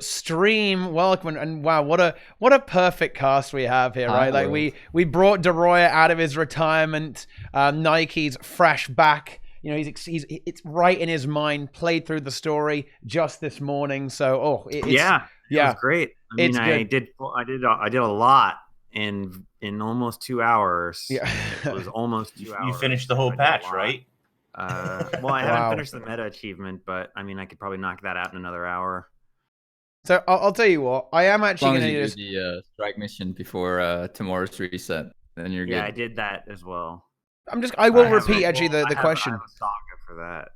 to stream. Welcome, and wow, what a perfect cast we have here, right? Like we brought Deroir out of his retirement. Nike's fresh back. You know, it's right in his mind. Played through the story just this morning, so it was great. I did a lot in almost 2 hours. Yeah, it was almost 2 hours. You finished the whole patch, right? Well, I haven't finished the meta achievement, but I mean, I could probably knock that out in another hour. So I'll tell you what, I am actually going to do the strike mission before tomorrow's reset, then you're good. Yeah, I did that as well. I will repeat actually the question. I have a saga for that.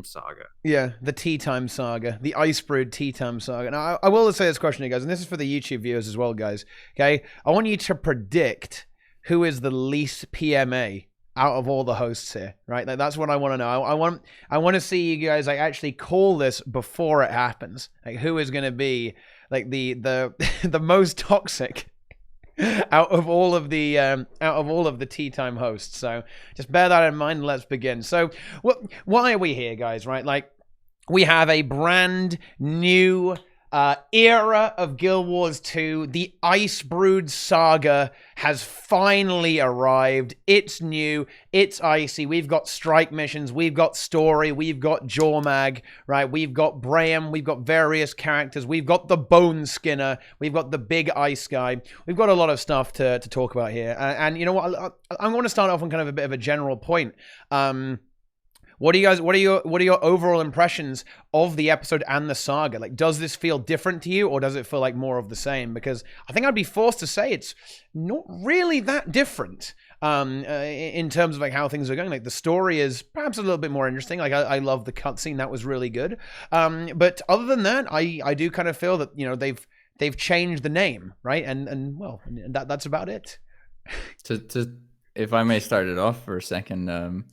Saga. Yeah, the TeaTime Saga, the Icebrood TeaTime Saga. Now, I will say this question to you guys, and this is for the YouTube viewers as well, guys. Okay, I want you to predict who is the least PMA out of all the hosts here, right? Like, that's what I want to know. I want to see you guys like actually call this before it happens. Like, who is going to be like the the most toxic out of all of the TeaTime hosts. So just bear that in mind and let's begin. So why are we here, guys, right? Like, we have a brand new era of Guild Wars 2. The Icebrood Saga has finally arrived. It's new. It's icy. We've got strike missions. We've got story. We've got Jormag, right? We've got Braham. We've got various characters. We've got the Boneskinner. We've got the big ice guy. We've got a lot of stuff to talk about here. And you know what? I'm going to start off on kind of a bit of a general point. What are your overall impressions of the episode and the saga? Like, does this feel different to you, or does it feel like more of the same? Because I think I'd be forced to say it's not really that different in terms of like how things are going. Like, the story is perhaps a little bit more interesting. Like, I love the cutscene; that was really good. But other than that, I do kind of feel that, you know, they've changed the name, right? And well, that's about it. If I may start it off for a second.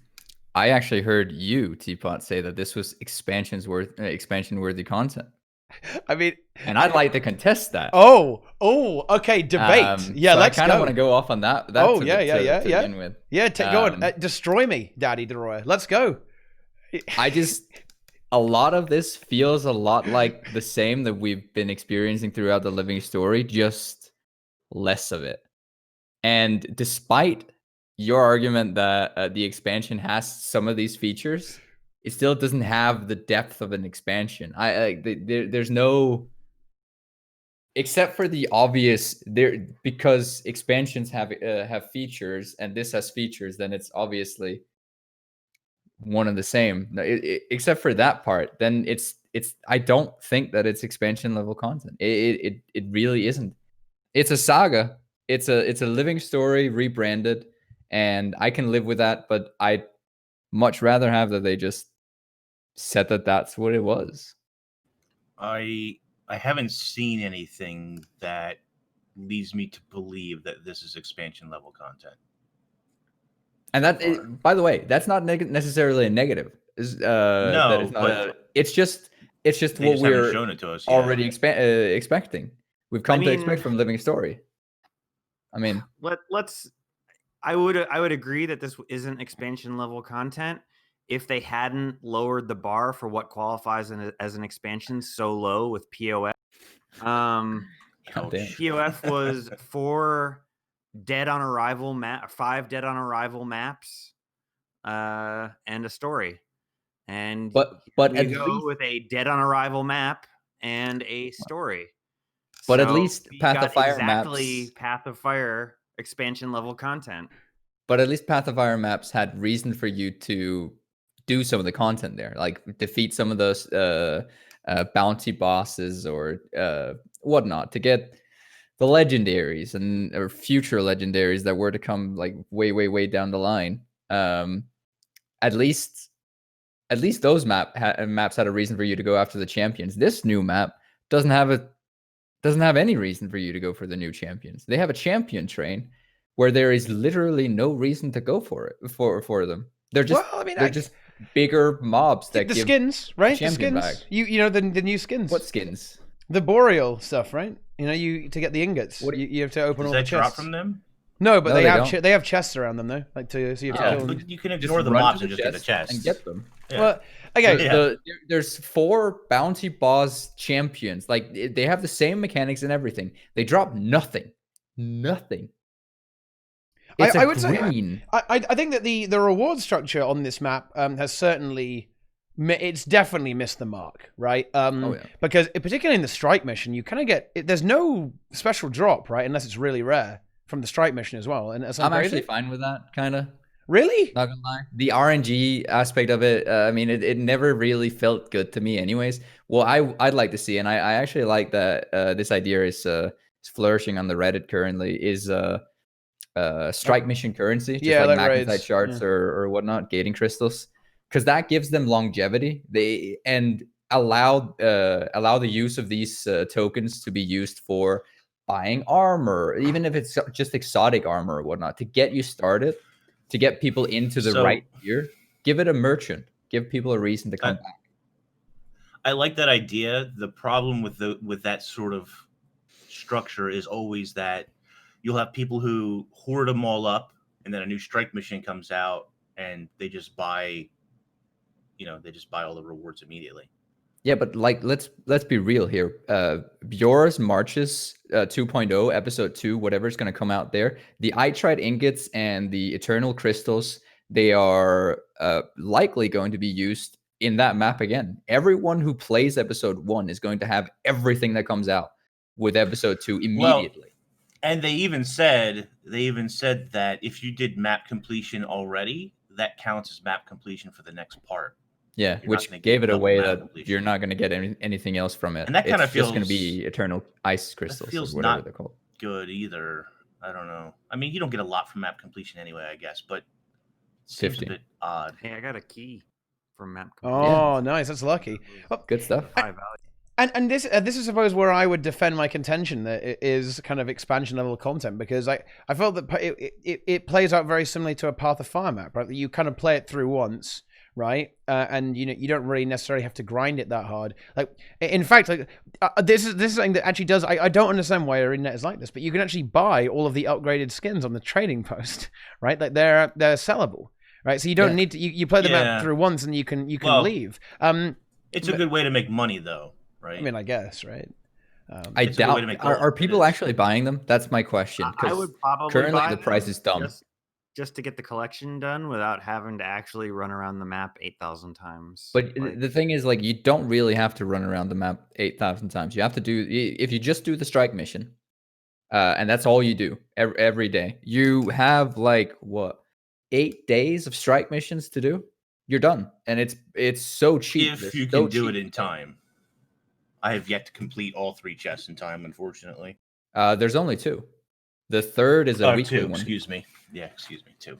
I actually heard you, Teapot, say that this was expansion-worthy content. I mean, and I'd like to contest that. Oh, okay, debate. Yeah, so let's go. I kind of want to go off on that. To begin with. Yeah, go on. Destroy me, Daddy Deroir. Let's go. A lot of this feels a lot like the same that we've been experiencing throughout the Living Story, just less of it. And despite your argument that the expansion has some of these features, it still doesn't have the depth of an expansion. There's no, except for the obvious because expansions have features and this has features, then it's obviously one and the same. Except for that part, then it's I don't think that it's expansion level content. It really isn't. It's a saga. It's a Living Story rebranded. And I can live with that, but I'd much rather have that they just said that that's what it was. I haven't seen anything that leads me to believe that this is expansion level content. And by the way, that's not necessarily a negative. No, it's just what we're shown it to us already expecting. We've come to expect from Living Story. I mean, I would agree that this isn't expansion level content if they hadn't lowered the bar for what qualifies as an expansion so low with POF. POF was 5 dead on arrival maps, and a story. And but at go least with a dead on arrival map and a story. But at least Path of Fire maps, Path of Fire expansion level content. But at least Path of Fire maps had reason for you to do some of the content there, like defeat some of those bounty bosses or whatnot, to get the legendaries or future legendaries that were to come like way down the line. At least those maps had a reason for you to go after the champions. This new map doesn't have any reason for you to go for the new champions. They have a champion train where there is literally no reason to go for it for them. They're just just bigger mobs that the give skins, right? The skins. Back. You know the new skins. What skins? The boreal stuff, right? You know, to get the ingots. You have to open all the chests. Does that drop from them? No, but No, they they have don't. they have chests around them though, like to so you have to Yeah, kill them. but you can Just ignore the run mobs to and just get the chest and get them. Yeah. Well, okay, Yeah. There's 4 bounty boss champions. Like they have the same mechanics and everything. They drop nothing. Nothing. It's I a would say green. I think that the reward structure on this map has certainly it's definitely missed the mark, right? Oh, yeah. Because particularly in the strike mission, you kind of get there's no special drop, right? Unless it's really rare from the strike mission as well. And I'm actually fine with that, kind of. Really? Not gonna lie. The RNG aspect of it, I mean, it never really felt good to me anyways. Well, I'd like to see, and I actually like that this idea is flourishing on the Reddit currently, is strike mission currency, just Yeah, like like magnetite raids, shards yeah. or whatnot, gating crystals, because that gives them longevity. They and allow the use of these tokens to be used for buying armor, even if it's just exotic armor or whatnot, to get you started, to get people into the right gear. Give it a merchant. Give people a reason to come back. I like that idea. The problem with that sort of structure is always that you'll have people who hoard them all up, and then a new strike mission comes out, and they just buy all the rewards immediately. Yeah, but like let's be real here. Bjor's Marches 2.0 episode 2, whatever is going to come out there, the Itrite ingots and the Eternal crystals, they are likely going to be used in that map again. Everyone who plays episode 1 is going to have everything that comes out with episode 2 immediately. Well, and they even said that if you did map completion already, that counts as map completion for the next part. Yeah, You're which gave it away that you're not going to get anything else from it. And that kind of feels just going to be eternal ice crystals, feels or whatever not they're called. Good either. I don't know. I mean, you don't get a lot from map completion anyway, I guess, but it seems 50. a bit odd. Hey, I got a key from map completion. Oh, nice. That's lucky. Well, good stuff. High value. And this is suppose where I would defend my contention that it is kind of expansion level content, because I felt that it plays out very similarly to a Path of Fire map, right? You kind of play it through once, right? And you don't really necessarily have to grind it that hard. Like in fact, like this is something that actually does. I don't understand why ArenaNet is like this, but you can actually buy all of the upgraded skins on the trading post, right? Like they're sellable, right? So you don't need to. You play the map through once and you can leave. It's a good way to make money, though. Right. I mean, I guess, right? I doubt. Are people actually buying them? That's my question. I would probably currently buy the price them is dumb. Just to get the collection done without having to actually run around the map 8,000 times. But the thing is, like, you don't really have to run around the map 8,000 times. You have to do, if you just do the strike mission, and that's all you do every day. You have like what, 8 days of strike missions to do. You're done, and it's so cheap. If you can do it in time. I have yet to complete all 3 chests in time, unfortunately. There's only 2. The third is a weekly 2, one. Excuse me. Yeah, excuse me. 2.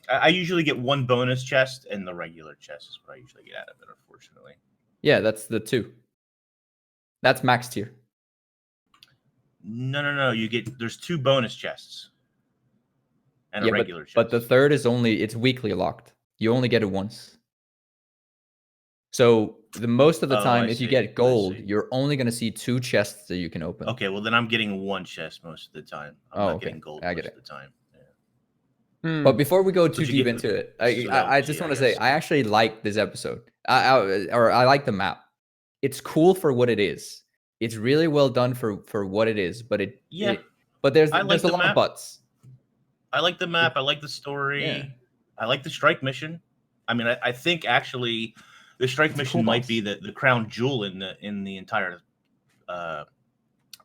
I usually get 1 bonus chest, and the regular chest is what I usually get out of it, unfortunately. Yeah, that's the 2. That's max tier. No. There's 2 bonus chests and a regular chest. But the third is it's weekly locked. You only get it once. So the most of the time, if you get gold, you're only going to see 2 chests that you can open. Okay, well then I'm getting 1 chest most of the time. I'm not getting gold most of the time. Yeah. But before we go too deep into it, I just want to say I actually like this episode. I like the map. It's cool for what it is. It's really well done for what it is. But but there's a lot of buts. I like the map. I like the story. Yeah. I like the strike mission. I mean, I think actually. The strike mission might be the crown jewel in the entire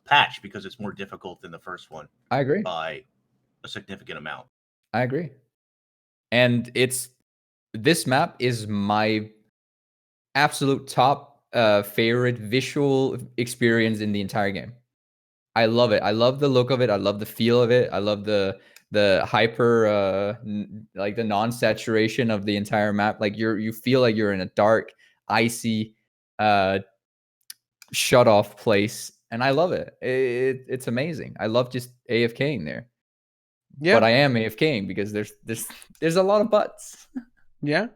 patch, because it's more difficult than the first one. I agree. By a significant amount. I agree. And this map is my absolute top favorite visual experience in the entire game. I love it. I love the look of it. I love the feel of it. I love the hyper like the non-saturation of the entire map. Like you feel like you're in a dark, icy shut off place, and I love it. It's amazing. I love just AFKing there. Yeah, but I am AFKing because there's a lot of buts. Yeah.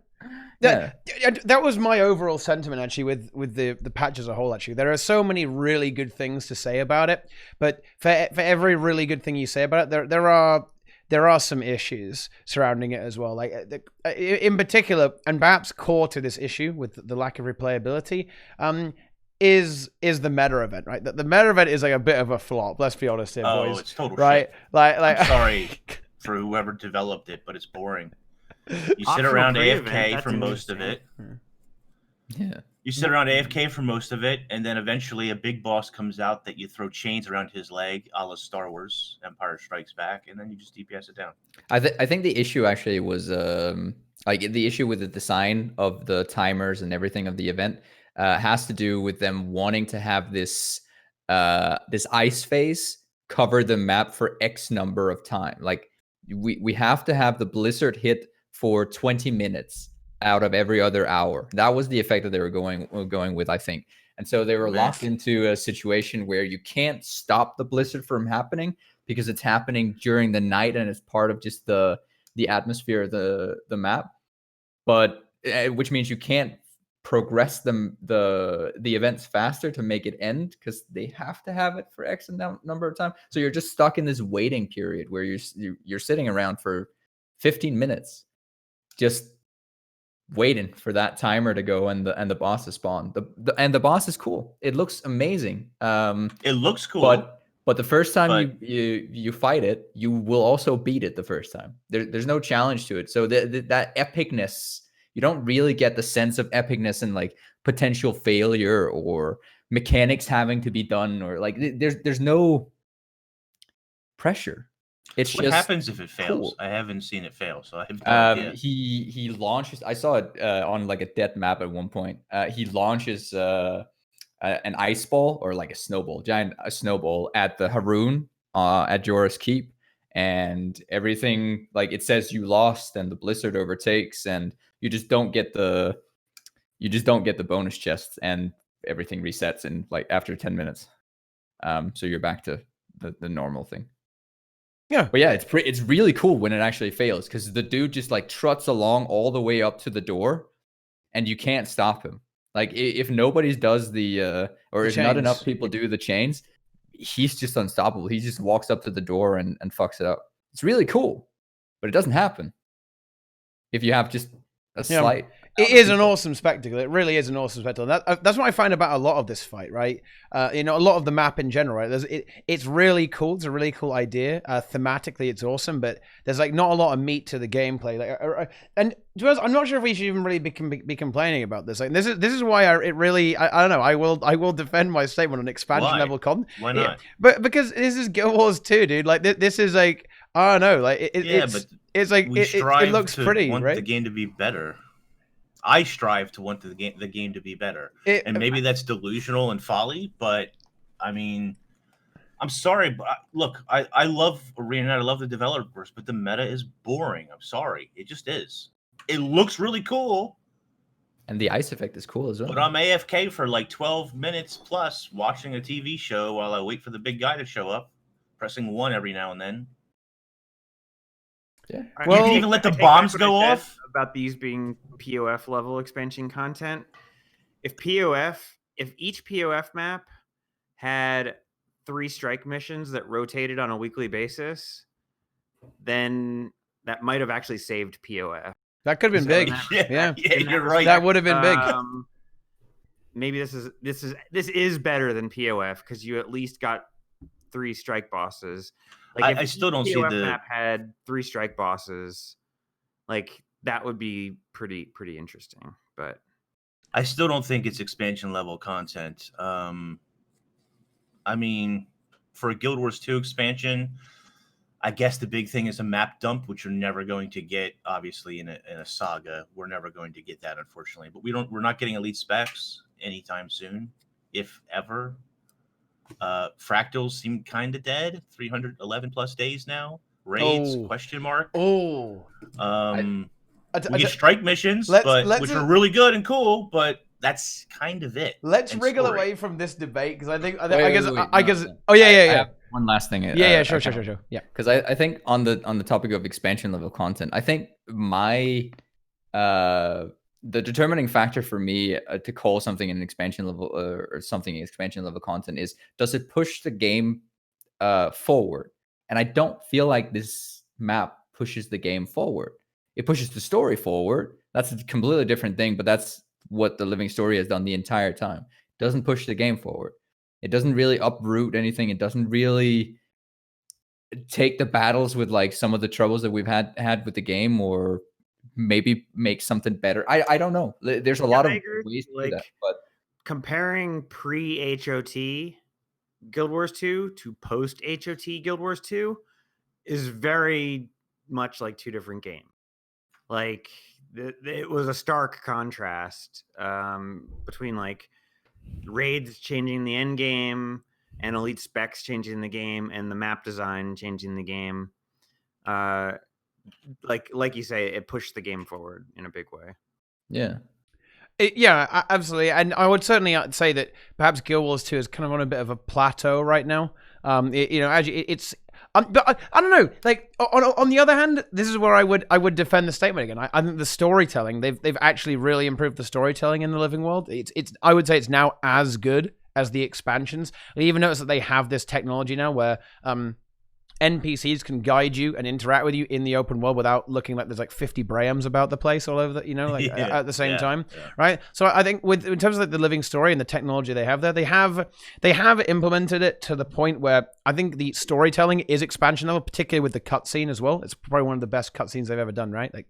That was my overall sentiment, actually, with the patch as a whole. Actually, there are so many really good things to say about it, but for every really good thing you say about it, there there are some issues surrounding it as well. Like in particular, and perhaps core to this issue with the lack of replayability, is the meta event, right? The meta event is like a bit of a flop. Let's be honest here, boys. Oh, it's total right? shit. Like I'm sorry for whoever developed it, but it's boring. You sit Optional around pre-event, AFK that's for most of it. Yeah. You sit around AFK for most of it, and then eventually a big boss comes out that you throw chains around his leg, a la Star Wars, Empire Strikes Back, and then you just DPS it down. I think the issue actually was like the issue with the design of the timers and everything of the event has to do with them wanting to have this this ice phase cover the map for X number of time. Like we have to have the blizzard hit for 20 minutes out of every other hour. That was the effect that they were going with, I think. And so they were locked into a situation where you can't stop the blizzard from happening because it's happening during the night and it's part of just the atmosphere of the map. But which means you can't progress the events faster to make it end because they have to have it for X number of time. So you're just stuck in this waiting period where you're sitting around for 15 minutes just waiting for that timer to go and the boss to spawn. The boss is cool. It looks amazing. It looks cool. But the first time you fight it, you will also beat it the first time. There's no challenge to it. So that epicness, you don't really get the sense of epicness and like potential failure or mechanics having to be done or like there's no pressure. It's what just happens if it fails? cool. I haven't seen it fail, so I have no idea. He launches. I saw it on like a dead map at one point. He launches an ice ball or like a snowball, a snowball at the Haroon at Jorah's Keep, and everything like it says you lost, and the blizzard overtakes, and you just don't get the bonus chest, and everything resets in like after 10 minutes. So you're back to the normal thing. Yeah, but yeah, it's really cool when it actually fails because the dude just like trots along all the way up to the door, and you can't stop him. Like if nobody does or if not enough people do the chains, he's just unstoppable. He just walks up to the door and fucks it up. It's really cool, but it doesn't happen if you have just a slight. It is an awesome spectacle. It really is an awesome spectacle. That's what I find about a lot of this fight, right? A lot of the map in general, right? It's really cool. It's a really cool idea. Thematically, it's awesome, but there's like not a lot of meat to the gameplay. Like, and to us, I'm not sure if we should even really be complaining about this. Like, this is why I don't know. I will defend my statement on expansion level content. Why not? Yeah, but because this is Guild Wars 2, dude. Like this is like I don't know. Like it's like it looks pretty, want right? The game to be better. I strive to want the game to be better, and maybe that's delusional and folly. But I mean, I'm sorry, but look, I love ArenaNet. I love the developers, but the meta is boring. I'm sorry, it just is. It looks really cool, and the ice effect is cool as well. But I'm AFK for like 12 minutes plus, watching a TV show while I wait for the big guy to show up, pressing 1 every now and then. Yeah. Well, you can even let the bombs go off. About these being POF level expansion content. If each POF map had 3 strike missions that rotated on a weekly basis, then that might have actually saved POF. That could have been big. Yeah, you're right. That would have been big. Maybe this is better than POF because you at least got 3 strike bosses. Like I still don't see the map had 3 strike bosses, like that would be pretty interesting. But I still don't think it's expansion level content. I mean, for a Guild Wars 2 expansion, I guess the big thing is a map dump, which you're never going to get. Obviously, in a saga, we're never going to get that, unfortunately. But we're not getting elite specs anytime soon, if ever. Fractals seem kind of dead. 311 plus days now. Raids ? We get strike missions, which are really good and cool, but that's kind of it. Let's wriggle away from this debate because I guess. Oh yeah. One last thing. Sure. Yeah, because I think on the topic of expansion level content, I think the determining factor for me to call something an expansion level or something expansion level content is, does it push the game forward? And I don't feel like this map pushes the game forward. It pushes the story forward. That's a completely different thing, but that's what the living story has done the entire time. It doesn't push the game forward. It doesn't really uproot anything. It doesn't really take the battles with like some of the troubles that we've had with the game, or maybe make something better. I don't know. There's a lot of ways to do that, but comparing pre-HOT Guild Wars 2 to post-HOT Guild Wars 2 is very much like two different games. Like it was a stark contrast between like raids changing the end game and elite specs changing the game and the map design changing the game. Like you say, it pushed the game forward in a big way. Yeah. Yeah, absolutely. And I would certainly say that perhaps Guild Wars 2 is kind of on a bit of a plateau right now. It's but I don't know. Like on the other hand, this is where I would defend the statement again. I think the storytelling, they've actually really improved the storytelling in the Living World. It's I would say it's now as good as the expansions. I even notice that they have this technology now where NPCs can guide you and interact with you in the open world without looking like there's like 50 Brahms about the place all over at the same time, right? So I think in terms of like the living story and the technology they have there, they have implemented it to the point where I think the storytelling is expansion level, particularly with the cutscene as well. It's probably one of the best cutscenes they've ever done, right? Like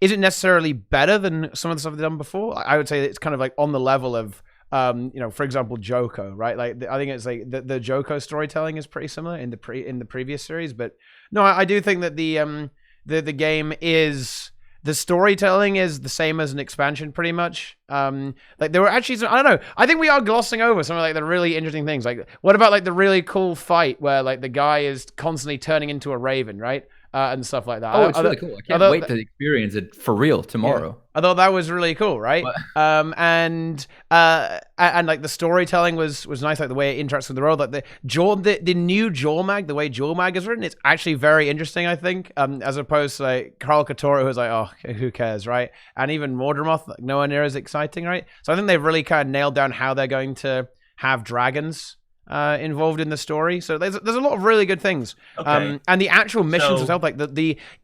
is it necessarily better than some of the stuff they've done before? I would say it's kind of like on the level of for example, Joko, right? Like I think it's like the Joko storytelling is pretty similar in the previous series, but no, I do think that the game is, the storytelling is the same as an expansion pretty much. Like there were actually some, I don't know, I think we are glossing over some of like the really interesting things. Like what about like the really cool fight where like the guy is constantly turning into a raven, right? And stuff like that. Oh, it's really cool. I can't wait to experience it for real tomorrow. Yeah. I thought that was really cool, right? And like the storytelling was nice, like the way it interacts with the world. Like the new Jaw Mag, the way Jaw Mag is written, it's actually very interesting, I think. As opposed to like Carl Couture, who's like, oh, who cares, right? And even Mordramoth, like nowhere near as exciting, right? So I think they've really kind of nailed down how they're going to have dragons involved in the story. So there's a lot of really good things. Okay. And the actual missions itself, like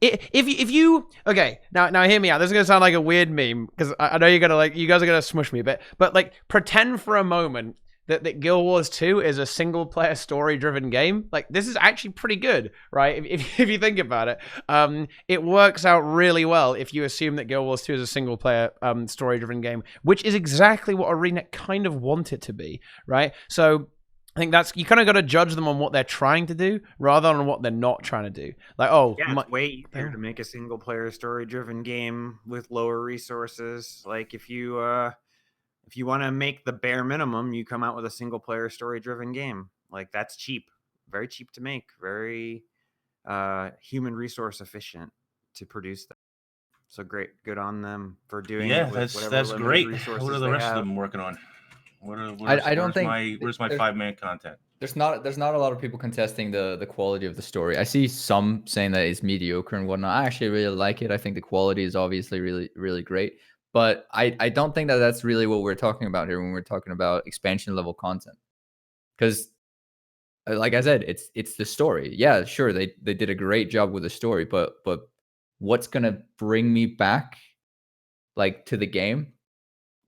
if you okay, now hear me out. This is gonna sound like a weird meme because I know you guys are gonna smush me a bit, but like pretend for a moment that Guild Wars 2 is a single player story driven game. Like this is actually pretty good, right? If you think about it, it works out really well if you assume that Guild Wars 2 is a single player story driven game, which is exactly what ArenaNet kind of want it to be, right? So I think that's, you kind of got to judge them on what they're trying to do rather than on what they're not trying to do. Like, it's way easier to make a single player story driven game with lower resources. Like if you want to make the bare minimum, you come out with a single player story driven game. Like that's cheap, very cheap to make, very human resource efficient to produce that. So great, good on them for doing it. Yeah, that's great. What are the rest of them working on? Where's my 5-man content? There's not a lot of people contesting the quality of the story. I see some saying that it's mediocre and whatnot. I actually really like it. I think the quality is obviously really, really great. But I don't think that that's really what we're talking about here when we're talking about expansion level content. Because, like I said, it's the story. Yeah, sure, they did a great job with the story, but what's gonna bring me back, like, to the game?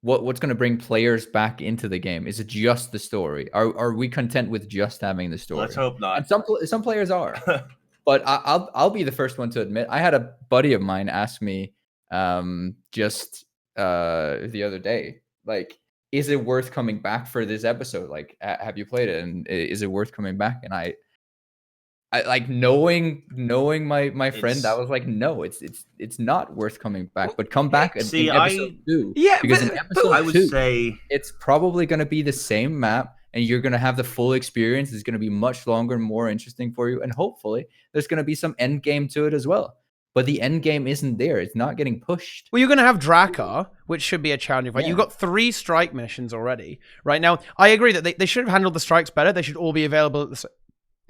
What's going to bring players back into the game? Is it just the story? Are we content with just having the story? Let's hope not. And some players are, but I'll be the first one to admit. I had a buddy of mine ask me just the other day, like, is it worth coming back for this episode? Like, have you played it? And is it worth coming back? And I like knowing my friend, that was like, no, it's not worth coming back, but come back in episode 2. Yeah, because in episode I would 2, say it's probably going to be the same map and you're going to have the full experience. It's going to be much longer and more interesting for you. And hopefully there's going to be some end game to it as well. But the end game isn't there. It's not getting pushed. Well, you're going to have Drakkar, which should be a challenging fight. Yeah. You've got 3 strike missions already. Right now, I agree that they should have handled the strikes better. They should all be available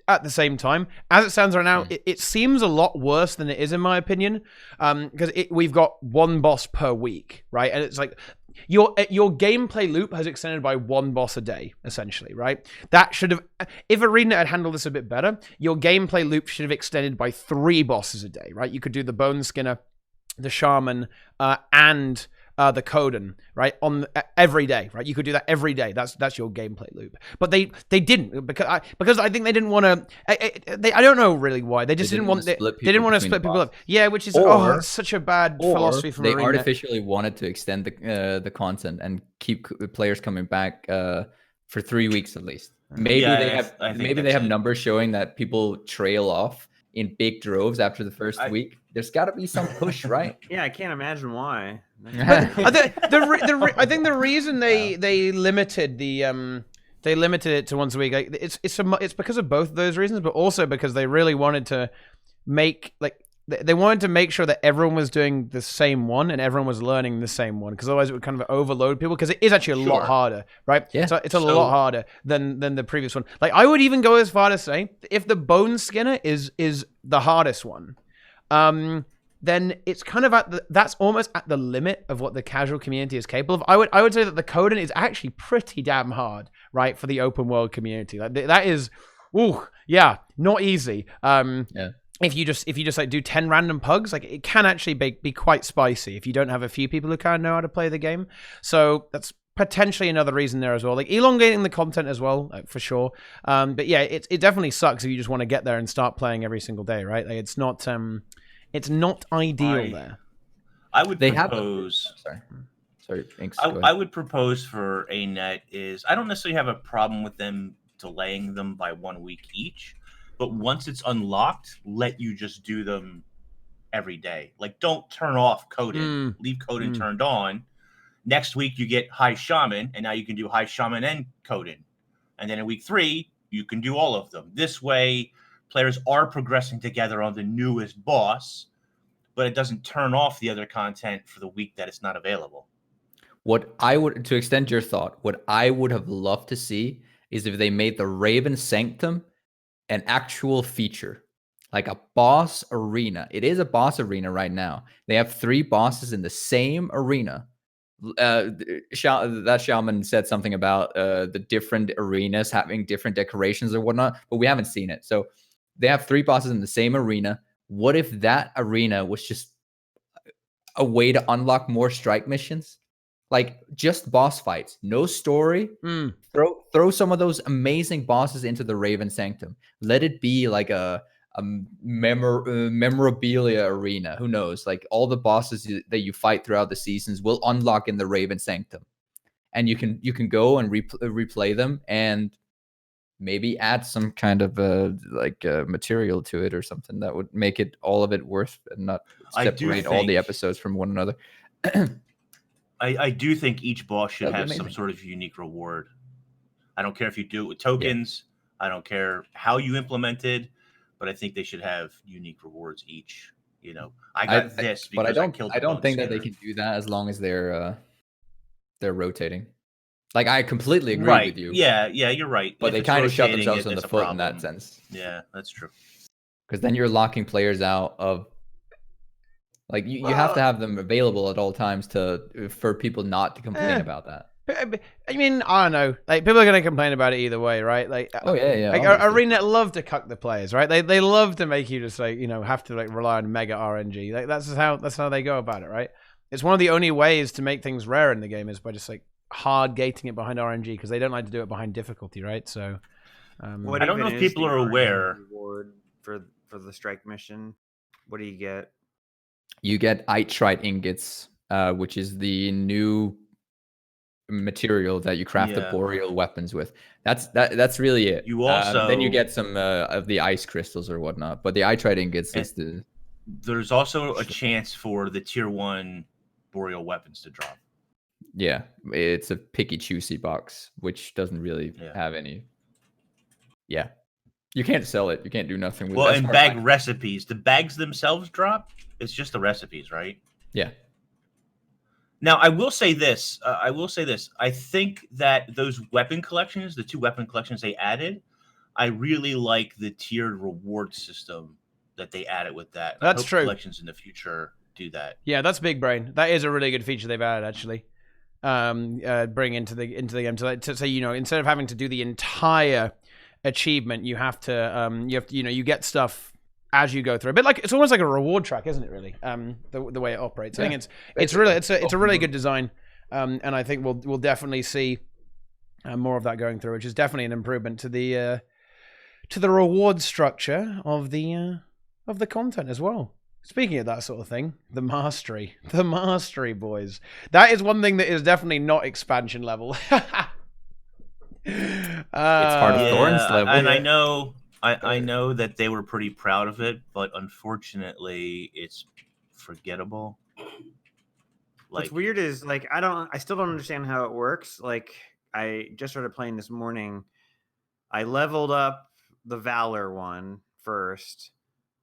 at the same time. As it stands right now, it seems a lot worse than it is, in my opinion, because we've got 1 boss per week, right? And it's like, your gameplay loop has extended by one boss a day, essentially, right? That should have, if ArenaNet had handled this a bit better, your gameplay loop should have extended by 3 bosses a day, right? You could do the Boneskinner, the Shaman, and the Coden, right, on every day, right? You could do that every day. That's your gameplay loop. But they didn't, because I think they didn't want to. I don't know really why. They just didn't want. They didn't want to split people up. Yeah, which is it's such a bad philosophy from they ArenaNet. artificially wanted to extend the content and keep players coming back for 3 weeks at least. Maybe they have numbers showing that people trail off in big droves after the first week. There's got to be some push, right? Yeah, I can't imagine why. I think the reason they limited it to once a week, like, it's because of both of those reasons, but also because they really wanted to make sure that everyone was doing the same one and everyone was learning the same one, because otherwise it would kind of overload people, because it is actually a lot harder, right? Yeah. So it's a lot harder than the previous one. Like, I would even go as far to say, if the Boneskinner is the hardest one, then it's kind of that's almost at the limit of what the casual community is capable of. I would say that the Coden is actually pretty damn hard, right, for the open world community. Like, that is, not easy. If you just like do 10 random pugs, like, it can actually be quite spicy if you don't have a few people who kind of know how to play the game. So that's potentially another reason there as well. Like, elongating the content as well, for sure. But yeah, it definitely sucks if you just want to get there and start playing every single day, right? Like, it's not ideal there. I would propose. Sorry, Inks, I would propose for ArenaNet is, I don't necessarily have a problem with them delaying them by 1 week each. But once it's unlocked, let you just do them every day. Like, don't turn off Coden. Leave Coden turned on. Next week, you get High Shaman, and now you can do High Shaman and Coden. And then in week 3, you can do all of them. This way, players are progressing together on the newest boss, but it doesn't turn off the other content for the week that it's not available. To extend your thought, what I would have loved to see is if they made the Raven Sanctum an actual feature, like a boss arena. It is a boss arena right now. They have 3 bosses in the same arena. That shaman said something about the different arenas having different decorations or whatnot, but we haven't seen it. So they have 3 bosses in the same arena. What if that arena was just a way to unlock more strike missions? Like, just boss fights, no story. Throw some of those amazing bosses into the Raven Sanctum. Let it be like a memorabilia arena. Who knows? Like, all the bosses that you fight throughout the seasons will unlock in the Raven Sanctum, and you can go and replay them and maybe add some kind of material to it or something that would make it all of it worth and not separate all the episodes from one another. I do think each boss should have some sort of unique reward. I don't care if you do it with tokens. Yeah. I don't care how you implement it, but I think they should have unique rewards each. You know, I got this because I killed the Boneskinner. I don't think that they can do that as long as they're rotating. Like, I completely agree with you. Yeah, you're right. But they kind of shot themselves in the foot in that sense. Yeah, that's true. Because then you're locking players out of, like, you have to have them available at all times for people not to complain about that. I mean, I don't know. Like, people are going to complain about it either way, right? Like, Like, ArenaNet love to cuck the players, right? They love to make you just, like, you know, have to, like, rely on mega RNG. Like, that's how they go about it, right? It's one of the only ways to make things rare in the game is by just, like, hard gating it behind RNG, because they don't like to do it behind difficulty, right? So, I don't know if people are aware. Reward for the strike mission, what do you get? You get Icebrood ingots, which is the new material that you craft the boreal weapons with. That's really it. You also then you get some of the ice crystals or whatnot, but the Icebrood ingots is the. There's also a chance for the tier 1 boreal weapons to drop. Yeah, it's a picky choosy box, which doesn't really have any. Yeah, you can't sell it. You can't do nothing with it. Well, and bag recipes. The bags themselves drop. It's just the recipes, right? Yeah. Now, I will say this. I think that those weapon collections, the 2 weapon collections they added, I really like the tiered reward system that they added with that. That's true. Collections in the future do that. Yeah, that's big brain. That is a really good feature they've added, actually. bring into the game to say, instead of having to do the entire achievement, you have to you get stuff as you go through. A bit like, it's almost like a reward track, isn't it? Really, the way it operates. I think it's a really good design, and I think we'll definitely see more of that going through, which is definitely an improvement to the reward structure of the content as well. Speaking of that sort of thing, the mastery, boys. That is one thing that is definitely not expansion level. It's Heart of Thorns level. And I know that they were pretty proud of it, but unfortunately, it's forgettable. What's weird is I still don't understand how it works. Like, I just started playing this morning. I leveled up the Valor one first,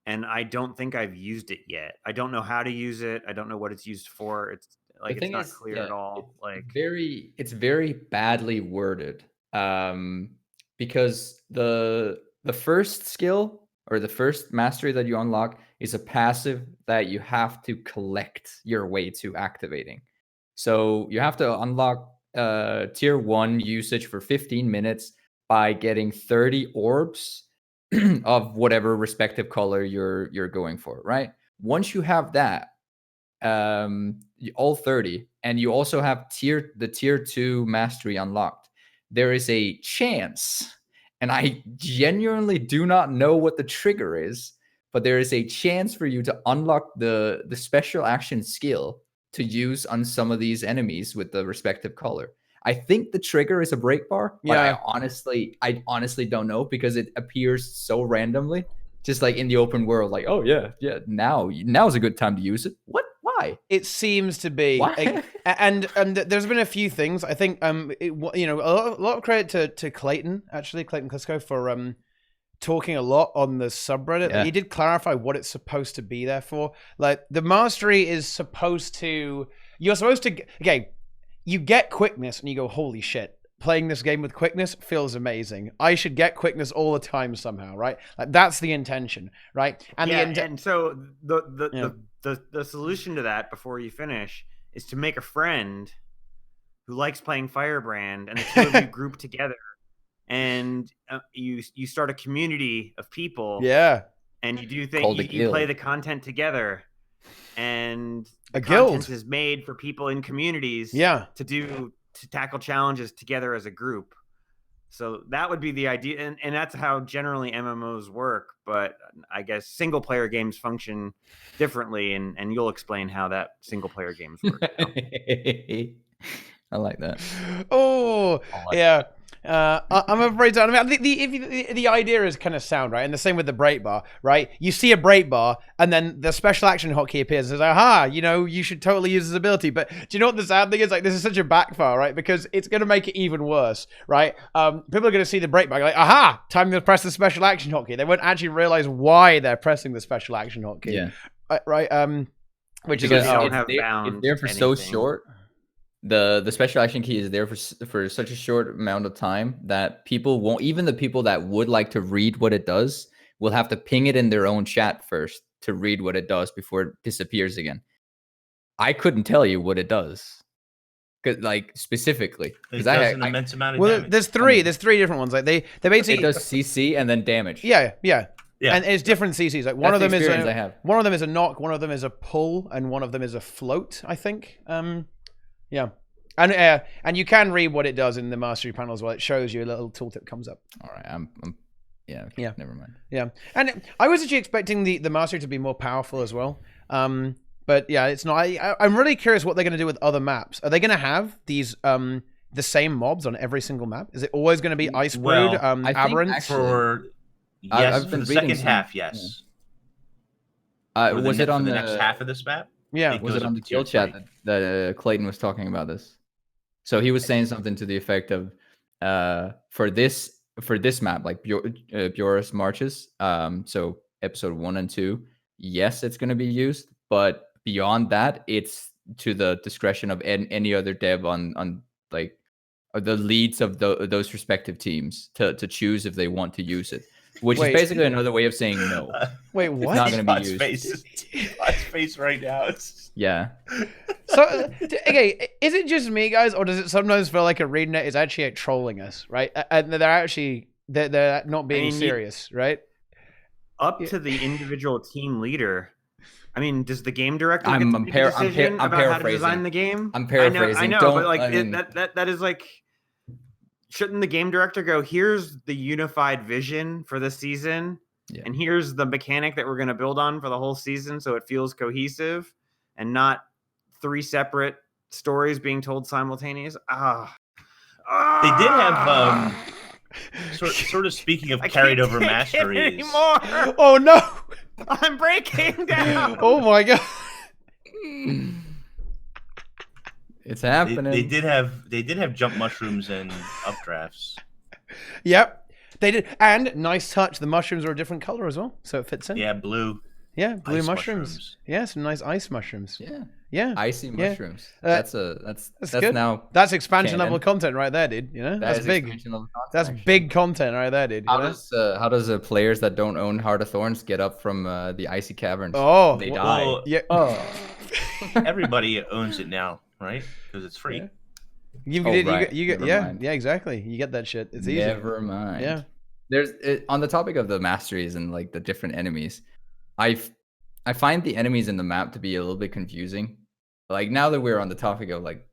and I don't think I've used it yet. I don't know how to use it. I don't know what it's used for. It's like, it's not clear at all. It's very badly worded. Because the first skill or the first mastery that you unlock is a passive that you have to collect your way to activating. So you have to unlock tier 1 usage for 15 minutes by getting 30 orbs of whatever respective color you're going for, right? Once you have that, all 30, and you also have the tier 2 mastery unlocked, there is a chance, and I genuinely do not know what the trigger is, but there is a chance for you to unlock the special action skill to use on some of these enemies with the respective color. I think the trigger is a break bar, but I honestly don't know, because it appears so randomly, just like in the open world, like, oh yeah, now's a good time to use it. What? Why? It seems to be, and there's been a few things. I think a lot of credit to Clayton Clisco for talking a lot on the subreddit. Yeah. He did clarify what it's supposed to be there for. Like, the mastery is supposed to, you get quickness and you go, holy shit, playing this game with quickness feels amazing. I should get quickness all the time somehow, right? Like, that's the intention, right? And so the solution to that, before you finish, is to make a friend who likes playing Firebrand, and the two of you group together, and you start a community of people. Yeah. And you do things. You play the content together, and the guild content is made for people in communities. Yeah. To tackle challenges together as a group. So that would be the idea, and that's how generally MMOs work. But I guess single player games function differently, and you'll explain how that single player games work. I like that. Yeah. I'm afraid so. I mean, the idea is kind of sound, right? And the same with the break bar, right? You see a break bar, and then the special action hotkey appears and says, aha, you should totally use this ability. But do you know what the sad thing is? Like, this is such a backfire, right? Because it's going to make it even worse, right? People are going to see the break bar, like, aha, time to press the special action hotkey. They won't actually realize why they're pressing the special action hotkey. Yeah. Right? Which because is it's there for so short. The special action key is there for such a short amount of time that people won't, even the people that would like to read what it does, will have to ping it in their own chat first to read what it does before it disappears again. I couldn't tell you what it does, like specifically. It does an immense amount of damage. There's three different ones. Like they basically, it does CC and then damage. Yeah. And it's different CCs. Like one of them is a knock, one of them is a pull, and one of them is a float, I think. Yeah, and you can read what it does in the mastery panel as well. It shows you a little tooltip comes up. All right, yeah, never mind. Yeah, and I was actually expecting the mastery to be more powerful as well. But yeah, it's not. I'm really curious what they're going to do with other maps. Are they going to have these the same mobs on every single map? Is it always going to be Icebrood, Aberrant? For the second half, yes. Was it on the next half of this map? Yeah, was it on the guild chat that Clayton was talking about this? So he was saying something to the effect of, for this map, like Bjorus Marches, so episode 1 and 2, yes, it's going to be used, but beyond that, it's to the discretion of any other dev on like the leads of those respective teams to choose if they want to use it. Which is basically another way of saying no. Wait, what? It's not going to be used. Spot's face right now. Yeah. So, okay, is it just me, guys, or does it sometimes feel like ArenaNet is actually trolling us, right? And they're not being serious, right? Up to the individual team leader. I mean, does the game director get I'm to make a decision I'm about how to design the game? I'm paraphrasing. I know, Don't, but like I mean, that is like, shouldn't the game director go, here's the unified vision for the season, and here's the mechanic that we're going to build on for the whole season, so it feels cohesive and not 3 separate stories being told simultaneous. They did have sort of speaking of carried over masteries. Anymore. Oh no! I'm breaking down. Oh my god! It's happening. They did have jump mushrooms and updrafts. Yep, they did. And nice touch. The mushrooms are a different color as well, so it fits in. Yeah, blue. Yeah, blue Ice mushrooms. Yeah, some nice ice mushrooms. Yeah. Yeah. Icy Yeah. mushrooms. That's That's good. now. That's expansion canon. level content right there, dude. You know, That that's is big. expansion level content, That's actually. big content right there, dude. You know? How does players that don't own Heart of Thorns get up from the icy caverns? Oh, They well, die. Well, yeah. everybody owns it now, right? Because it's free. Yeah. You get Never yeah, mind. yeah, exactly. You get that shit. It's easy. Never mind. Yeah. On the topic of the masteries and like the different enemies, I find the enemies in the map to be a little bit confusing. Like now that we're on the topic of like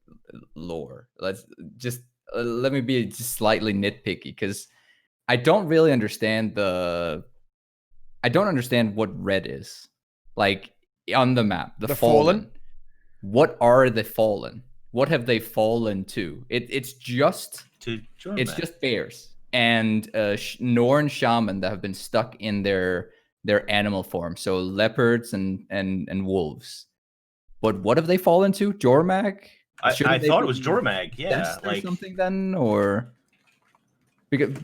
lore, let's just let me be just slightly nitpicky because I don't really understand what red is. Like on the map, the fallen. What are the fallen? What have they fallen to? It's just bears and Norn shaman that have been stuck in their animal form. So leopards and wolves. But what have they fallen to? Jormag? I thought it was Jormag. Yeah, like something then, or because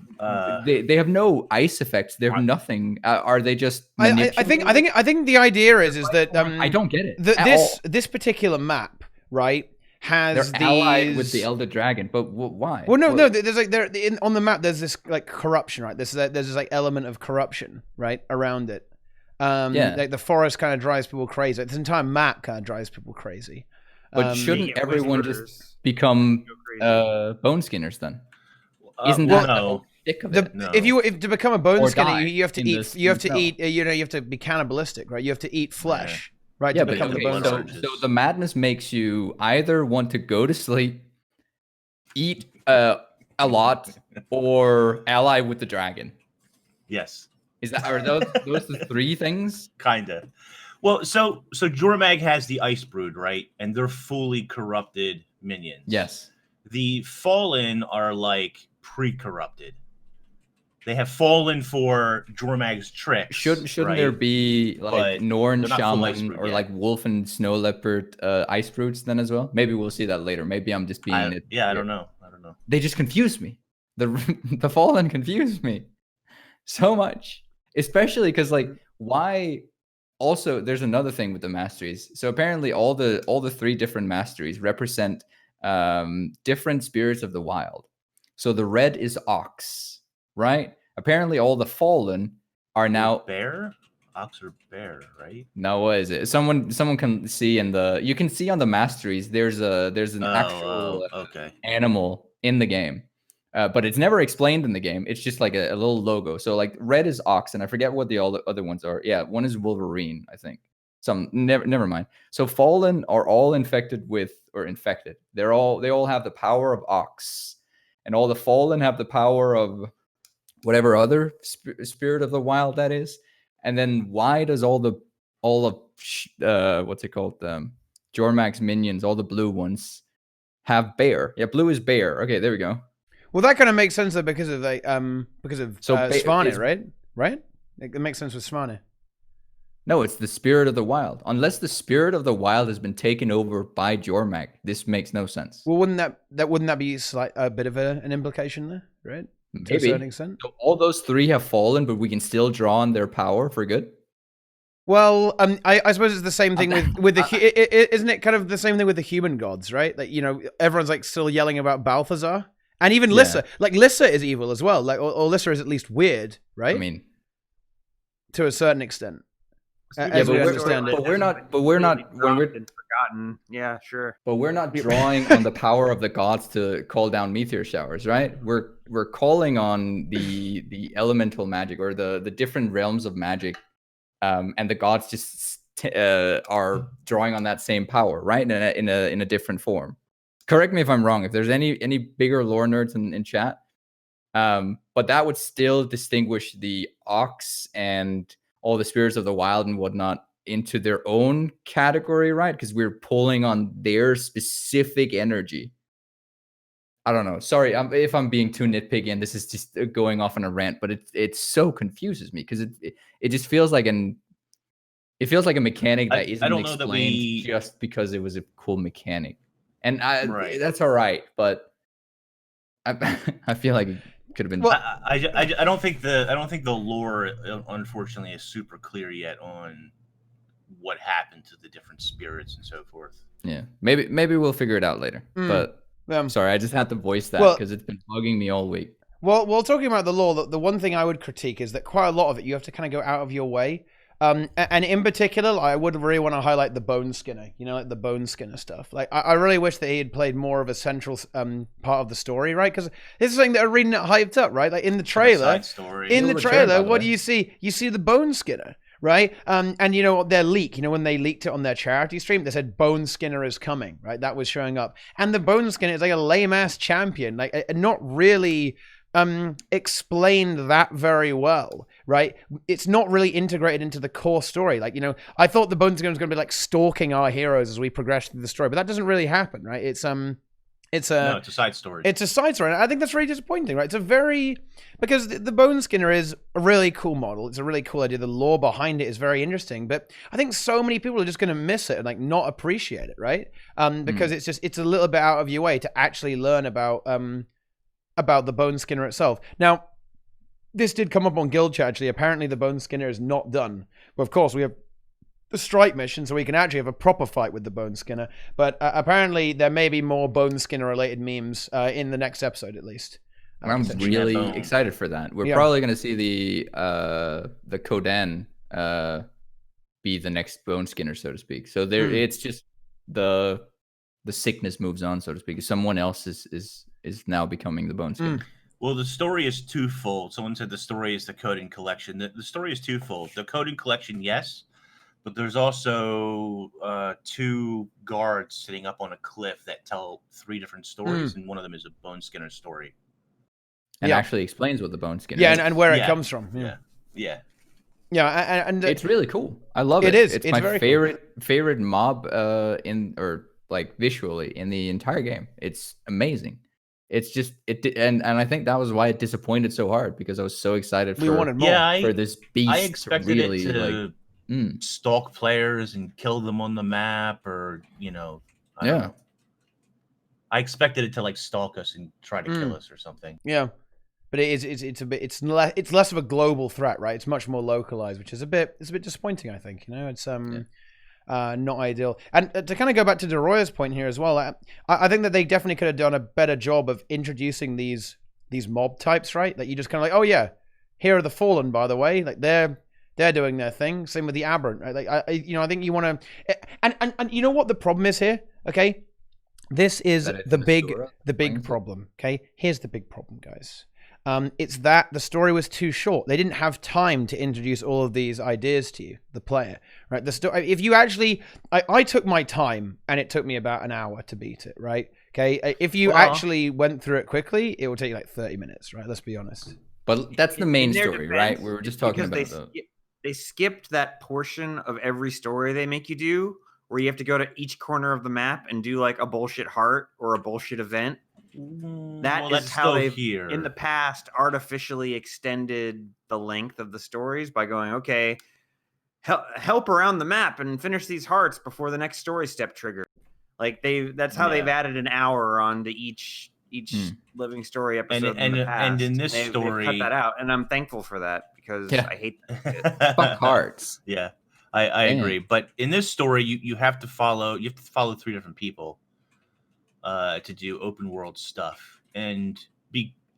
they have no ice effects. They have nothing. Are they just? I think the idea is that I don't get it. This particular map, right, has they're allied with the Elder Dragon, but why? Well, no. There's like on the map. There's this like corruption, right? There's this like element of corruption, right, around it. Like the forest kind of drives people crazy. This entire map kind of drives people crazy. But shouldn't everyone just become Boneskinners then? Isn't that the whole stick of it? No. If to become a Boneskinner, you have to eat. You have to eat. You have to be cannibalistic, right? You have to eat flesh, right? Yeah, to become the Boneskinner. So the madness makes you either want to go to sleep, eat a lot, or ally with the dragon. Yes. Are those the 3 things? Kinda. Well, so Jormag has the Icebrood, right? And they're fully corrupted minions. Yes. The Fallen are like pre-corrupted. They have fallen for Jormag's tricks. Shouldn't right? there be like Norn shaman or yet. like wolf and snow leopard Icebroods then as well? Maybe we'll see that later. Maybe I'm just being it. Yeah, I don't know. They just confuse me. The Fallen confused me so much. Especially because like why also there's another thing with the masteries. So apparently all the 3 different masteries represent different spirits of the wild. So the red is ox, right? Apparently all the fallen are now bear, ox or bear, right? No, what is it? Someone can see you can see on the masteries there's an actual animal in the game. But it's never explained in the game. It's just like a little logo. So like red is ox, and I forget what the other ones are. Yeah, one is Wolverine, I think. Never mind. So fallen are all infected. They all have the power of ox, and all the fallen have the power of whatever other spirit of the wild that is. And then why does all of what's it called? Jormag's minions, all the blue ones, have bear? Yeah, blue is bear. Okay, there we go. Well, that kind of makes sense though because of Svanir, right? Right? It makes sense with Svanir. No, it's the spirit of the wild. Unless the spirit of the wild has been taken over by Jormag, this makes no sense. Well, wouldn't that be a bit of an implication there, right? Maybe. To a certain extent. So all those 3 have fallen, but we can still draw on their power for good. Well, I suppose it's the same thing with the isn't it kind of the same thing with the human gods, right? Like everyone's like still yelling about Balthazar. And even Lissa, like Lissa is evil as well. Like, or Lissa is at least weird, right? I mean, to a certain extent. as we but understand it. but we're not when we're forgotten. Yeah, sure. But we're not drawing on the power of the gods to call down meteor showers, right? We're calling on the elemental magic or the different realms of magic, and the gods just are drawing on that same power, right? In a different form. Correct me if I'm wrong. If there's any bigger lore nerds in chat, but that would still distinguish the Ox and all the spirits of the wild and whatnot into their own category, right? Because we're pulling on their specific energy. I don't know. Sorry if I'm being too nitpicky and this is just going off on a rant, but it so confuses me because it just feels like a mechanic that isn't don't know explained that just because it was a cool mechanic. And Right. that's all right, but I feel like it could have been. Well, I don't think the lore, unfortunately, is super clear yet on what happened to the different spirits and so forth. Yeah, maybe we'll figure it out later. But sorry, I just had to voice that because it's been bugging me all week. Well, talking about the lore, the one thing I would critique is that quite a lot of it you have to kind of go out of your way. And in particular, I would really want to highlight the Boneskinner, like the Boneskinner stuff. Like, I really wish that he had played more of a central part of the story, right? Because this is something that ArenaNet hyped up, right? Like in the trailer, what do you see? You see the Boneskinner, right? And their leak, when they leaked it on their charity stream, they said Boneskinner is coming, right? That was showing up, and the Boneskinner is like a lame ass champion, like not really explained that very well, right? It's not really integrated into the core story. Like, I thought the Boneskinner was going to be like stalking our heroes as we progress through the story, but that doesn't really happen, right? It's a side story. It's a side story. And I think that's really disappointing, right? Because the Boneskinner is a really cool model. It's a really cool idea. The lore behind it is very interesting, but I think so many people are just going to miss it and like not appreciate it, right? Because it's a little bit out of your way to actually learn about the Boneskinner itself. Now, this did come up on Guild Chat, actually. Apparently, the Boneskinner is not done. But of course, we have the strike mission, so we can actually have a proper fight with the Boneskinner. But apparently, there may be more Boneskinner-related memes in the next episode, at least. I'm really excited for that. We're probably going to see the Kodan be the next Boneskinner, so to speak. So it's just the sickness moves on, so to speak. Someone else is now becoming the Boneskinner. Well, the story is twofold. Someone said the story is the coding collection. The story is twofold. The coding collection, yes, but there's also 2 guards sitting up on a cliff that tell 3 different stories, and one of them is a Boneskinner story. And actually explains what the Boneskinner is. And where it comes from. Yeah, and it's really cool. I love it. It's my favorite mob visually in the entire game. It's amazing. It's just and I think that was why it disappointed so hard, because I was so excited for this beast. I expected really, it to stalk players and kill them on the map, or I don't know. I expected it to like stalk us and try to kill us or something. Yeah, but it's less of a global threat, right? It's much more localized, which is a bit disappointing. I think it's not ideal. And to kind of go back to Deroir's point here as well, I think that they definitely could have done a better job of introducing these mob types, right? That you just kind of like, oh yeah, here are the Fallen, by the way, like they're doing their thing. Same with the Aberrant, right? Like I think you want to, and you know what the problem is here? Okay, this is the big problem. Okay, here's the big problem, guys. It's that the story was too short. They didn't have time to introduce all of these ideas to you, the player, right? The story. If you actually, I took my time, and it took me about an hour to beat it, right? Okay, if you actually went through it quickly, it will take you like 30 minutes, right? Let's be honest. But that's the main story, right? We were just talking about they skipped that portion of every story they make you do, where you have to go to each corner of the map and do like a bullshit heart or a bullshit event. That's how they've in the past artificially extended the length of the stories by going, okay, help around the map and finish these hearts before the next story step trigger. Like that's how they've added an hour onto each living story episode in the past. And in this story, they've cut that out, and I'm thankful for that, because I hate that. Fuck hearts. Yeah, I agree. But in this story, you have to follow 3 different people to do open world stuff, and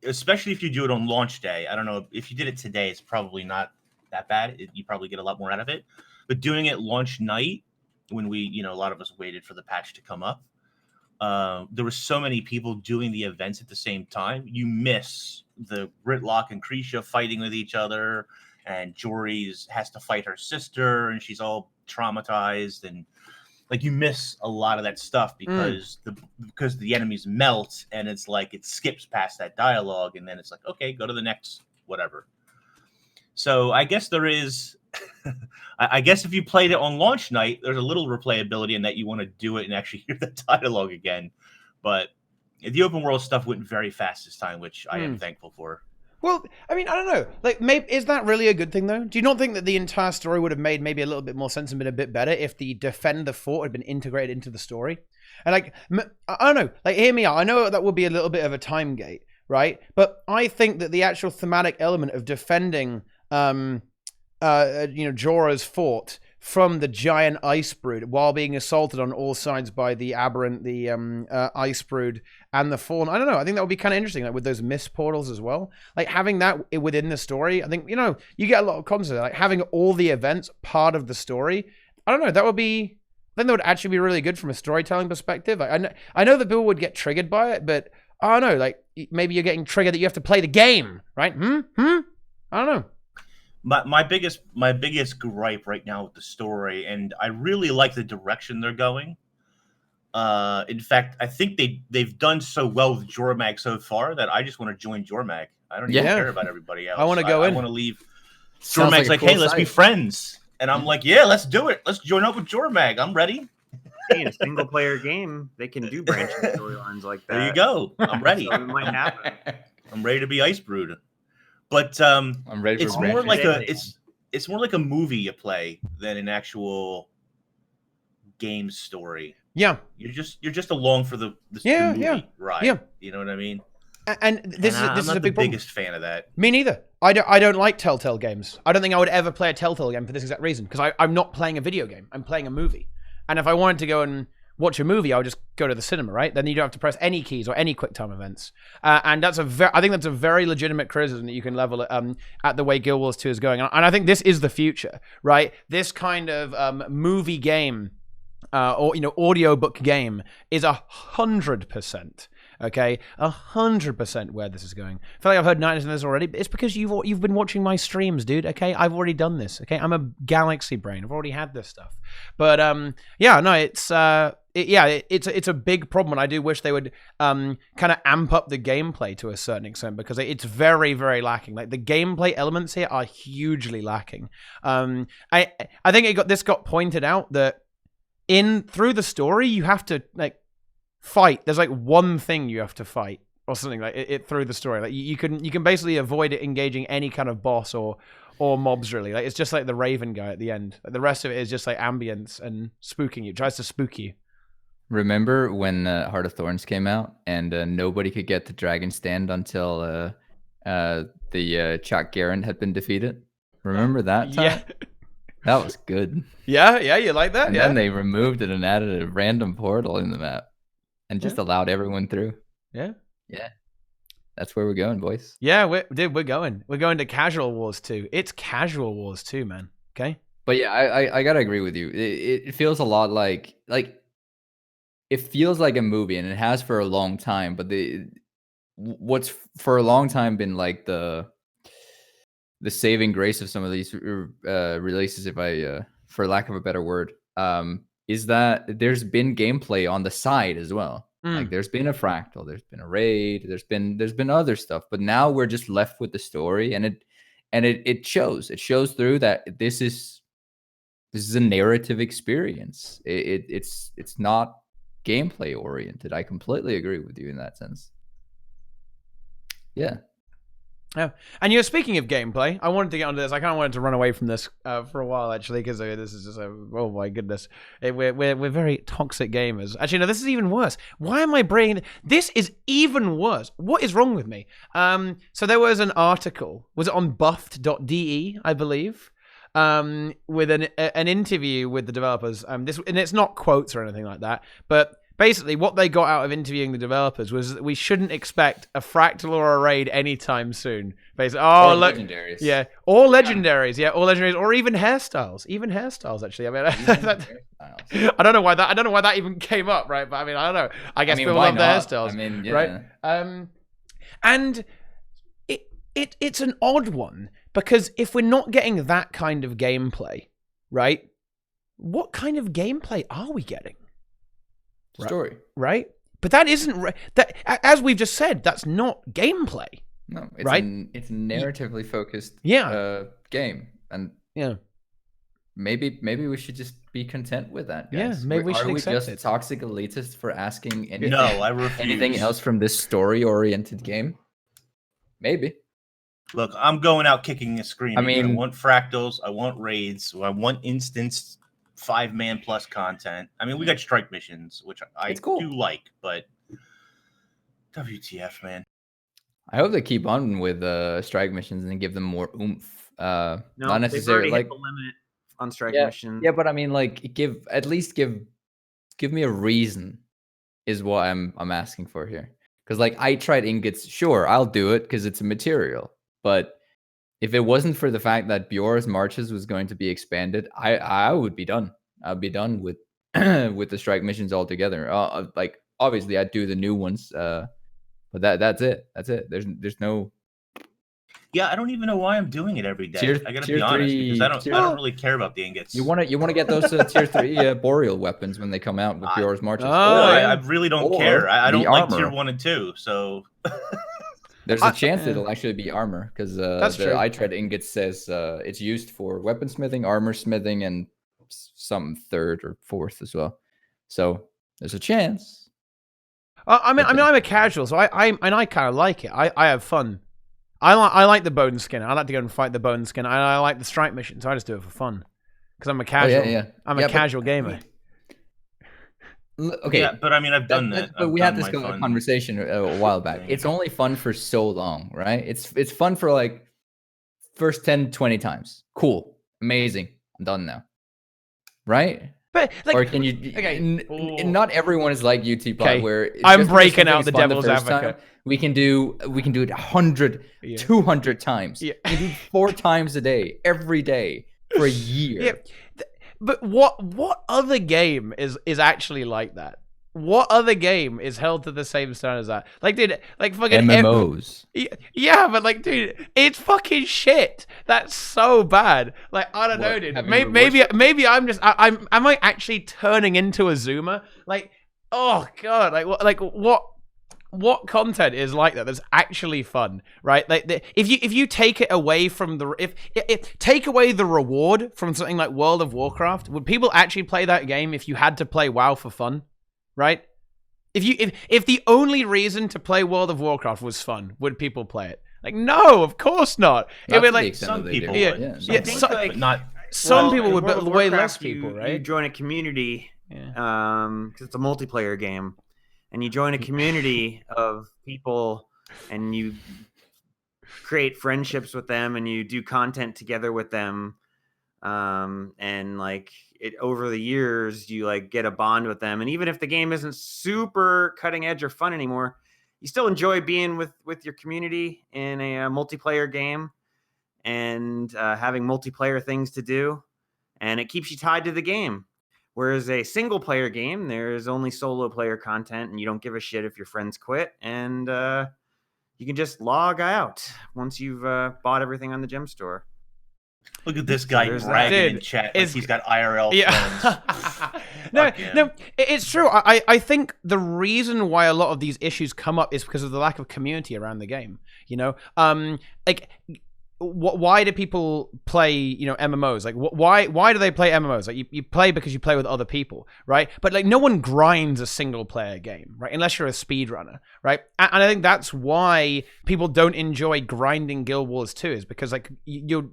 especially if you do it on launch day. I don't know if you did it today, it's probably not that bad. You probably get a lot more out of it. But doing it launch night, when we, a lot of us waited for the patch to come up, there were so many people doing the events at the same time. You miss the Gritlock and Krisha fighting with each other, and Jory has to fight her sister, and she's all traumatized, and like you miss a lot of that stuff because the enemies melt, and it's like it skips past that dialogue, and then it's like, okay, go to the next whatever. So I guess there is. I guess if you played it on launch night, there's a little replayability in that you want to do it and actually hear the dialogue again. But the open world stuff went very fast this time, which I am thankful for. Well, I mean, I don't know. Like, is that really a good thing, though? Do you not think that the entire story would have made maybe a little bit more sense and been a bit better if the defend the fort had been integrated into the story? And like, I don't know. Like, hear me out. I know that would be a little bit of a time gate, right? But I think that the actual thematic element of defending, Jorah's fort from the giant Icebrood while being assaulted on all sides by the Aberrant, the Icebrood, and the Fawn. I don't know. I think that would be kind of interesting, like with those mist portals as well. Like having that within the story. I think, you get a lot of content. Like having all the events part of the story. I don't know. That would be. I think that would actually be really good from a storytelling perspective. I know that people would get triggered by it, but I don't know. Like maybe you're getting triggered that you have to play the game, right? I don't know. My biggest gripe right now with the story, and I really like the direction they're going. In fact, I think they've done so well with Jormag so far that I just want to join Jormag. I don't even care about everybody else. I want to go in. I want to leave. Jormag's like, hey, let's be friends. And I'm like, yeah, let's do it. Let's join up with Jormag. I'm ready. Hey, in a single player game, they can do branching storylines like that. There you go. I'm ready. So it might happen. I'm ready to be Icebrood. But I'm ready for it's more like it's more like a movie you play than an actual game story. Yeah, you're just along for the movie ride. Yeah, you know what I mean. And this is a big problem. Biggest fan of that. Me neither. I don't like Telltale games. I don't think I would ever play a Telltale game for this exact reason, because I'm not playing a video game. I'm playing a movie. And if I wanted to go and watch a movie, I would just go to the cinema, right? Then you don't have to press any keys or any QuickTime events. And I think that's a very legitimate criticism that you can level at the way Guild Wars 2 is going. And I think this is the future, right? This kind of movie game or audiobook game is 100%. Okay, 100% where this is going. I feel like I've heard 90% of this already. It's because you've been watching my streams, dude. Okay, I've already done this. Okay, I'm a galaxy brain. I've already had this stuff. But it's a big problem, and I do wish they would kind of amp up the gameplay to a certain extent, because it's very, very lacking. Like the gameplay elements here are hugely lacking. I think this got pointed out that through the story you have to fight. There's one thing you have to fight or something like it through the story. Like you can basically avoid it engaging any kind of boss or mobs really. Like it's just like the Raven guy at the end. Like, the rest of it is just like ambience and spooking you. It tries to spook you. Remember when Heart of Thorns came out and nobody could get to Dragon Stand until the Chuck Garand had been defeated? Remember that time? Yeah. That was good. Yeah, you like that? And then they removed it and added a random portal in the map. And just allowed everyone through. Yeah. That's where we're going, boys. Yeah, we're going. We're going to Casual Wars 2. It's Casual Wars 2, man. Okay? But yeah, I gotta agree with you. It feels a lot like it feels like a movie, and it has for a long time. But what's for a long time been like the saving grace of some of these releases, if I for lack of a better word, is that there's been gameplay on the side as well. Like there's been a Fractal, there's been a raid, there's been other stuff, but now we're just left with the story, and it shows. It shows through that this is a narrative experience. It's not gameplay oriented. I completely agree with you in that sense. Yeah. Yeah, and you're speaking of gameplay. I wanted to get onto this. I kind of wanted to run away from this for a while, actually, because this is just oh my goodness, we're very toxic gamers. Actually, no, this is even worse. Why am I bringing this? Is even worse. What is wrong with me? So there was an article. Was it on buffed.de, I believe, with an interview with the developers. And it's not quotes or anything like that, but basically what they got out of interviewing the developers was that we shouldn't expect a Fractal or a raid anytime soon. Basically, Legendaries. Yeah, or legendaries. Yeah, or legendaries, or even hairstyles. Even hairstyles, actually. I mean, I don't know why that even came up, right? But I mean, I don't know. I guess people love the hairstyles. I mean, yeah. Right? And it's an odd one because if we're not getting that kind of gameplay, right? What kind of gameplay are we getting? Story, right? But that isn't that. As we've just said, that's not gameplay. No, it's right? It's a narratively focused game, and maybe we should just be content with that, guys. Yeah, maybe we should accept just toxic elitists for asking anything, I refuse. anything else from this story-oriented game? Maybe. Look, I'm going out kicking and screaming. I mean, I want fractals. I want raids. I want instanced 5-man plus content. I mean, we got strike missions, which I do like, but WTF, man. I hope they keep on with strike missions and give them more oomph. No, not necessarily they've already like hit the limit on strike missions. Yeah, but I mean, like, give me a reason is what I'm asking for here. Because like I tried ingots, sure, I'll do it because it's a material. But if it wasn't for the fact that Bjor's marches was going to be expanded, I would be done. I'd be done with with the strike missions altogether. Like obviously I'd do the new ones, but that's it. That's it. There's no. Yeah, I don't even know why I'm doing it every day. I gotta be honest, because I don't really care about the ingots. You want to get those tier 3 boreal weapons when they come out with Bjor's marches. I really don't care. I don't like armor. tier 1 and 2, so. There's a chance it'll actually be armor because the iTread ingot says it's used for weaponsmithing, armor smithing, and some 3rd or 4th as well. So there's a chance. I mean, I'm a casual, so I kind of like it. I have fun. I like the Boneskinner. I like to go and fight the Boneskinner. I like the strike mission, so I just do it for fun because I'm a casual. I'm a casual gamer. Okay, yeah, but I mean, I've done that. But we had this conversation a while back. It's only fun for so long, right? It's fun for like first 10, 20 times. Cool, amazing. I'm done now, right? But like, or can you? Okay, not everyone is like you, Teapot, where I'm breaking out the devil's advocate. We can do it 100, 200 times. Yeah. We do 4 times a day, every day for a year. Yeah. But what other game is actually like that? What other game is held to the same standard as that? Like, dude, like fucking MMOs. Yeah, but like, dude, it's fucking shit. That's so bad. Like, I don't know, dude. Maybe I'm just am I actually turning into a Zoomer? Like, oh god, like what content is like that that's actually fun, right? Like if you take it away from the if take away the reward from something like World of Warcraft, would people actually play that game if you had to play WoW for fun, right? If the only reason to play World of Warcraft was fun, would people play it? Like, no, of course not. It would like some people, some people would, but way less people, right? You join a community, because it's a multiplayer game. And you join a community of people and you create friendships with them and you do content together with them. And like over the years, you like get a bond with them. And even if the game isn't super cutting edge or fun anymore, you still enjoy being with your community in a multiplayer game and having multiplayer things to do. And it keeps you tied to the game. Whereas a single player game, there's only solo player content and you don't give a shit if your friends quit and you can just log out once you've bought everything on the gem store. Look at this guy bragging in chat like he's got IRL friends. No, it's true. I think the reason why a lot of these issues come up is because of the lack of community around the game. You know, like, why do people play, MMOs? Like, why do they play MMOs? Like, you play because you play with other people, right? But like, no one grinds a single player game, right? Unless you're a speedrunner, right? And I think that's why people don't enjoy grinding Guild Wars 2, is because like you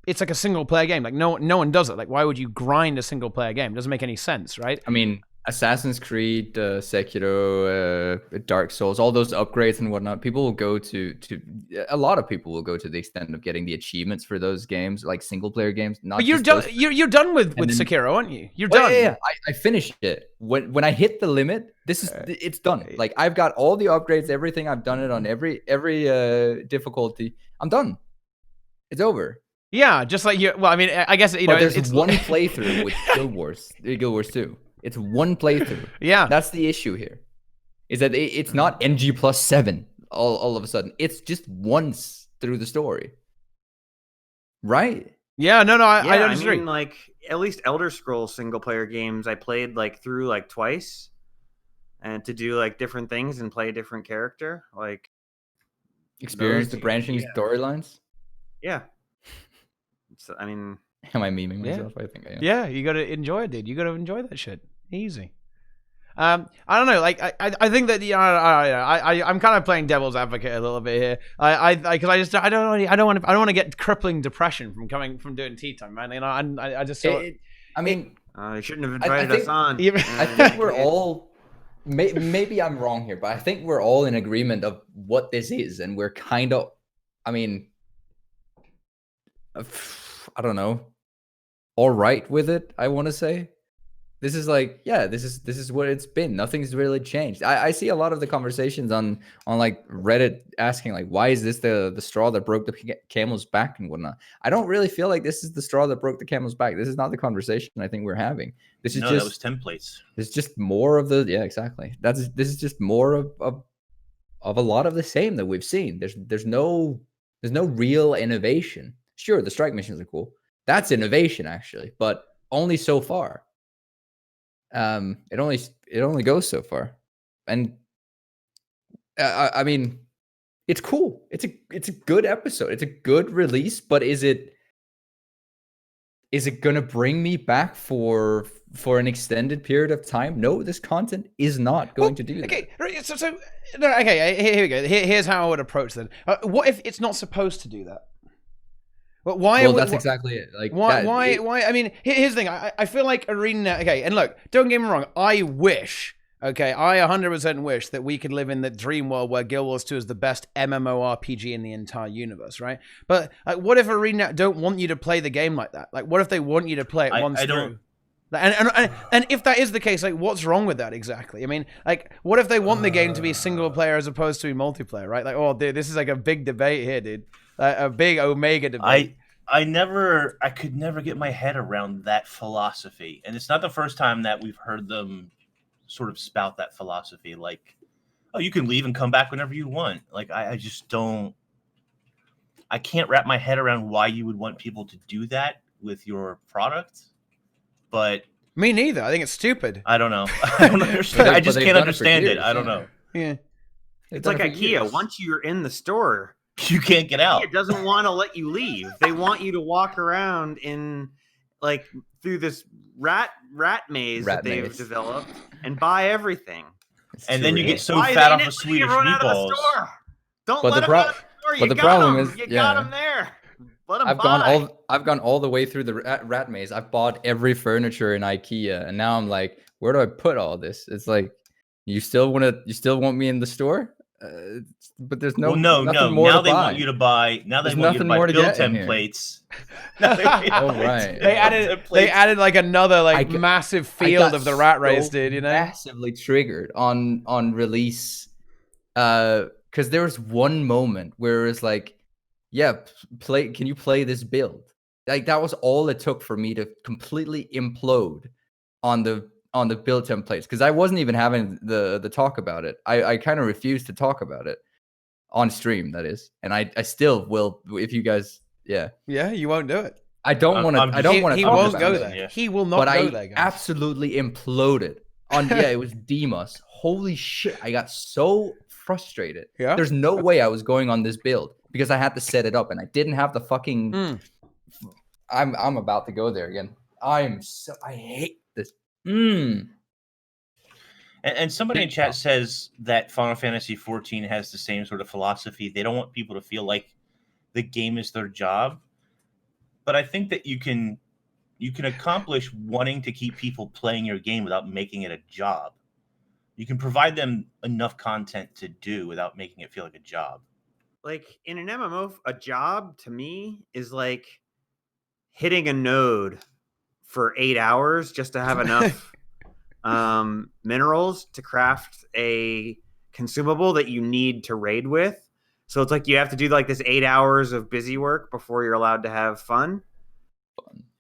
it's like a single player game. Like no one does it. Like, why would you grind a single player game? It doesn't make any sense, right? I mean, Assassin's Creed, Sekiro, Dark Souls, all those upgrades and whatnot, people will go to a lot of people will go to the extent of getting the achievements for those games, like single player games. Not But you're just done. those. You're done with And then- Sekiro, aren't you? You're Well, done. yeah. I finished it when I hit the limit. It's done. Like I've got all the upgrades, everything. I've done it on every difficulty. I'm done. It's over. Yeah, just like you. Well, I mean, I guess you know. But there's it's one playthrough with Guild Wars 2. It's one playthrough. Yeah, That's the issue here. Is that it's not NG plus 7 all of a sudden. It's just once through the story. Right? yeah. No, I Yeah, don't I disagree. mean, like at least Elder Scrolls single player games, I played like through like twice, and to do like different things and play a different character. Like, Experience Those- the branching yeah. storylines. yeah. So, I mean, Am I memeing Yeah. myself? I think I am. Yeah, you got to enjoy it, dude. You got to enjoy that shit. Easy. I don't know. Like, I think that I'm kind of playing devil's advocate a little bit here. Because I don't want to get crippling depression from doing tea time, man. You know, I just saw. I mean, you shouldn't have I invited think- us on. Even- I think we're all maybe I'm wrong here, but I think we're all in agreement of what this is, and we're kind of, I mean, I don't know, all right with it. I want to say this is like, yeah, this is what it's been. Nothing's really changed. I see a lot of the conversations on like Reddit asking like, why is this the straw that broke the camel's back and whatnot. I don't really feel like this is the straw that broke the camel's back. This is not the conversation I think we're having. This is No, that was just templates. it's just more of the exactly. This is just more of a lot of the same that we've seen. There's no real innovation. Sure, the strike missions are cool. That's innovation actually, but only so far. It only goes so far, and I mean, it's cool. It's a good episode. It's a good release, but is it gonna bring me back for an extended period of time? No, this content is not going to do that. Okay, right, so no, okay. Here we go. Here's how I would approach that. What if it's not supposed to do that? But why? Well, that's exactly it. Like, Why? that, Why? I mean, here's the thing. I feel like ArenaNet. Okay, and look, don't get me wrong. I wish. Okay, I 100% wish that we could live in the dream world where Guild Wars 2 is the best MMORPG in the entire universe, right? But like, what if ArenaNet don't want you to play the game like that? Like, what if they want you to play it once I through? don't. And if that is the case, like, what's wrong with that exactly? I mean, like, what if they want the game to be single player as opposed to be multiplayer, right? Like, oh, dude, this is like a big debate here, dude. A big Omega debate. I could never get my head around that philosophy. And it's not the first time that we've heard them sort of spout that philosophy. Like, oh, you can leave and come back whenever you want. Like, I just don't. I can't wrap my head around why you would want people to do that with your product. But Me neither. I think it's stupid. I don't know. I don't understand. I just they've can't done it for understand it. years, I don't yeah. know. Yeah. It's like IKEA. Once you're in the store, You can't get out. it doesn't want to let you leave. They want you to walk around in like through this rat maze that they've developed and buy everything. And then you get so Why fat they off let of you Swedish run out of the meatballs. store? Don't But let the them out of the store. but You the got problem them. is- You yeah. got them there. Let them I've gone all the way through the rat maze. I've bought every furniture in IKEA, and now I'm like, where do I put all this? It's like, you still want me in the store? But there's no. Well, no. more Now to they buy. want you to buy. Now they There's want you to nothing buy more to build get in here. templates. Oh, right. They added like another like I got- massive I field got of the rat race, so dude. You know. massively triggered on release, because there was one moment where it was like, yeah, can you play this build? Like, that was all it took for me to completely implode on the build templates, because I wasn't even having the talk about it. I kind of refused to talk about it on stream, that is, and I still will if you guys. Yeah, You won't do it. I don't want to. I don't want to. He talk won't about go it. there. Yeah. He will not But go I there, guys. absolutely imploded on. Yeah, it was Demos. Holy shit! I got so frustrated. Yeah? There's no way I was going on this build because I had to set it up, and I didn't have the fucking. Mm. I'm about to go there again. I hate this. And somebody in chat says that Final Fantasy 14 has the same sort of philosophy. They don't want people to feel like the game is their job. But I think that you can you can accomplish wanting to keep people playing your game without making it a job. You can provide them enough content to do without making it feel like a job. Like in an MMO, a job to me is like hitting a node for 8 hours just to have enough minerals to craft a consumable that you need to raid with. So it's like you have to do like this 8 hours of busy work before you're allowed to have fun.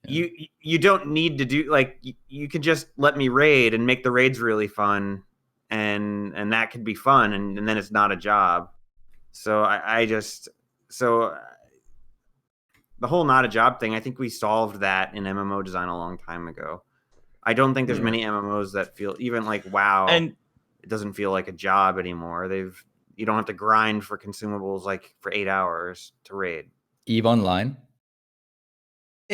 Yeah. You don't need to do like you can just let me raid and make the raids really fun, and that could be fun, and then it's not a job. So the whole not a job thing, I think we solved that in MMO design a long time ago. I don't think there's many MMOs that feel even like WoW, and it doesn't feel like a job anymore. You don't have to grind for consumables like for 8 hours to raid. EVE Online.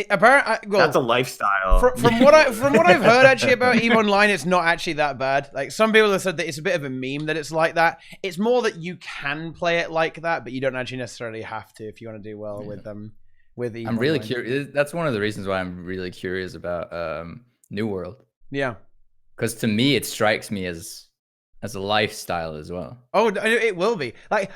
That's a lifestyle. From what I've heard actually about EVE Online, it's not actually that bad. Like some people have said that it's a bit of a meme that it's like that. It's more that you can play it like that, but you don't actually necessarily have to if you want to do well with them. With EVE I'm really Online. curious. That's one of the reasons why I'm really curious about New World. Yeah, because to me it strikes me as a lifestyle as well. Oh, it will be. Like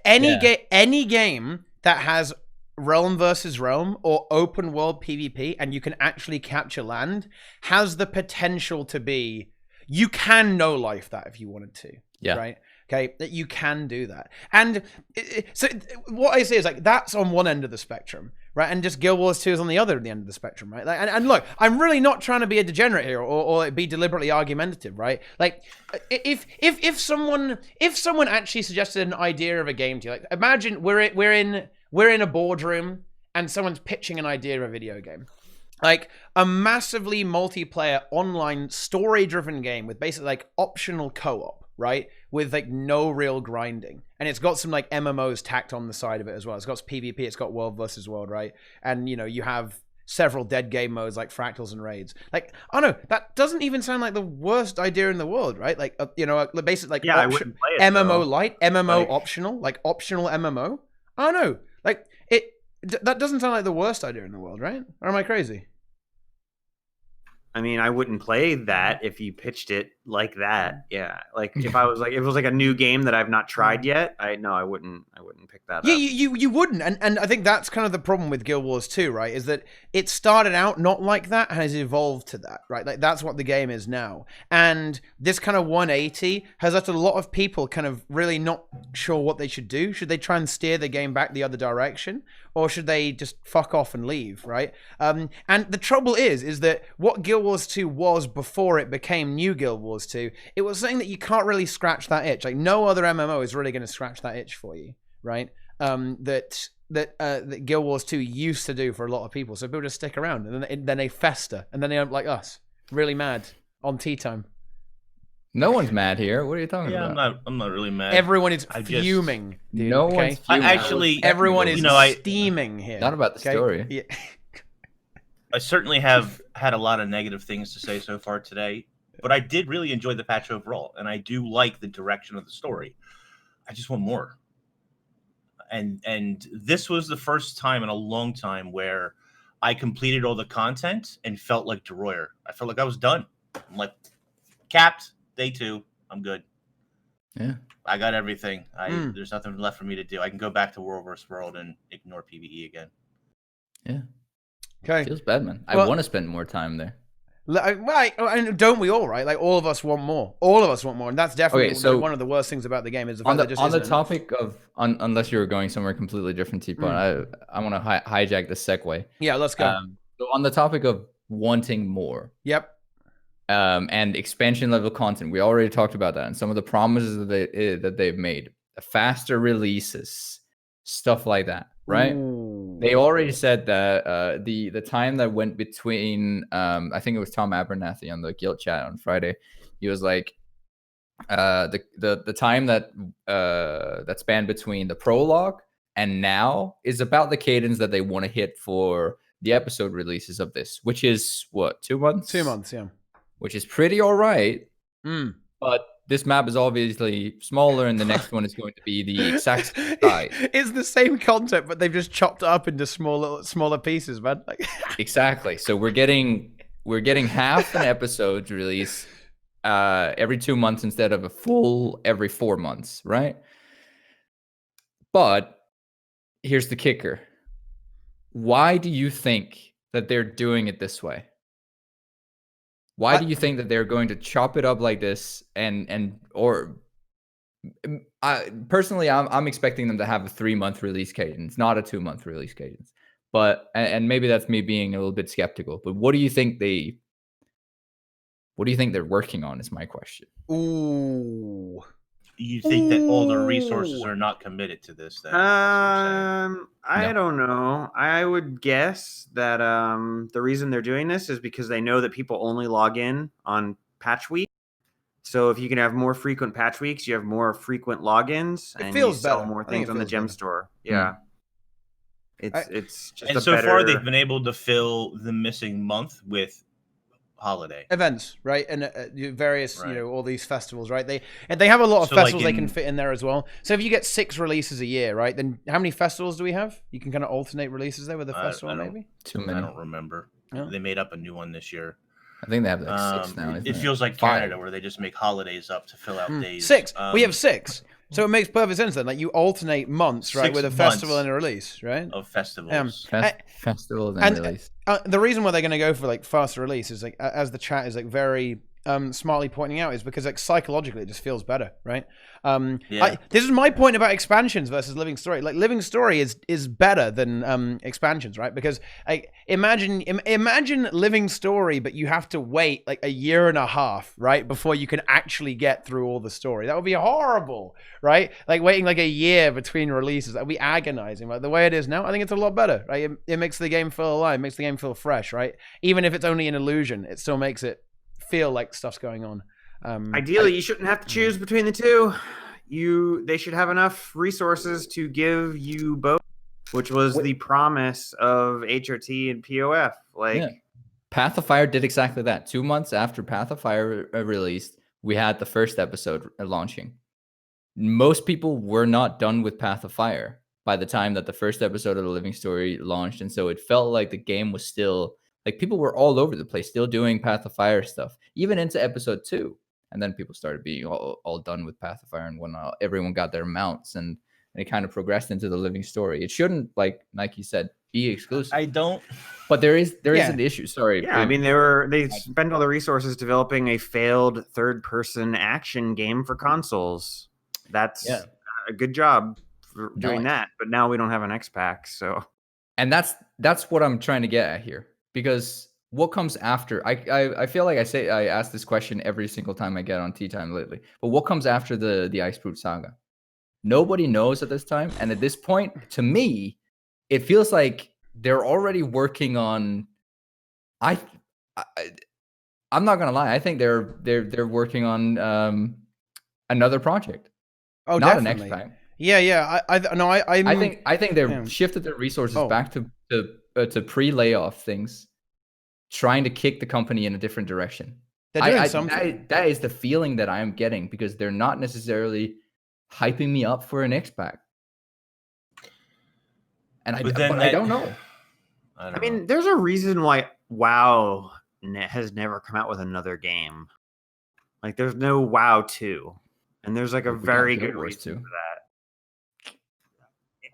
any game that has realm versus realm or open world PvP and you can actually capture land has the potential to be, you can no life that if you wanted to. Yeah. Right. Okay. That you can do that. And so what I say is like, that's on one end of the spectrum, right? And just Guild Wars 2 is on the other end of the spectrum, right? Like, and look, I'm really not trying to be a degenerate here or be deliberately argumentative, right? Like if someone actually suggested an idea of a game to you, like imagine we're in a boardroom and someone's pitching an idea of a video game. Like a massively multiplayer online story-driven game with basically like optional co-op, right? With like no real grinding. And it's got some like MMOs tacked on the side of it as well. It's got PvP, it's got world versus world, right? And you know, you have several dead game modes like Fractals and raids. Like, I don't know, that doesn't even sound like the worst idea in the world, right? Like, you know, basically like I wouldn't play it, MMO though. light, MMO optional, like optional MMO. I don't know. Like that doesn't sound like the worst idea in the world, right? Or am I crazy? I mean, I wouldn't play that if you pitched it like that. Yeah, like if it was like a new game that I've not tried yet, I wouldn't pick that up. Yeah, you wouldn't, and I think that's kind of the problem with Guild Wars 2, right? Is that it started out not like that and has evolved to that, right? Like that's what the game is now, and this kind of 180 has left a lot of people kind of really not sure what they should do. Should they try and steer the game back the other direction, or should they just fuck off and leave, right? And the trouble is that what Guild Wars 2 was before it became New Guild Wars 2, it was something that you can't really scratch that itch. Like no other MMO is really going to scratch that itch for you, right? That Guild Wars 2 used to do for a lot of people. So people just stick around and then they fester and then they end like us, really mad on TeaTime. No one's mad here. What are you talking about? I'm not really mad. Everyone is fuming. Dude, no one's fuming. Everyone is steaming here. Not about the story. Yeah. I certainly have had a lot of negative things to say so far today, but I did really enjoy the patch overall, and I do like the direction of the story. I just want more. And this was the first time in a long time where I completed all the content and felt like Deroir. I felt like I was done. I'm like, capped. Day 2, I'm good. Yeah, I got everything. There's nothing left for me to do. I can go back to World vs. World and ignore PvE again. Yeah. Okay. Feels bad, man. I want to spend more time there. Right, and don't we all, right? Like all of us want more. All of us want more, and that's definitely one of the worst things about the game is the fact that just on the topic of unless you were going somewhere completely different, TeaTime, I want to hijack the segue. Yeah, let's go. So on the topic of wanting more. Yep. And expansion level content. We already talked about that and some of the promises that they've made. Faster releases, stuff like that, right? Ooh. They already said that the time that went between I think it was Tom Abernathy on the Guild chat on Friday. He was like the time that that spanned between the prologue and now is about the cadence that they want to hit for the episode releases of this, which is what, 2 months? 2 months, yeah. Which is pretty all right. But this map is obviously smaller, and the next one is going to be the exact size. It's the same content, but they've just chopped it up into smaller pieces, man. Like Exactly. So we're getting half an episode release every 2 months instead of a full every 4 months, right? But here's the kicker. Why do you think that they're doing it this way? Why do you think that they're going to chop it up like this? Personally, I'm expecting them to have a 3-month release cadence, not a 2-month release cadence. But and maybe that's me being a little bit skeptical. But what do you think they're working on? Is my question. ooh. You think that all the resources are not committed to this? Then I No. don't know. I would guess that the reason they're doing this is because they know that people only log in on patch week. So if you can have more frequent patch weeks, you have more frequent logins, It and feels you sell better. more I think things it on the feels gem better. store. Yeah, it's just and a so better... far they've been able to fill the missing month with holiday Events, right? And various, Right. all these festivals, right? They have a lot of So, like, festivals they can in- fit in there as well. So if you get 6 releases a year, right? Then how many festivals do we have? You can kind of alternate releases there with a festival, I don't- maybe. Too I many. don't remember. Yeah. They made up a new one this year. I think they have like 6 now. It isn't feels like 5. Canada, where they just make holidays up to fill out days. 6. We have 6. So it makes perfect sense then. Like you alternate months, right, 6 with a festival months and a release, right? of festivals. Festivals and release. The reason why they're going to go for like faster release is like, as the chat is like very smartly pointing out, is because like psychologically it just feels better, right? Yeah. This is my point about expansions versus Living Story. Like Living Story is better than expansions, right? Because imagine Living Story, but you have to wait like a year and a half, right, before you can actually get through all the story. That would be horrible, right? Like waiting like a year between releases, that would be agonizing. Like the way it is now, I think it's a lot better, right? It makes the game feel alive, makes the game feel fresh, right? Even if it's only an illusion, it still makes it feel like stuff's going on. Ideally, you shouldn't have to choose between the two. They should have enough resources to give you both, which was the promise of HRT and POF. Like, Yeah. Path of Fire did exactly that. 2 months after Path of Fire released, we had the first episode launching. Most people were not done with Path of Fire by the time that the first episode of the Living Story launched, and so it felt like the game was still like people were all over the place, still doing Path of Fire stuff, even into episode 2. And then people started being all done with Path of Fire and whatnot. Everyone got their mounts, and it kind of progressed into the Living Story. It shouldn't, like Nike said, be exclusive. I don't. But there is an issue. Sorry. yeah, I mean, they spent all the resources developing a failed third-person action game for consoles. That's a good job for doing that. But now we don't have an X-Pack, so. And that's what I'm trying to get at here. Because what comes after? I feel like I ask this question every single time I get on TeaTime lately. But what comes after the Icebrood Saga? Nobody knows at this time. And at this point, to me, it feels like they're already working on. I'm not gonna lie. I think they're working on another project. Oh, not definitely. an X-Pack. Yeah. I think they've shifted their resources back to pre-layoff things, trying to kick the company in a different direction. They're doing something. That is the feeling that I'm getting, because they're not necessarily hyping me up for an X-Pack. And I don't know. I mean, there's a reason why WoW has never come out with another game. Like, there's no WoW 2. And there's like a very good reason for that.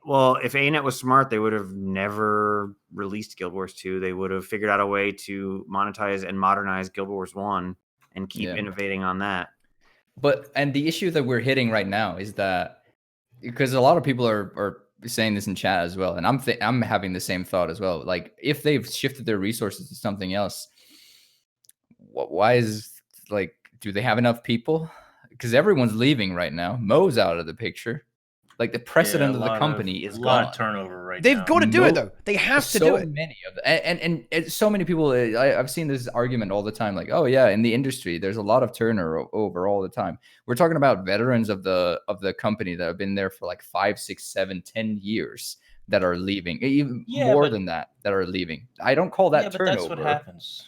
Well, if ArenaNet was smart, they would have never released Guild Wars 2. They would have figured out a way to monetize and modernize Guild Wars 1 and keep innovating on that. And the issue that we're hitting right now is that, because a lot of people are saying this in chat as well, and I'm having the same thought as well. Like, if they've shifted their resources to something else, why is, like, do they have enough people? Because everyone's leaving right now. Mo's out of the picture. Like, the precedent of the company is gone. A lot of turnover right now. They've got to do it, though. They have to do it. So many of them. And so many people, I've seen this argument all the time. Like, oh, yeah, in the industry, there's a lot of turnover all the time. We're talking about veterans of the company that have been there for like 5, 6, 7, 10 years that are leaving. Even more than that are leaving. I don't call that turnover. But that's what happens.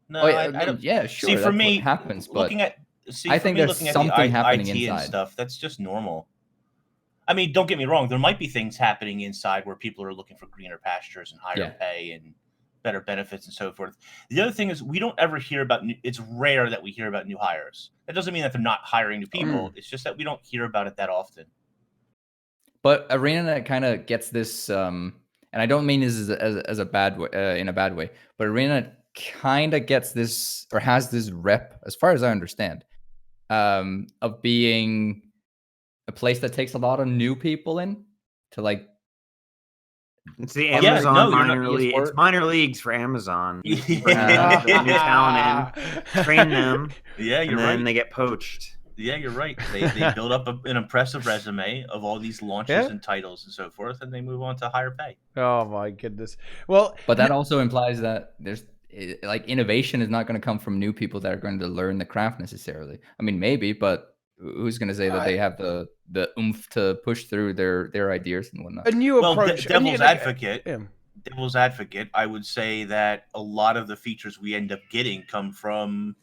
No, I don't. Yeah, sure. See, for me, happens. But looking at See, I for think me, there's looking at something the happening IT and inside. stuff, that's just normal. I mean, don't get me wrong. There might be things happening inside where people are looking for greener pastures and higher Yeah. pay and better benefits and so forth. The other thing is we don't ever hear about it's rare that we hear about new hires. That doesn't mean that they're not hiring new people. It's just that we don't hear about it that often. But ArenaNet kind of gets this, and I don't mean this as a bad way, in a bad way, but ArenaNet kind of gets this, or has this rep, as far as I understand, of being a place that takes a lot of new people in to like. It's the Yeah, Amazon no, you're minor not- league. It's minor leagues for Amazon. You bring Yeah. the new talent in, train them, Yeah, and you're then right. they get poached. Yeah, you're right. They build up an impressive resume of all these launches and titles and so forth, and they move on to higher pay. Oh my goodness. Well, But that also implies that there's like innovation is not going to come from new people that are going to learn the craft necessarily. I mean, maybe, but who's going to say that they have the oomph to push through their ideas and whatnot? a new Well, approach. devil's advocate. Yeah. Devil's advocate, I would say that a lot of the features we end up getting come from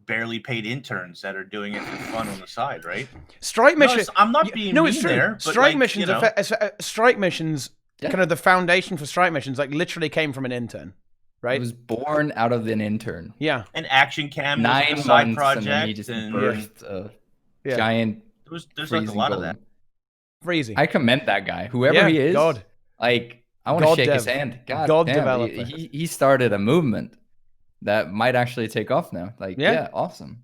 barely paid interns that are doing it for fun on the side, right? Strike missions. I'm not being no, mean it's true. there. But Strike like, missions. you know, Strike missions. Yeah. Kind of the foundation for strike missions, like literally came from an intern, right? It was born out of an intern. Yeah. an action cam, 9 was a side months, project, and then he just birthed a Yeah. giant. there's like a lot of that. Freezing. I commend that guy, whoever he is. God. Like, I want God to shake his dev. hand. God damn, developer. he started a movement that might actually take off now. Like, yeah awesome.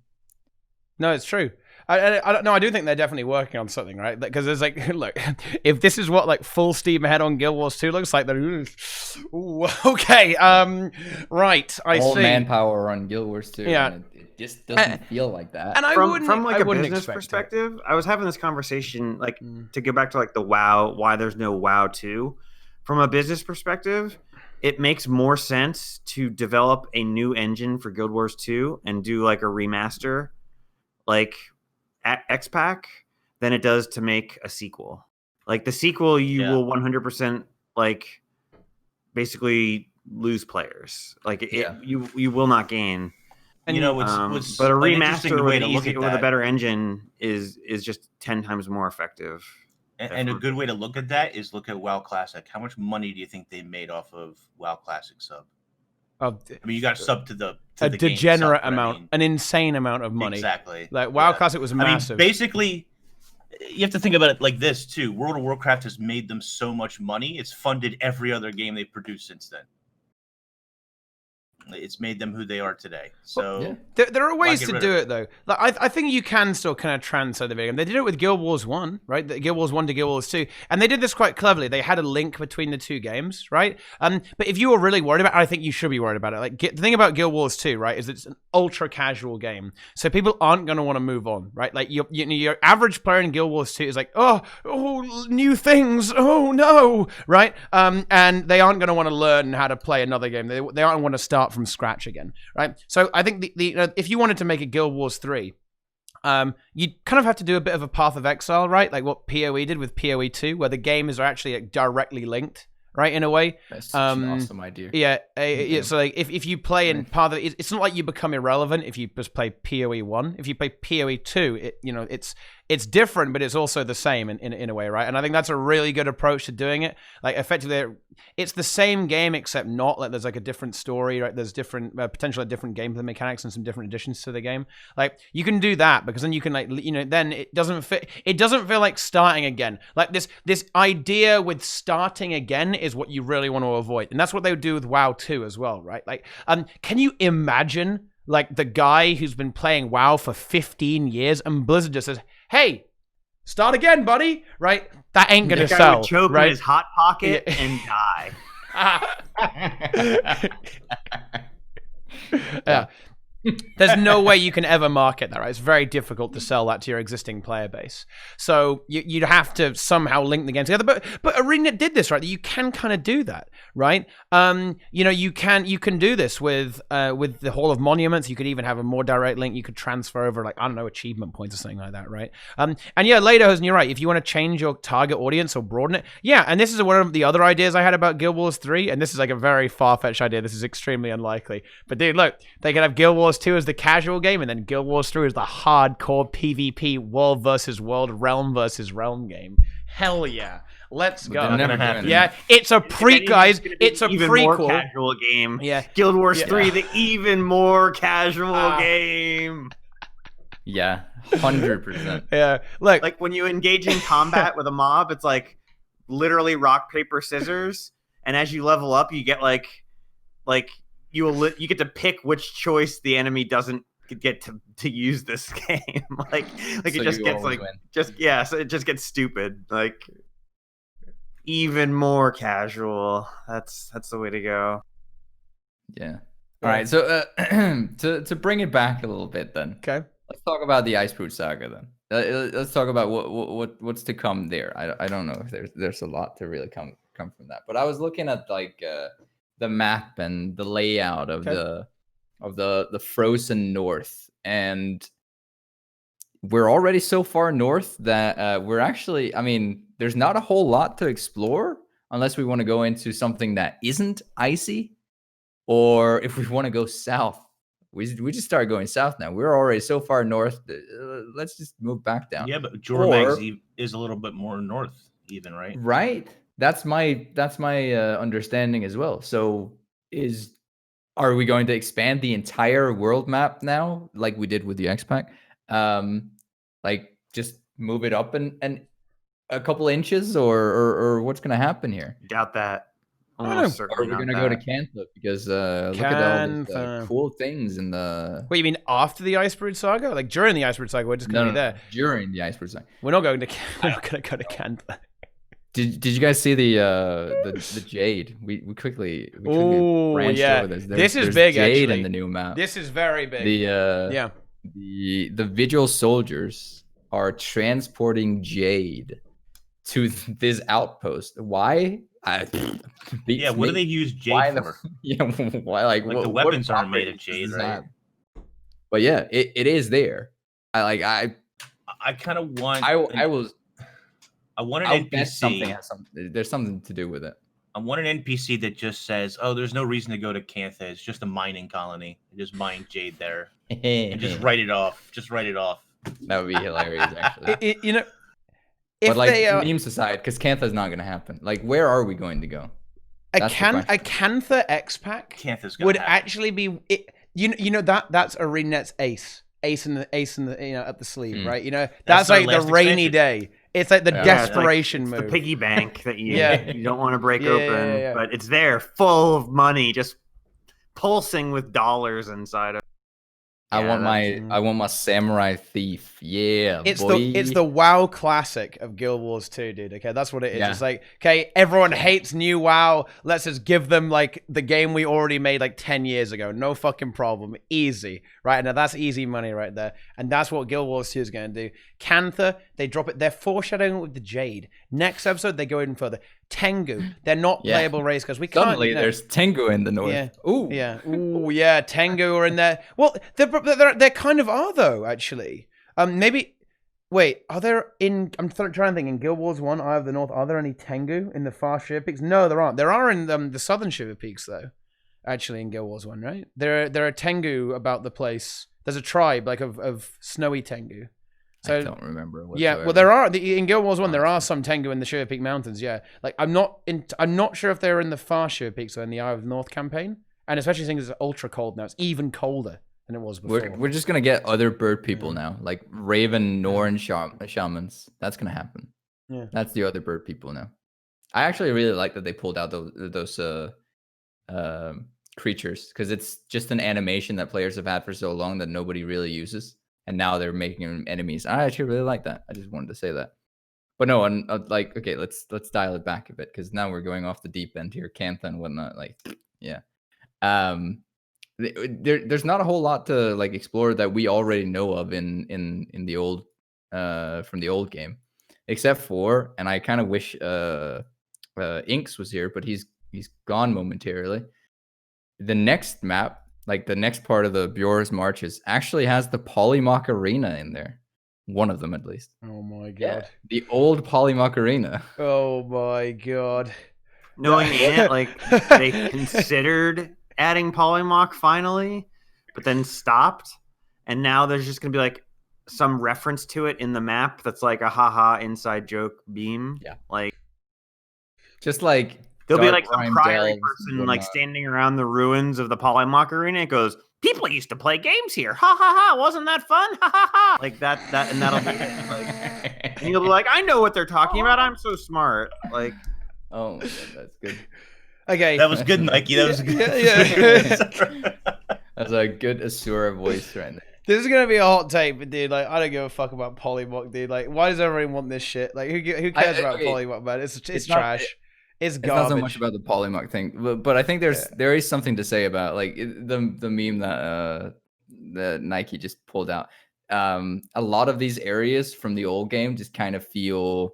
No, it's true. I do think they're definitely working on something, right? Because there's like, look, if this is what like full steam ahead on Guild Wars 2 looks like, then ooh, okay, right, I All see. manpower on Guild Wars 2. Yeah. And it just doesn't feel like that. And From like I a wouldn't business expect it. perspective, I was having this conversation like to go back to like the WoW, why there's no WoW 2. From a business perspective, it makes more sense to develop a new engine for Guild Wars 2 and do like a remaster like at X-Pack than it does to make a sequel. Like the sequel, you will 100% like basically lose players. Like you will not gain. And you know, what's but a an interesting remaster way with, to look at with a that, better engine is just 10 times more effective. and a good way to look at that is look at WoW Classic. How much money do you think they made off of WoW Classic sub? I mean, you got to sub to the a the game degenerate sub, amount, I mean. an insane amount of money. Exactly. Like WoW Classic was massive. I mean, basically, you have to think about it like this too. World of Warcraft has made them so much money; it's funded every other game they've produced since then. It's made them who they are today. So there are ways to do it though. Like I think you can still kind of transfer the video game. They did it with Guild Wars 1, right? The Guild Wars 1 to Guild Wars 2, and they did this quite cleverly. They had a link between the two games, right? But if you were really worried about it, I think you should be worried about it. Like the thing about Guild Wars 2, right, is it's an ultra casual game, so people aren't going to want to move on, right? Like your average player in Guild Wars 2 is like, oh, new things, oh no, right? And they aren't going to want to learn how to play another game. They aren't want to start from scratch again, right? So I think if you wanted to make a Guild Wars 3, you'd kind of have to do a bit of a Path of Exile, right? Like what PoE did with PoE 2, where the game is actually like, directly linked, right? In a way. That's such an awesome idea. Yeah. So like if you play in Path of, it's not like you become irrelevant if you just play PoE 1. If you play PoE 2, it's different, but it's also the same in a way, right? And I think that's a really good approach to doing it. Like effectively, it's the same game except not like there's like a different story, right? There's different potentially different gameplay mechanics and some different additions to the game. Like you can do that because then you can like then it doesn't feel like starting again. Like this idea with starting again is what you really want to avoid, and that's what they would do with WoW 2 as well, right? Like can you imagine like the guy who's been playing WoW for 15 years and Blizzard just says, hey, start again, buddy, right? That ain't gonna guy sell, would choke right? in his hot pocket and die. Yeah. There's no way you can ever market that, right? It's very difficult to sell that to your existing player base. So you'd have to somehow link the games together. But ArenaNet did this, right? You can kind of do that, right? You can do this with the Hall of Monuments. You could even have a more direct link. You could transfer over, like, I don't know, achievement points or something like that, right? And yeah, later, and you're right. If you want to change your target audience or broaden it, yeah. And this is one of the other ideas I had about Guild Wars 3. And this is like a very far-fetched idea. This is extremely unlikely. But dude, look, they could have Guild Wars Wars 2 is the casual game, and then Guild Wars 3 is the hardcore PvP world versus world, realm versus realm game. Hell yeah. Let's go. They're never happen. doing Yeah, it's a guys. It's a even more prequel. casual game. Yeah. Guild Wars Yeah. 3, the even more casual game. Yeah, 100%. Yeah, look, Like when you engage in combat with a mob, it's like literally rock paper scissors, and as you level up, you get like you get to pick which choice the enemy doesn't get to use this game. like So it just you gets always like win. so it just gets stupid. Like even more casual. That's the way to go. Yeah. All right. So to bring it back a little bit, then okay. let's talk about the Icebrood Saga. Then let's talk about what's to come there. I don't know if there's a lot to really come from that, but I was looking at like the map and the layout of the frozen north, and we're already so far north that we're actually, I mean, there's not a whole lot to explore unless we want to go into something that isn't icy, or if we want to go south. We just started going south now. We're already so far north. Let's just move back down. Yeah, but Jormag's is a little bit more north, even, right? Right. That's my understanding as well. So are we going to expand the entire world map now, like we did with the X-Pack? Like just move it up and a couple inches, or what's going to happen here? Doubt that. I don't know. Almost Or certainly we're not going to go to that. Cantha because look at all these Cantha. cool things in the. Wait, you mean after the Icebrood Saga? Like during the Icebrood Saga, we're just going to be there. During the Icebrood Saga. We're not going to. We're not going to go to Cantha. Did you guys see the Jade? We quickly Oh branched yeah, over this. this is there's big. Jade Actually, in the new map. this is very big. The the Vigil soldiers are transporting Jade to this outpost. Why? Yeah, what do they use jade why for? Yeah, why? Like the what weapons aren't made of properties jade, does right? that- But yeah, it is there. I kind of want. I want an NPC. bet something has something. There's something to do with it. I want an NPC that just says, "Oh, there's no reason to go to Cantha. It's just a mining colony. Just mine jade there, and just write it off. Just write it off." That would be hilarious, actually. You know, if But like they memes aside, because Cantha's not going to happen. Like, where are we going to go? a That's the question. Cantha X Pack Cantha's gonna would happen. actually be it. You know that's ArenaNet's ace in the up the sleeve, right? You know that's our like the last rainy expansion. day. It's like the Yeah. desperation It's move. the piggy bank that you Yeah. you don't want to break Yeah, open, yeah. but it's there, full of money, just pulsing with dollars inside of. I Yeah, want my samurai thief. Yeah, It's boy. the WoW classic of Guild Wars 2, dude. Okay, that's what it is. Yeah. It's like, okay, everyone hates new WoW. Let's just give them like the game we already made like 10 years ago. No fucking problem. Easy. Right? Now that's easy money right there. And that's what Guild Wars 2 is going to do. Cantha, they drop it. They're foreshadowing it with the Jade. Next episode, they go even further. Tengu, they're not Yeah. playable race because we can't. Suddenly, there's Tengu in the north. Yeah. Ooh. Yeah. Ooh, yeah. Tengu are in there. Well, they kind of are though. Actually, maybe. Wait, are there in? I'm trying to think. In Guild Wars 1, Eye of the North, are there any Tengu in the far Shiver Peaks? No, there aren't. There are in the southern Shiver Peaks though. Actually, in Guild Wars 1, right? There are Tengu about the place. There's a tribe like of snowy Tengu. So, I don't remember. yeah, Whatsoever. well, there are in Guild Wars 1. There are some Tengu in the Shiver Peak Mountains. Yeah, like I'm not sure if they're in the far Shiver Peaks or in the Eye of the North campaign, and especially since it's ultra cold now. It's even colder than it was before. We're just gonna get other bird people now, like Raven, Norn shamans. That's gonna happen. Yeah. That's the other bird people now. I actually really like that they pulled out those creatures, because it's just an animation that players have had for so long that nobody really uses, and now they're making them enemies. I actually really like that. I just wanted to say that. But no, and like, okay, let's dial it back a bit, because now we're going off the deep end here, Cantha and whatnot. Like, yeah, there's not a whole lot to like explore that we already know of in the old from the old game, except for, and I kind of wish Inks was here, but he's gone momentarily. The next map, like the next part of the Bjor's Marches, actually has the Polymach Arena in there. One of them, at least. Oh my god. Yeah, the old Polymach Arena. Oh my god. Knowing it, like they considered adding Polymach finally, but then stopped, and now there's just gonna be like some reference to it in the map that's like a haha inside joke beam. Yeah. Like Just like there'll be Dark like some Rhyme priory delves person and like whatnot. standing around the ruins of the Polymock Arena. It goes, people used to play games here. Ha ha ha! Wasn't that fun? Ha ha ha! Like that, and that'll be it. Like, and you'll be like, I know what they're talking about. I'm so smart. Like, Oh my god, that's good. Okay. That was good, Nike. That was good. That's a good Asura voice right there. This is gonna be a hot take, but dude, like, I don't give a fuck about Polymorph, dude. Like, why does everyone want this shit? Like, who cares about Polymorph, man? It's It's not- trash. It's It's garbage. not so much about the Polymock thing, but I think there is something to say about like the meme that Nike just pulled out. A lot of these areas from the old game just kind of feel.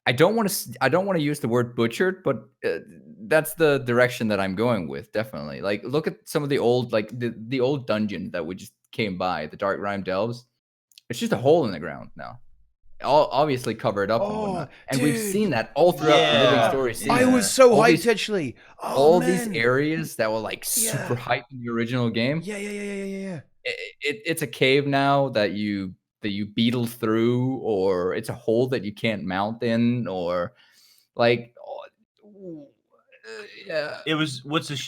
I don't want to use the word butchered, but that's the direction that I'm going with. Definitely, like look at some of the old like the old dungeon that we just came by, the Dark Rhyme Delves. It's just a hole in the ground now. All obviously covered up and whatnot. And we've dude. seen that all throughout the Living Yeah. Story series. I was so All hyped these- actually. Oh, all man. these areas that were like super hyped in the original game. Yeah. It's a cave now that you beetle through, or it's a hole that you can't mount in, or like yeah. It was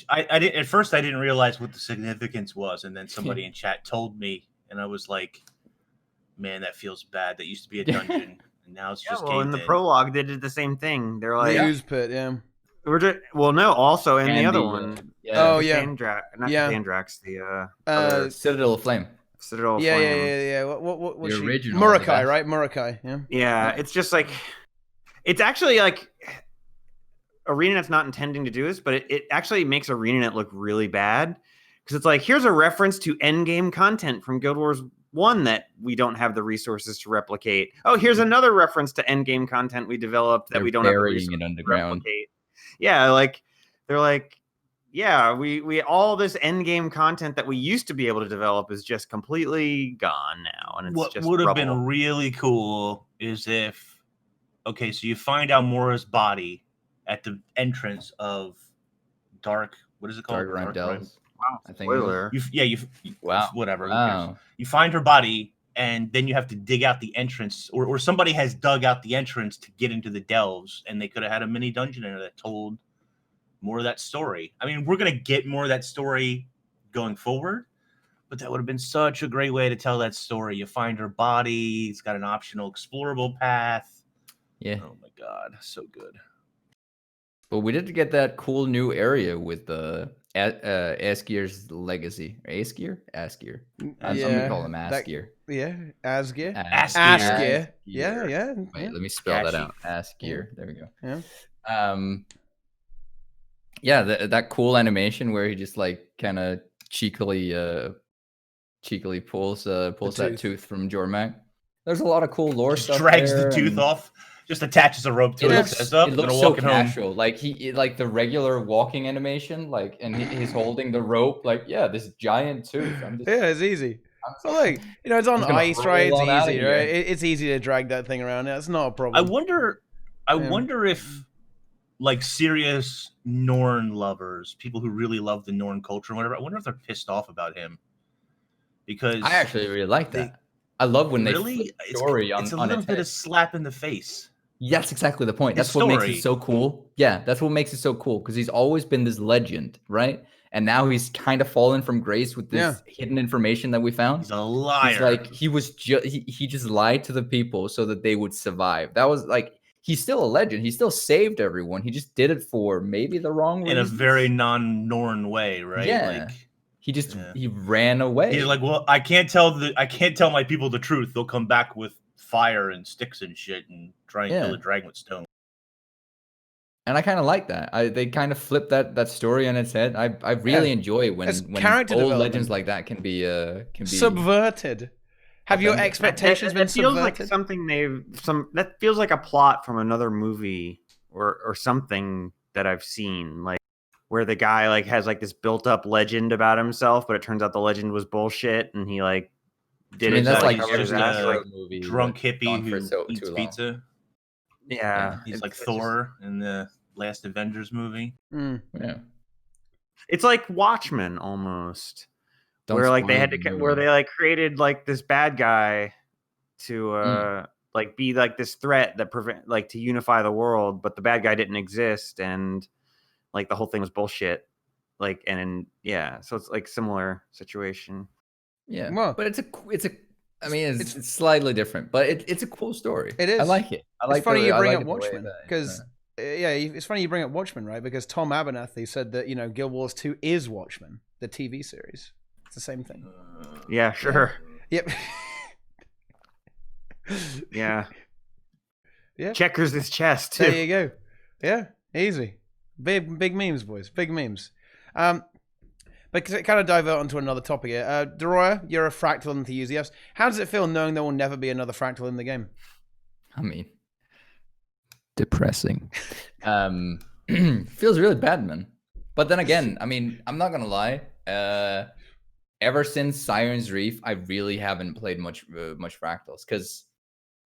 I didn't at first. I didn't realize what the significance was, and then somebody in chat told me, and I was like, "Man, that feels bad. That used to be a dungeon, and now it's just well, in caved the in." prologue, they did the same thing. They're like, The ooze pit, yeah. we're just no. Also, in the And other the, one, yeah. Oh, yeah. not Yeah. Catandrax, the other Citadel of Flame. Citadel of Yeah. Flame. What The she? original, the Murakai, best. right? Murakai, yeah. Yeah, it's just like it's actually like ArenaNet's not intending to do this, but it actually makes ArenaNet look really bad because it's like here's a reference to endgame content from Guild Wars 1 that we don't have the resources to replicate. Oh, here's another reference to endgame content we developed that They're we don't have the burying resources it to underground. replicate. Yeah, like they're like, yeah, we all this endgame content that we used to be able to develop is just completely gone now, and it's What just would have rubble. been really cool is if, okay, so you find Almora's body at the entrance of Dark. What is it called? Dark Rhyme Delves. Wow, I think it was. spoiler. Wow. Whatever. Who cares? Wow. You find her body, and then you have to dig out the entrance, or somebody has dug out the entrance to get into the delves, and they could have had a mini dungeon in there that told more of that story. I mean, we're gonna get more of that story going forward, but that would have been such a great way to tell that story. You find her body; it's got an optional explorable path. Yeah. Oh my god, so good. But we did get that cool new area with the Askir's Legacy. Askir? Askir. I'm gonna call him Askir. Yeah, Asgear. Askir. Asgear. Yeah. Wait, let me spell that Catchy. out. Askir. There we go. Yeah. Yeah, that cool animation where he just like kind of cheekily pulls that tooth from Jormac. There's a lot of cool lore Just stuff. drags the there, tooth and off, just attaches a rope to it. Says, "Up, it I'm looks gonna so walk it home." casual. Like like the regular walking animation, like, and he's holding the rope. Like, yeah, this giant tooth. Yeah, it's easy. So like, it's on gonna ice, right? roll It's on outta easy, here. right? It's easy to drag that thing around. That's not a I problem. wonder Yeah. if like serious Norn lovers, people who really love the Norn culture and whatever, I wonder if they're pissed off about him. Because I actually really like that. I love when they flip the story it's a on little its bit head. of slap in the face. That's exactly the point. His That's what makes story. it so cool. Yeah, that's what makes it so cool, because he's always been this legend, right? And now he's kind of fallen from grace with this hidden information that we found. He's a liar. He's like, he just lied to the people so that they would survive. That was like, he's still a legend. He still saved everyone. He just did it for maybe the wrong reason. In a very non-Norn way, right? Yeah. Like he ran away. He's like, well, I can't tell my people the truth. They'll come back with fire and sticks and shit and try and kill a dragon with stone. And I kind of like that. They kind of flip that story on its head. I really enjoy when character old development. legends like that can be subverted. Have your expectations been That feels subverted? like something that feels like a plot from another movie or something that I've seen, like where the guy like has like this built up legend about himself, but it turns out the legend was bullshit, and he like did it. That's like he's just a a drunk hippie who eats too pizza. Yeah, He's like Thor in the last Avengers movie. Mm. Yeah. It's like Watchmen almost. where like they spoil had the to movie. where they like created like this bad guy to like be like this threat that prevent like to unify the world, but the bad guy didn't exist, and like the whole thing was bullshit. Like and yeah, so it's like similar situation. Yeah, Well, but it's a. I mean, it's slightly different, but it's a cool story. It is. I like it. I like it's funny the, you I bring like up it the way Watchmen that- because yeah, it's funny you bring up Watchmen, right? Because Tom Abernathy said that Guild Wars 2 is Watchmen, the TV series. It's the same thing. Yeah, sure. Yep. Yeah. Yeah. Checkers his chest too. There you go. Yeah, easy. Big memes, boys. Big memes. But to kind of divert onto another topic here, Deroir, you're a Fractal enthusiast. How does it feel knowing there will never be another Fractal in the game? I mean, depressing. Feels really bad, man. But then again, I mean, I'm not gonna lie. Ever since Siren's Reef, I really haven't played much Fractals because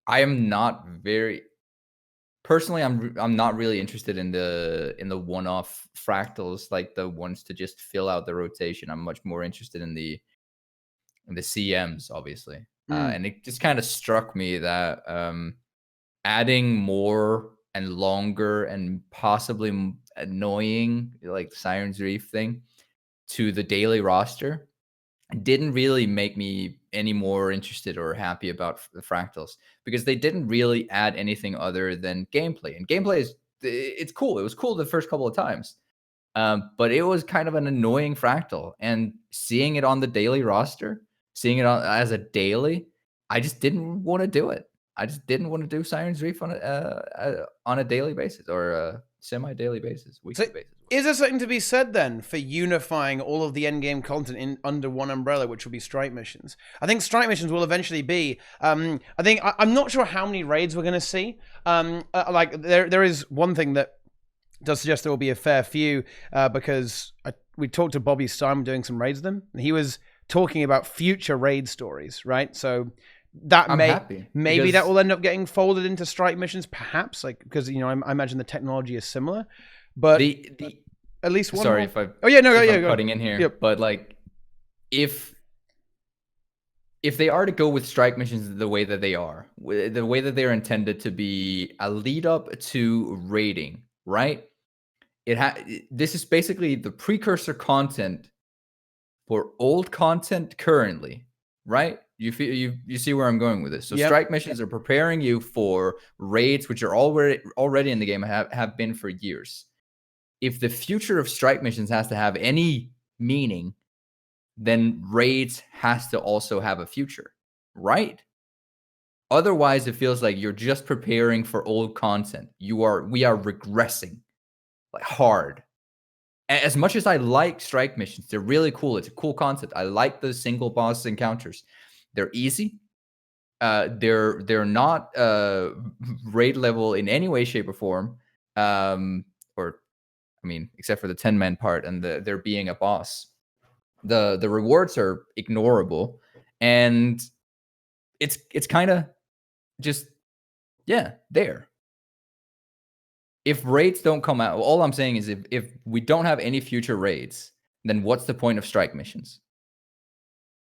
I am not very. Personally, I'm not really interested in the one-off Fractals, like the ones to just fill out the rotation. I'm much more interested in the CMs, obviously. And it just kind of struck me that adding more and longer and possibly annoying, like the Siren's Reef thing, to the daily roster didn't really make me any more interested or happy about the Fractals because they didn't really add anything other than gameplay. And gameplay it's cool. It was cool the first couple of times. But it was kind of an annoying Fractal. And seeing it on the daily roster, seeing it as a daily, I just didn't want to do it. I just didn't want to do Siren's Reef on a daily basis or a semi-daily basis, weekly basis. Is there something to be said then for unifying all of the endgame content in under one umbrella, which will be strike missions? I think strike missions will eventually be. I'm not sure how many raids we're going to see. Like there is one thing that does suggest there will be a fair few because we talked to Bobby Stein doing some raids with them, and he was talking about future raid stories, right? So that maybe that will end up getting folded into strike missions, perhaps, like because I imagine the technology is similar. But at least one. Sorry more. if I. Oh yeah, no, I'm yeah, cutting in here. Yep. But like, if they are to go with strike missions the way that they are, the way that they're intended to be a lead up to raiding, right? This is basically the precursor content for old content currently, right? You see where I'm going with this. So strike missions are preparing you for raids, which are already in the game, have been for years. If the future of strike missions has to have any meaning, then raids has to also have a future, right? Otherwise, it feels like you're just preparing for old content. We are regressing, like hard. As much as I like strike missions, they're really cool. It's a cool concept. I like the single boss encounters. They're easy. They're not raid level in any way, shape, or form. Except for the 10-man part and there being a boss. The rewards are ignorable, and it's kind of just there. If raids don't come out, all I'm saying is if we don't have any future raids, then what's the point of strike missions?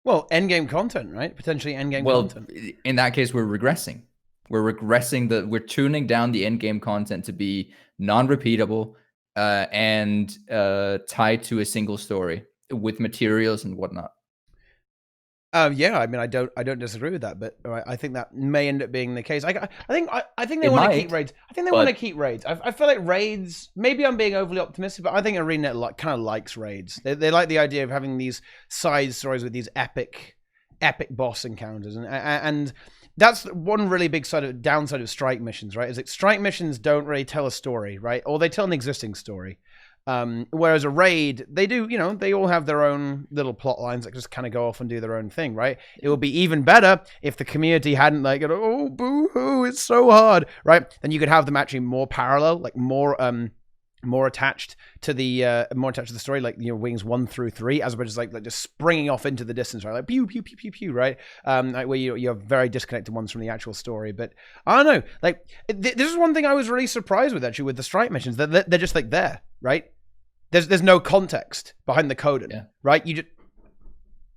Well, endgame content, right? Potentially endgame content. In that case, we're regressing. We're tuning down the endgame content to be non-repeatable and tied to a single story with materials and whatnot. Yeah, I mean, I don't disagree with that, but I think that may end up being the case. I think they want to keep raids. I think they want to keep raids. I feel like raids. Maybe I'm being overly optimistic, but I think ArenaNet kind of likes raids. They like the idea of having these side stories with these epic boss encounters, and that's one really big downside of strike missions, right? Is that strike missions don't really tell a story, right? Or they tell an existing story. Whereas a raid, they do, they all have their own little plot lines that just kind of go off and do their own thing, right? It would be even better if the community hadn't like, oh, boo-hoo, it's so hard, right? Then you could have them actually more parallel, like more attached to the story, like wings 1 through 3, as opposed to like just springing off into the distance, right? Like pew pew pew pew pew, right? Like where you have very disconnected ones from the actual story. But I don't know, like this is one thing I was really surprised with actually with the strike missions. They're just like there, right? There's no context behind the coding, right?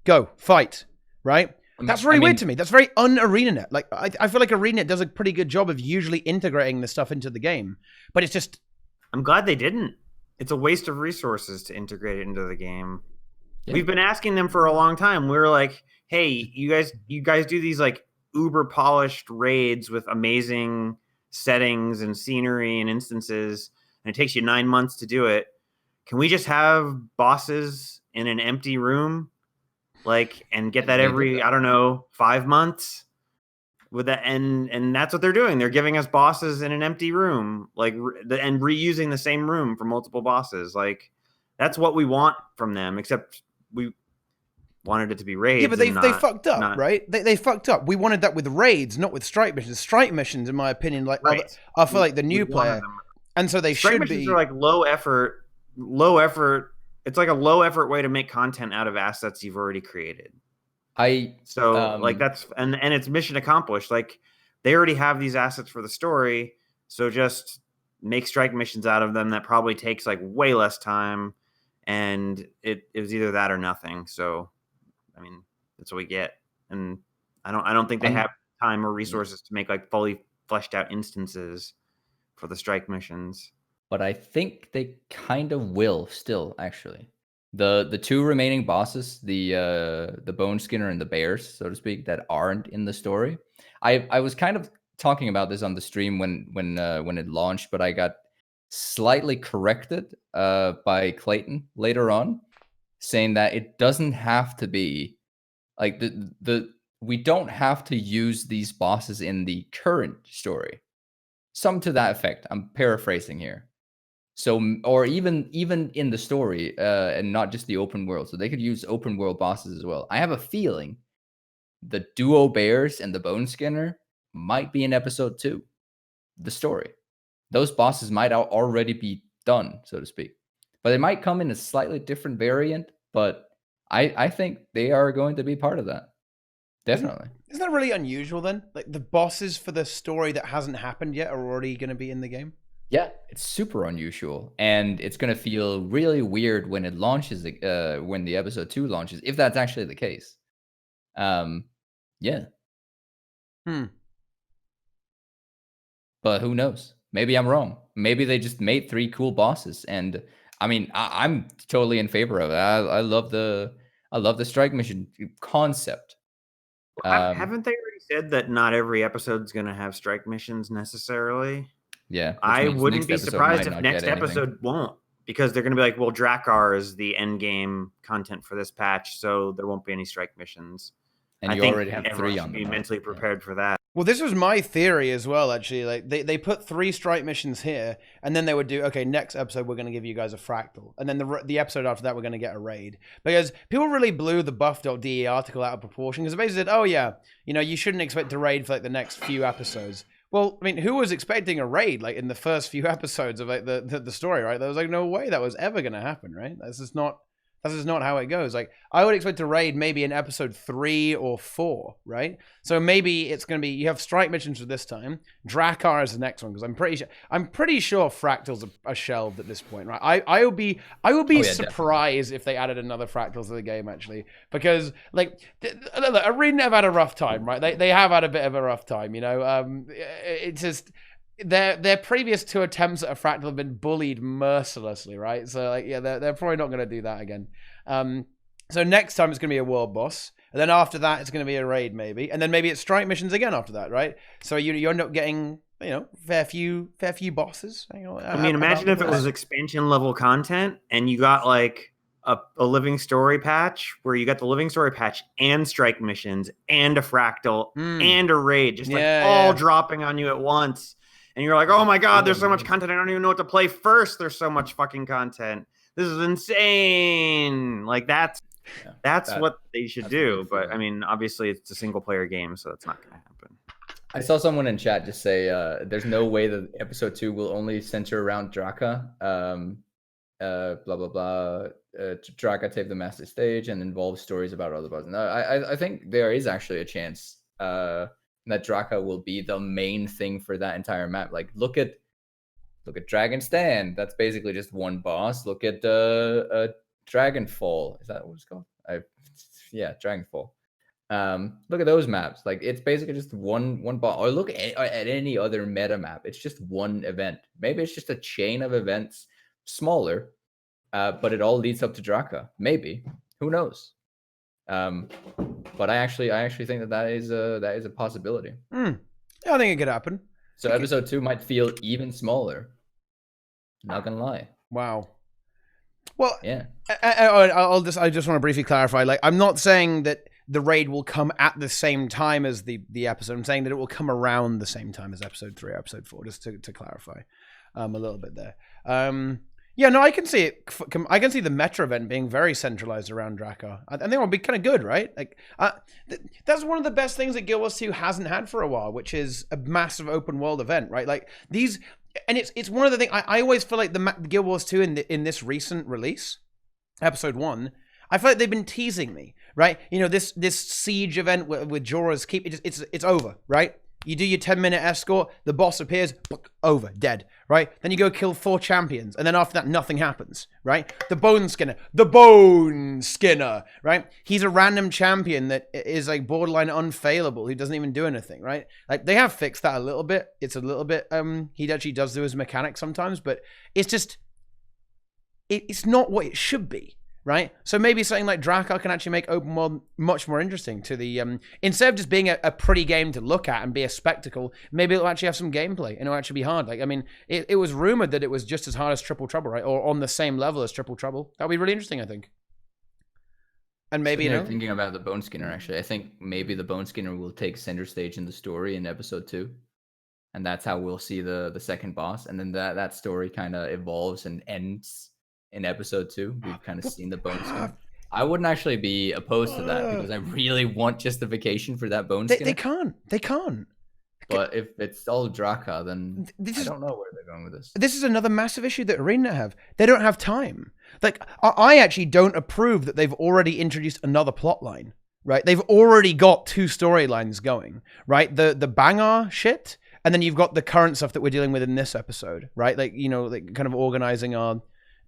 go, fight, right? That's really I mean, weird to me. That's very un-ArenaNet. Like, I feel like ArenaNet does a pretty good job of usually integrating this stuff into the game, but it's just... I'm glad they didn't. It's a waste of resources to integrate it into the game. Yeah. We've been asking them for a long time. We were like, hey, you guys do these like uber polished raids with amazing settings and scenery and instances, and it takes you 9 months to do it. Can we just have bosses in an empty room, like, and get that every, I don't know, 5 months? With that, and that's what they're doing. They're giving us bosses in an empty room, like, and reusing the same room for multiple bosses. Like, that's what we want from them. Except we wanted it to be raids. Yeah, but they fucked up, right? They fucked up. We wanted that with raids, not with strike missions. Strike missions, in my opinion, like Right. are for like the new player, and so they strike should missions be are like low effort. It's like a low effort way to make content out of assets you've already created. Like that's and it's mission accomplished. Like they already have these assets for the story, so just make strike missions out of them. That probably takes like way less time, and it was either that or nothing. So, I mean, that's what we get. And I don't think they have time or resources to make like fully fleshed out instances for the strike missions. But I think they kind of will still, actually. The two remaining bosses, the Boneskinner and the Bears, so to speak, that aren't in the story. I was kind of talking about this on the stream when it launched, but I got slightly corrected by Clayton later on, saying that it doesn't have to be like we don't have to use these bosses in the current story. Some to that effect. I'm paraphrasing here. So, or even in the story, and not just the open world. So they could use open world bosses as well. I have a feeling the duo Bears and the Boneskinner might be in episode 2, the story. Those bosses might already be done, so to speak. But they might come in a slightly different variant. But I think they are going to be part of that. Definitely. Isn't that really unusual then? Like the bosses for the story that hasn't happened yet are already going to be in the game? Yeah, it's super unusual, and it's gonna feel really weird when it launches. When the episode 2 launches, if that's actually the case. Yeah. But who knows? Maybe I'm wrong. Maybe they just made 3 cool bosses, and I mean, I'm totally in favor of it. I love the strike mission concept. Haven't they already said that not every episode's going to have strike missions necessarily? Yeah, I wouldn't be surprised if next episode won't, because they're going to be like, well, Drakkar is the end game content for this patch, so there won't be any strike missions. And I you think already have 3 on be them. mentally prepared for that. Well, this was my theory as well, actually. Like they put 3 strike missions here, and then they would do, okay, next episode we're going to give you guys a fractal, and then the episode after that we're going to get a raid, because people really blew the buff.de article out of proportion, because they basically said, oh yeah, you shouldn't expect to raid for like the next few episodes. Well, I mean, who was expecting a raid like in the first few episodes of like the story, right? There was like no way that was ever going to happen, right? This is not how it goes. Like I would expect a raid maybe in episode 3 or 4, right? So maybe it's going to be, you have strike missions for this time. Drakkar is the next one, because I'm pretty sure Fractals are shelved at this point, right? I would be surprised if they added another Fractals to the game, actually, because like ArenaNet have had a rough time, right? They have had a bit of a rough time, it's just their previous 2 attempts at a fractal have been bullied mercilessly, right? So like, yeah, they're probably not going to do that again. So next time it's going to be a world boss, and then after that it's going to be a raid maybe, and then maybe it's strike missions again after that, right? So you end up getting fair few bosses. I mean, imagine if it was expansion level content and you got like a living story patch where you got the living story patch and strike missions and a fractal and a raid, just all dropping on you at once. And you're like, oh my God, there's so much content. I don't even know what to play first. There's so much fucking content. This is insane. Like that's what they should do. But I mean, obviously it's a single player game, so that's not going to happen. I saw someone in chat just say, there's no way that episode 2 will only center around Drakkar. Blah, blah, blah. Drakkar take the master stage and involve stories about other bosses. No, I think there is actually a chance that Drakkar will be the main thing for that entire map. Like, look at Dragon Stand. That's basically just one boss. Look at Dragonfall. Is that what it's called? Dragonfall. Look at those maps. Like it's basically just one boss. Or look at any other meta map. It's just one event. Maybe it's just a chain of events, smaller, but it all leads up to Draka. Maybe, who knows? But I actually think that is a possibility. Yeah, I think it could happen. So episode 2 might feel even smaller. Not gonna lie. Wow. Well, yeah. I just want to briefly clarify. Like, I'm not saying that the raid will come at the same time as the episode. I'm saying that it will come around the same time as episode 3, episode 4, just to clarify a little bit there. Yeah, no, I can see it. I can see the Meta event being very centralized around Drakkar. I think it'll be kind of good, right? Like, that's one of the best things that Guild Wars 2 hasn't had for a while, which is a massive open world event, right? Like these, and it's one of the things I always feel like the Guild Wars 2 in this recent release, episode 1. I feel like they've been teasing me, right? You know, this siege event with Jorah's Keep, it's over, right? You do your 10-minute escort, the boss appears, over, dead, right? Then you go kill 4 champions, and then after that, nothing happens, right? The Boneskinner, right? He's a random champion that is like borderline unfailable, who doesn't even do anything, right? Like, they have fixed that a little bit. It's a little bit, he actually does do his mechanic sometimes, but it's just, it's not what it should be. Right? So maybe something like Drakkar can actually make open world much more interesting to the, instead of just being a pretty game to look at and be a spectacle, maybe it'll actually have some gameplay and it'll actually be hard. Like, I mean, it was rumored that it was just as hard as Triple Trouble, right? Or on the same level as Triple Trouble. That would be really interesting, I think. And maybe, thinking about the Boneskinner, actually, I think maybe the Boneskinner will take center stage in the story in episode 2. And that's how we'll see the second boss. And then that story kind of evolves and ends in episode 2. We've kind of seen the Boneskinner. I wouldn't actually be opposed to that because I really want justification for that Boneskinner. They can't. But if it's all Drakkar, then I don't know where they're going with this. This is another massive issue that ArenaNet have. They don't have time. Like, I actually don't approve that they've already introduced another plot line, right? They've already got 2 storylines going, right? The Bangar shit, and then you've got the current stuff that we're dealing with in this episode, right? Like, you know, like kind of organizing our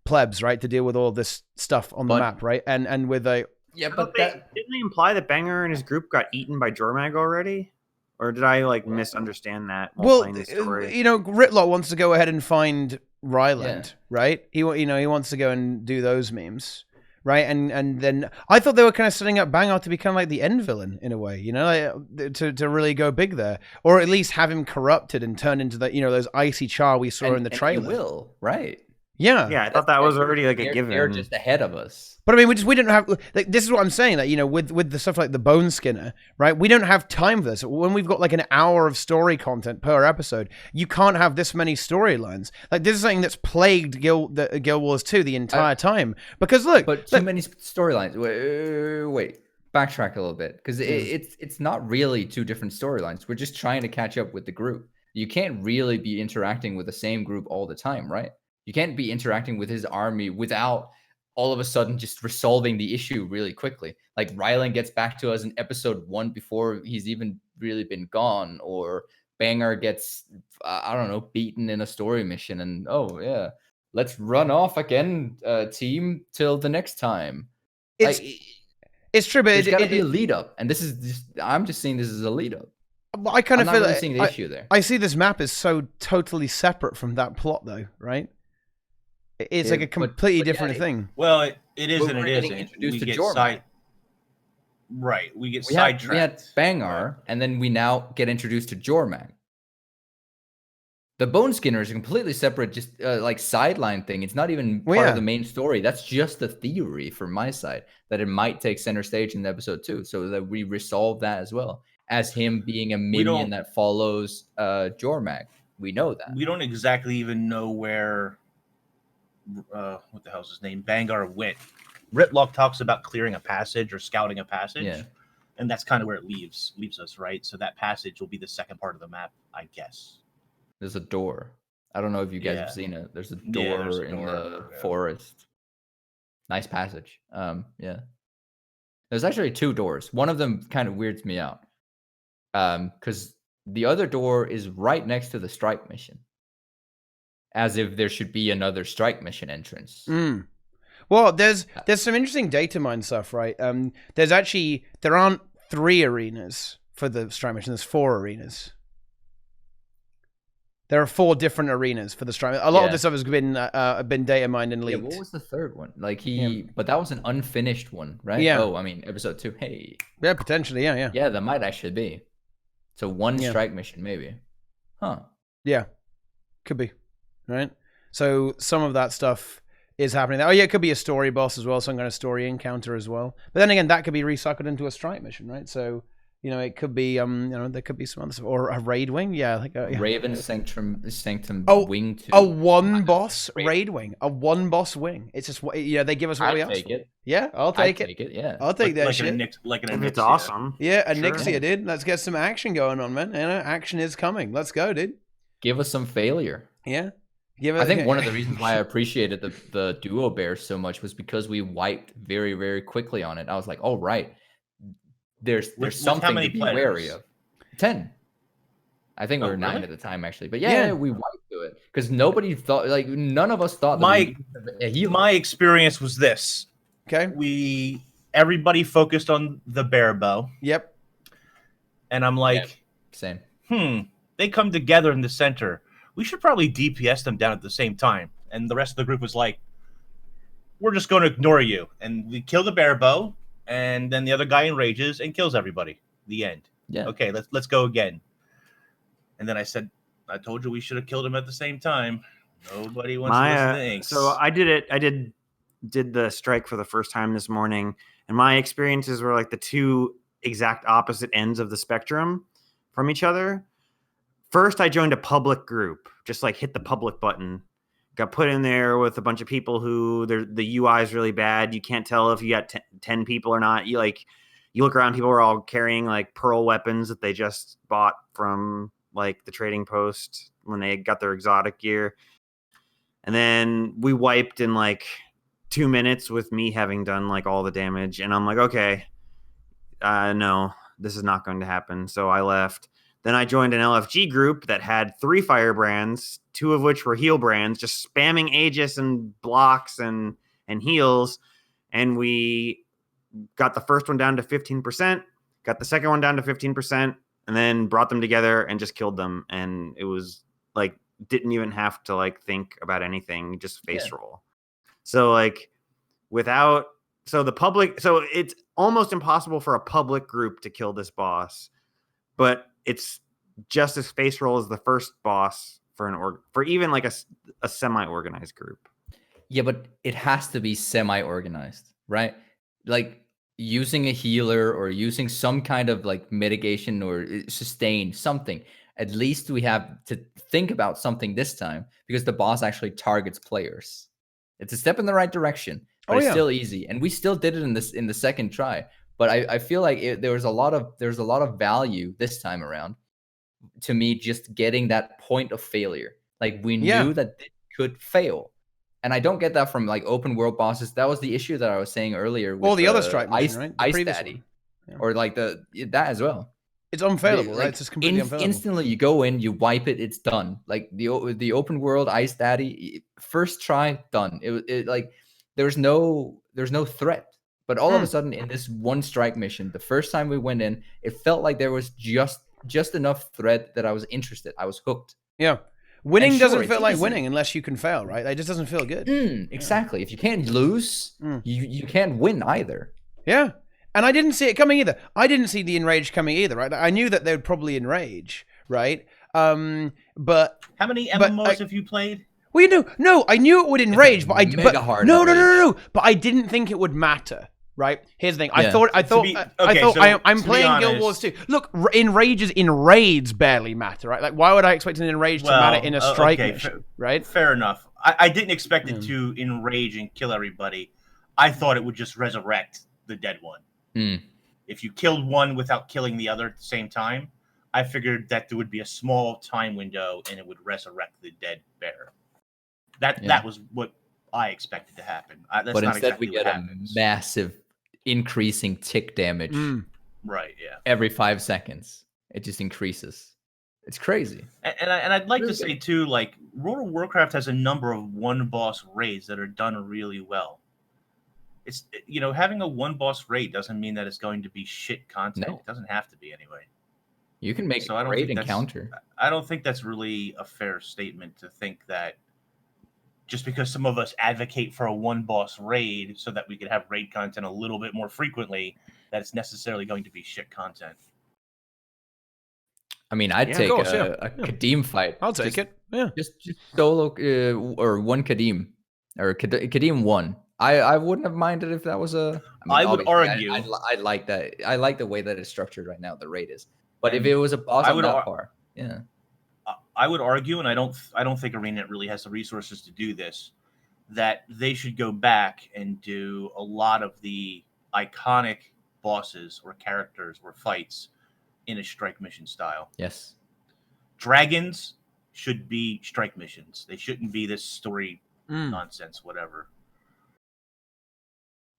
plebs, right, to deal with all this stuff on the map, right? And with a didn't they imply that Banger and his group got eaten by Jormag already? Or did I like misunderstand that? Well, you know, Ritlock wants to go ahead and find Ryland, right? He wants to go and do those memes, right? And then I thought they were kind of setting up Banger to become like the end villain in a way, you know, like, to really go big there, or at least have him corrupted and turn into the, you know, those icy char we saw in the trailer. He will, right? Yeah, I thought that was already like a given. They're just ahead of us. But I mean, we didn't have, like, this is what I'm saying, like, you know, with the stuff like the Boneskinner, right? We don't have time for this. When we've got like an hour of story content per episode, you can't have this many storylines. Like, this is something that's plagued Guild Wars 2 the entire time. Because look, too many storylines. Wait, backtrack a little bit, because it's not really 2 different storylines. We're just trying to catch up with the group. You can't really be interacting with the same group all the time, right? You can't be interacting with his army without all of a sudden just resolving the issue really quickly. Like, Ryland gets back to us in episode 1 before he's even really been gone, or Banger gets, I don't know, beaten in a story mission, and let's run off again, team, till the next time. It's true, but there's got to be a lead up, and this is just, I'm just seeing this as a lead up. I kind of feel really seeing the issue there. I see this map as so totally separate from that plot, though, right? It's like a completely different thing. Well, it is and it isn't. Introduced we to get Jormag. We get sidetracked. We had Bangar, and then we now get introduced to Jormag. The Boneskinner is a completely separate, just like sideline thing. It's not even part of the main story. That's just a theory from my side that it might take center stage in episode 2, so that we resolve that as well as him being a minion that follows Jormag. We know that. We don't exactly even know where. What the hell's his name? Bangar went. Ritlock talks about clearing a passage or scouting a passage, and that's kind of where it leaves us, right? So that passage will be the second part of the map, I guess. There's a door. I don't know if you guys have seen it. There's a door in the forest. Nice passage. There's actually 2 doors. One of them kind of weirds me out, because the other door is right next to the strike mission. As if there should be another strike mission entrance. Well, there's some interesting data mine stuff, right? There aren't 3 arenas for the strike mission. There's 4 arenas. There are 4 different arenas for the strike. A lot of this stuff has been data mined and leaked. Yeah, what was the third one? Like but that was an unfinished one, right? Yeah. Oh, I mean, episode 2. Hey. Yeah, potentially. Yeah. Yeah, that might actually be. So one strike mission, maybe. Huh. Yeah, could be. Right. So some of that stuff is happening there. Oh yeah, it could be a story boss as well, some kind of story encounter as well. But then again, that could be recycled into a strike mission, right? So it could be there could be some other stuff, or a raid wing. Yeah, like Raven Sanctum Wing 2. A one boss raid wing, a one boss wing. It's just they give us what we asked for. Yeah, I'll take it. Yeah, I'll take that shit. It's awesome. Yeah, a Nixia, dude. Let's get some action going on, man. Action is coming. Let's go, dude. Give us some failure. Yeah. I think one of the reasons why I appreciated the duo bear so much was because we wiped very, very quickly on it. I was like, oh, right. There's something to be wary of. 10. I think we were 9 at the time, actually. But yeah, we wiped through it. Because nobody thought, like, none of us thought that my experience was this. Okay. Everybody focused on the bear bow. Yep. And I'm like, same. They come together in the center. We should probably DPS them down at the same time. And the rest of the group was like, we're just going to ignore you. And we kill the bear bow, and then the other guy enrages and kills everybody. The end. Yeah. Okay, let's go again. And then I said, I told you we should have killed him at the same time. Nobody wants to listen to things. So I did it. I did the strike for the first time this morning, and my experiences were like the 2 exact opposite ends of the spectrum from each other. First, I joined a public group, just like hit the public button. Got put in there with a bunch of people who the UI is really bad. You can't tell if you got 10 people or not. You look around, people are all carrying like pearl weapons that they just bought from like the trading post when they got their exotic gear. And then we wiped in like 2 minutes with me having done like all the damage. And I'm like, okay, no, this is not going to happen. So I left. Then I joined an LFG group that had 3 firebrands, 2 of which were heal brands, just spamming Aegis and blocks and heals. And we got the first one down to 15%, got the second one down to 15%, and then brought them together and just killed them. And it was like, didn't even have to like think about anything, just face roll. So like so it's almost impossible for a public group to kill this boss, but it's just as face roll as the first boss for even like a semi-organized group. Yeah, but it has to be semi-organized, right? Like using a healer or using some kind of like mitigation or sustain something. At least we have to think about something this time because the boss actually targets players. It's a step in the right direction, but it's still easy, and we still did it in the second try. But I feel like there was a lot of value this time around. To me, just getting that point of failure, like we knew that it could fail, and I don't get that from like open world bosses. That was the issue that I was saying earlier. With the other strike mission, right? Ice Daddy, or like that as well. It's unfailable, right? It's just completely unfailable. Instantly, you go in, you wipe it, it's done. Like the open world Ice Daddy, first try, done. It like there's no threat. But all of a sudden, in this one strike mission, the first time we went in, it felt like there was just enough threat that I was interested. I was hooked. Yeah. Winning doesn't feel like winning unless you can fail, right? It just doesn't feel good. Exactly. If you can't lose, you can't win either. Yeah. And I didn't see it coming either. I didn't see the enrage coming either, right? I knew that they would probably enrage, right? But how many MMOs have you played? Well, no, I knew it would enrage, but no. But I didn't think it would matter. Right. Here's the thing. I thought I'm playing Guild Wars 2. Look, enraids barely matter, right? Like, why would I expect an enrage to matter in a strike mission, right? Fair enough. I didn't expect it to enrage and kill everybody. I thought it would just resurrect the dead one. If you killed one without killing the other at the same time, I figured that there would be a small time window and it would resurrect the dead bear. That was what I expected to happen. That's but not instead exactly we get a massive increasing tick damage. Right, yeah. Every 5 seconds. It just increases. It's crazy. And I'd like to say, too, like, World of Warcraft has a number of one-boss raids that are done really well. it's having a one boss raid doesn't mean that it's going to be shit content. No. It doesn't have to be anyway. You can make a great encounter. I don't think that's really a fair statement to think that just because some of us advocate for a one boss raid so that we could have raid content a little bit more frequently, that it's necessarily going to be shit content. I mean, I'd take a Kadim fight. I'll take it. Yeah. Just solo or one Kadim or Kadim 1. I wouldn't have minded if that was a. I would argue. I like that. I like the way that it's structured right now. The raid is. But if it was a boss on that far, yeah. I would argue, and I don't think ArenaNet really has the resources to do this, that they should go back and do a lot of the iconic bosses or characters or fights in a strike mission style. Yes. Dragons should be strike missions. They shouldn't be this story nonsense, whatever.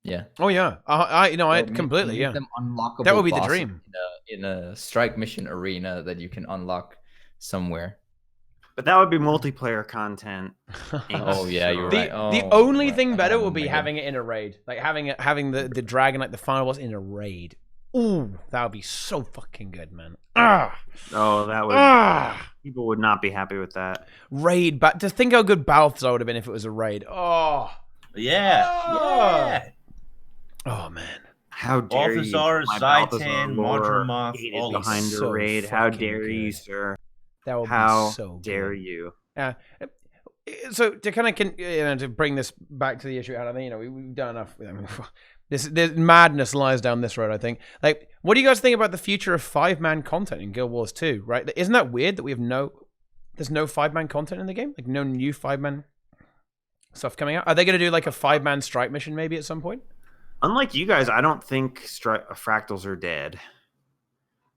Yeah. Oh yeah. I completely. Make Yeah. them unlockable. That would be the dream. In a strike mission arena that you can unlock somewhere. But that would be multiplayer content. Oh yeah, you're right. The only thing better would be having it in a raid, like having the dragon, like the final boss, in a raid. Ooh, that would be so fucking good, man. Oh, that would. People would not be happy with that. Raid, but just think how good Balthazar would have been if it was a raid. Yeah. Oh man. How dare Balthazar, you? Zaitan, Madremoth, all behind the so raid. How fucking dare you, good. sir? That would How be so dare good. you? Yeah. So to kind of to bring this back to the issue, I think we've done enough. I mean, this madness lies down this road. I think. Like, what do you guys think about the future of 5-man content in Guild Wars 2? Right? Isn't that weird that there's no 5-man content in the game? Like no new 5-man stuff coming out. Are they going to do like a 5-man strike mission maybe at some point? Unlike you guys, I don't think Fractals are dead.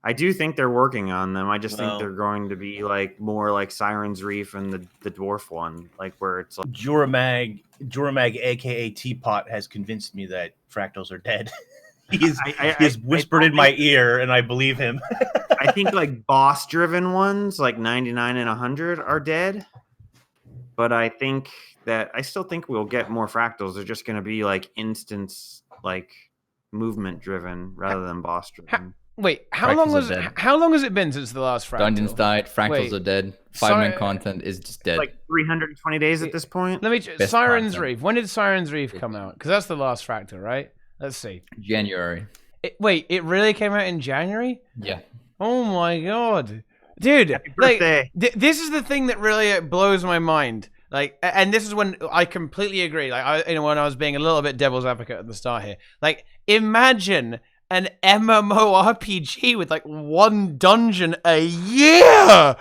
I do think they're working on them. I just think they're going to be like more like Siren's Reef and the dwarf one, like where it's like Juramag, aka Teapot, has convinced me that Fractals are dead. He's whispered in my ear, and I believe him. I think like boss-driven ones, like 99 and 100, are dead. But I still think we'll get more Fractals. They're just going to be like instance, like movement-driven rather than boss-driven. Wait, how long has it been since the last Fractal? Dungeons died. Fractals are dead. 5-man content is just dead. Like 320 days at this point. Siren's Reef. When did Siren's Reef come out? Because that's the last Fractal, right? Let's see. January. Wait, it really came out in January? Yeah. Oh my god, dude! Like, this is the thing that really blows my mind. Like, and this is when I completely agree. Like, when I was being a little bit devil's advocate at the start here. Like, imagine an MMORPG with like one dungeon a year.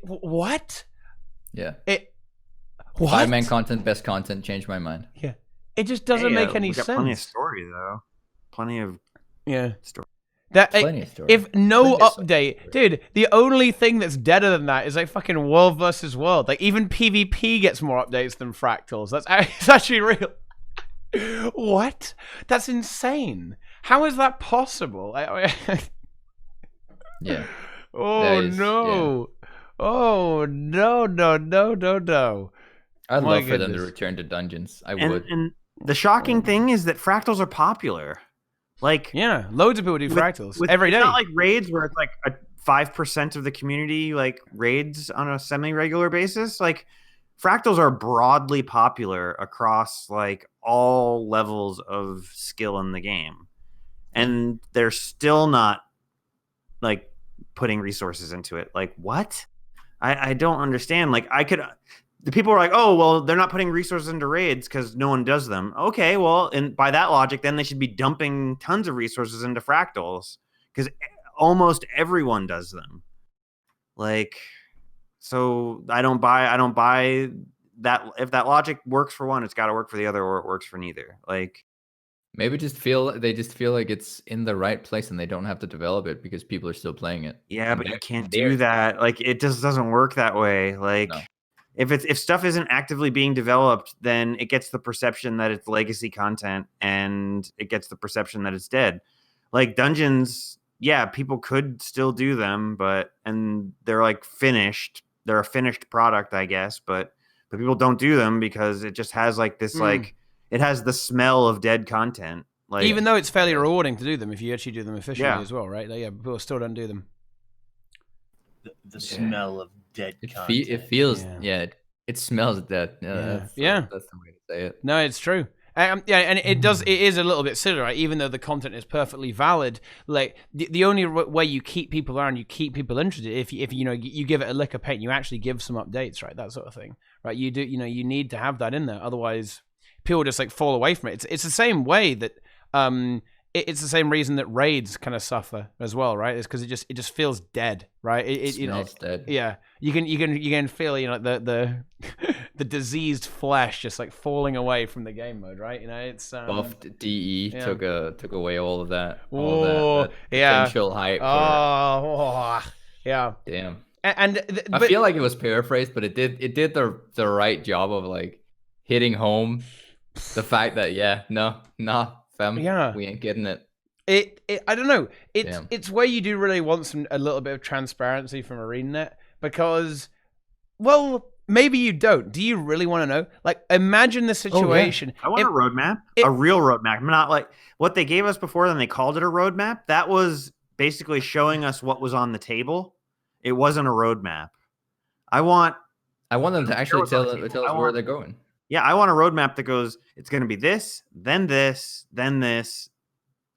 What? Yeah. What? 5-man content, best content. Changed my mind. Yeah. It just doesn't make any sense. Plenty of story though. Plenty of story. Plenty of story. If no update, dude, the only thing that's deader than that is like fucking world versus world. Like even PvP gets more updates than Fractals. It's actually real. What? That's insane. How is that possible? Yeah. Oh no. Yeah. Oh no. I'd love for them to return to dungeons. I would. And the shocking thing is that Fractals are popular. Like, yeah, loads of people do Fractals every day. It's not like raids where it's like a 5% of the community like raids on a semi-regular basis. Like, Fractals are broadly popular across like all levels of skill in the game, and they're still not like putting resources into it. Like, what? I don't understand. Like, the people are like, oh, well, they're not putting resources into raids because no one does them. Okay, well, and by that logic, then they should be dumping tons of resources into Fractals because almost everyone does them. Like, so I don't buy that. If that logic works for one, it's got to work for the other, or it works for neither. Like, maybe they just feel like it's in the right place and they don't have to develop it because people are still playing it. Yeah, but you can't do that. Like, it just doesn't work that way. Like. No. If stuff isn't actively being developed, then it gets the perception that it's legacy content, and it gets the perception that it's dead. Like dungeons, yeah, people could still do them, and they're like finished. They're a finished product, I guess, but people don't do them because it just has like this like it has the smell of dead content. Like, even though it's fairly rewarding to do them if you actually do them efficiently Yeah. as well, right? Like, yeah, people still don't do them. The smell of dead It content. feels Yeah. it smells dead. Yeah. That's the way to say it. No, it's true. Yeah, and it is a little bit silly, right? Even though the content is perfectly valid, like the only way you keep people around, you keep people interested, if you know you give it a lick of paint, you actually give some updates, right? That sort of thing, right? You do, you need to have that in there, otherwise people just like fall away from it. It's the same way that it's the same reason that raids kind of suffer as well, right? It's because it just feels dead, right? It smells dead. Yeah, you can feel the the diseased flesh just like falling away from the game mode, right? It's Buffed DE yeah. took away all of that. Oh, that yeah. potential hype. Yeah. Damn. But I feel like it was paraphrased, but it did the right job of like hitting home the fact that fam, we ain't getting it. I don't know. Damn. It's where you do really want a little bit of transparency from ArenaNet, because, well, maybe you don't. Do you really want to know? Like, imagine the situation. I want a roadmap, a real roadmap. Not like what they gave us before, then they called it a roadmap. That was basically showing us what was on the table. It wasn't a roadmap. I want them to actually tell us where they're going. Yeah, I want a roadmap that goes, it's going to be this, then this, then this,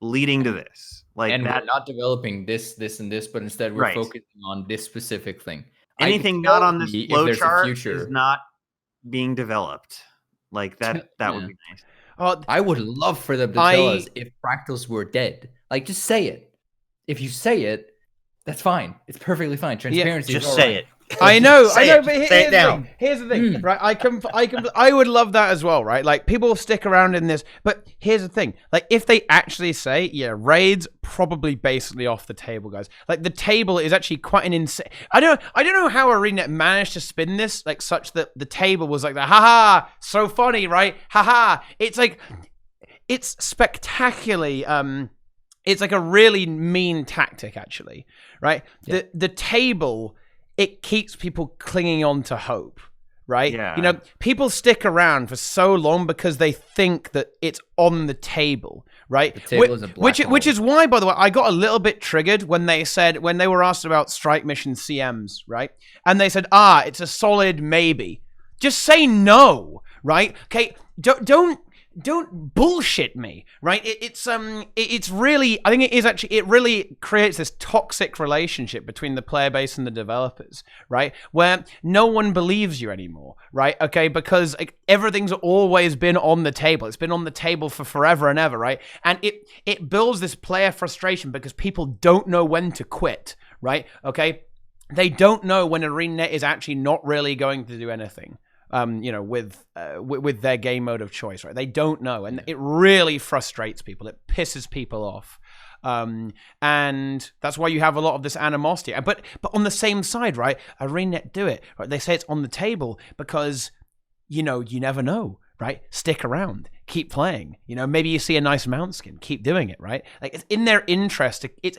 leading to this. Like, and that, we're not developing this, and this, but instead we're focusing on this specific thing. Anything not on this flow chart future is not being developed. Like that would be nice. I would love for them to tell us if Fractals were dead. Like, just say it. If you say it, that's fine. It's perfectly fine. Transparency. Just say it. I know, but Here's the thing, right? I would love that as well, right? Like, people stick around in this, but here's the thing: like, if they actually say, yeah, raids probably basically off the table, guys. Like, the table is actually quite an insane. I don't know how ArenaNet managed to spin this like such that the table was like the haha, so funny, right? Haha, it's like, it's spectacularly. It's like a really mean tactic, actually, right? Yeah. The table, it keeps people clinging on to hope, right? Yeah. People stick around for so long because they think that it's on the table, right? The table is a black hole. Which is why, by the way, I got a little bit triggered when they were asked about strike mission CMs, right? And they said, it's a solid maybe. Just say no, right? Okay, don't bullshit me, right? It's really, I think it is actually, it really creates this toxic relationship between the player base and the developers, right? Where no one believes you anymore, right? Okay, because like, everything's always been on the table. It's been on the table for forever and ever, right? And it builds this player frustration because people don't know when to quit, right? Okay, they don't know when ArenaNet is actually not really going to do anything. With their game mode of choice, right? They don't know, and it really frustrates people. It pisses people off, and that's why you have a lot of this animosity. But on the same side, right? ArenaNet do it, right? They say it's on the table because you never know, right? Stick around, keep playing. Maybe you see a nice mount skin, keep doing it, right? Like, it's in their interest. It's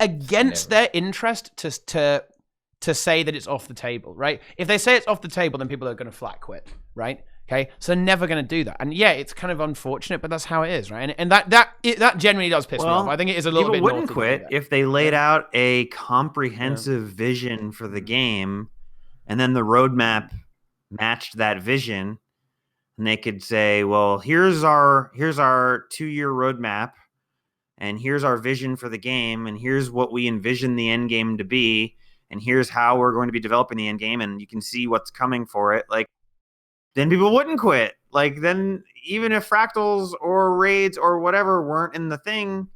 against their interest to say that it's off the table, right? If they say it's off the table, then people are going to flat quit, right? Okay, so they're never going to do that. And yeah, it's kind of unfortunate, but that's how it is, right? And that genuinely does piss me off. I think it is a little bit. People wouldn't quit if they laid out a comprehensive vision for the game, and then the roadmap matched that vision, and they could say, "Well, here's our 2-year roadmap, and here's our vision for the game, and here's what we envision the end game to be." And here's how we're going to be developing the end game, and you can see what's coming for it. Like, then people wouldn't quit. Like, then even if Fractals or raids or whatever weren't in the thing,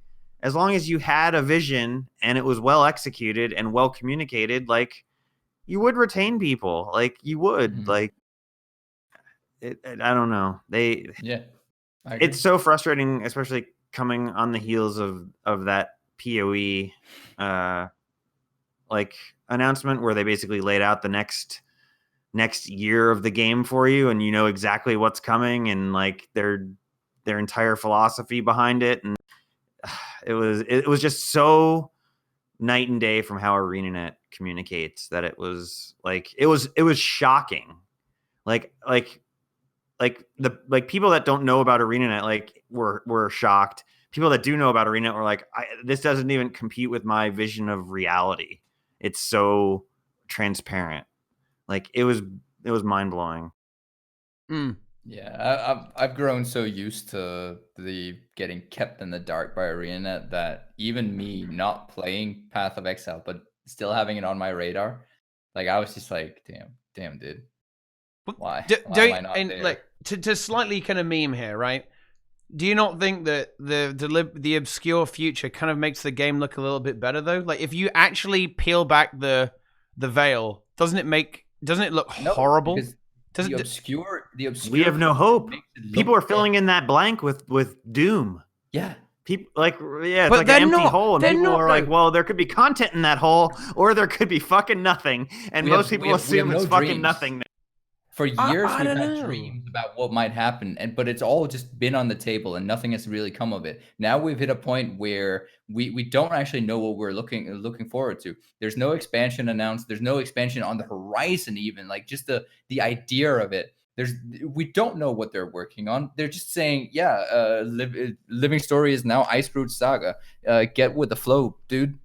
as long as you had a vision and it was well executed and well communicated, like, you would retain people. Like, you would. Mm-hmm. Like, I don't know. It's so frustrating, especially coming on the heels of that PoE announcement where they basically laid out the next year of the game for you, and exactly what's coming, and like their entire philosophy behind it, and it was just so night and day from how ArenaNet communicates that it was shocking. Like like people that don't know about ArenaNet like were shocked. People that do know about ArenaNet were like, this doesn't even compete with my vision of reality. It's so transparent. Like it was mind blowing. Yeah, I've grown so used to the getting kept in the dark by ArenaNet that even me not playing Path of Exile but still having it on my radar, like I was just like, damn, dude, why am I not there? Like to slightly kind of meme here, right? Do you not think that the obscure future kind of makes the game look a little bit better though? Like if you actually peel back the veil, doesn't it look horrible? The obscure. We have no hope. People are filling in that blank with Doom. Yeah. People it's like an empty hole, and people are like, well, there could be content in that hole, or there could be fucking nothing. And most people assume it's fucking nothing. For years, we've had dreams about what might happen, but it's all just been on the table, and nothing has really come of it. Now we've hit a point where we don't actually know what we're looking forward to. There's no expansion announced. There's no expansion on the horizon, even like just the idea of it. We don't know what they're working on. They're just saying, Living Story is now Icebrood Saga. Get with the flow, dude.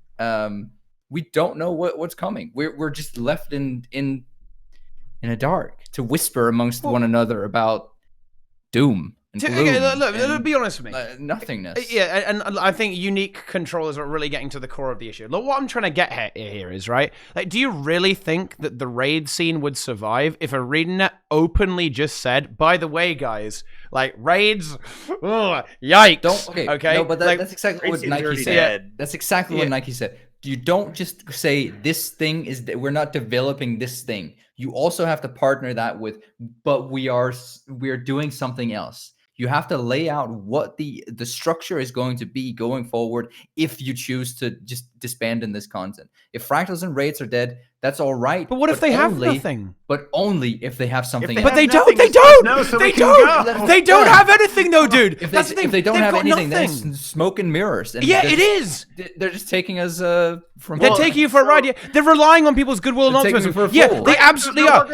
We don't know what's coming. We're just left in the dark to whisper amongst one another about doom and gloom. Look, be honest with me. Nothingness. Yeah, and I think unique controllers are really getting to the core of the issue. Look, what I'm trying to get here is, right, like, do you really think that the raid scene would survive if ArenaNet openly just said, by the way, guys, like, raids, yikes. Okay. No, but that's exactly what Nike said. Dead. That's exactly what Nike said. You don't just say this thing is that we're not developing this thing. You also have to partner that with, but we are doing something else. You have to lay out what the structure is going to be going forward if you choose to just disband in this content. If Fractals and raids are dead, that's all right. But what if they have nothing? But only if they have something else. But they don't. They don't. They don't have anything though, dude. That's the thing. If they don't have anything, then it's smoke and mirrors. And it is. They're just taking us from. They're taking you for a ride. Yeah. They're relying on people's goodwill and optimism. They absolutely are.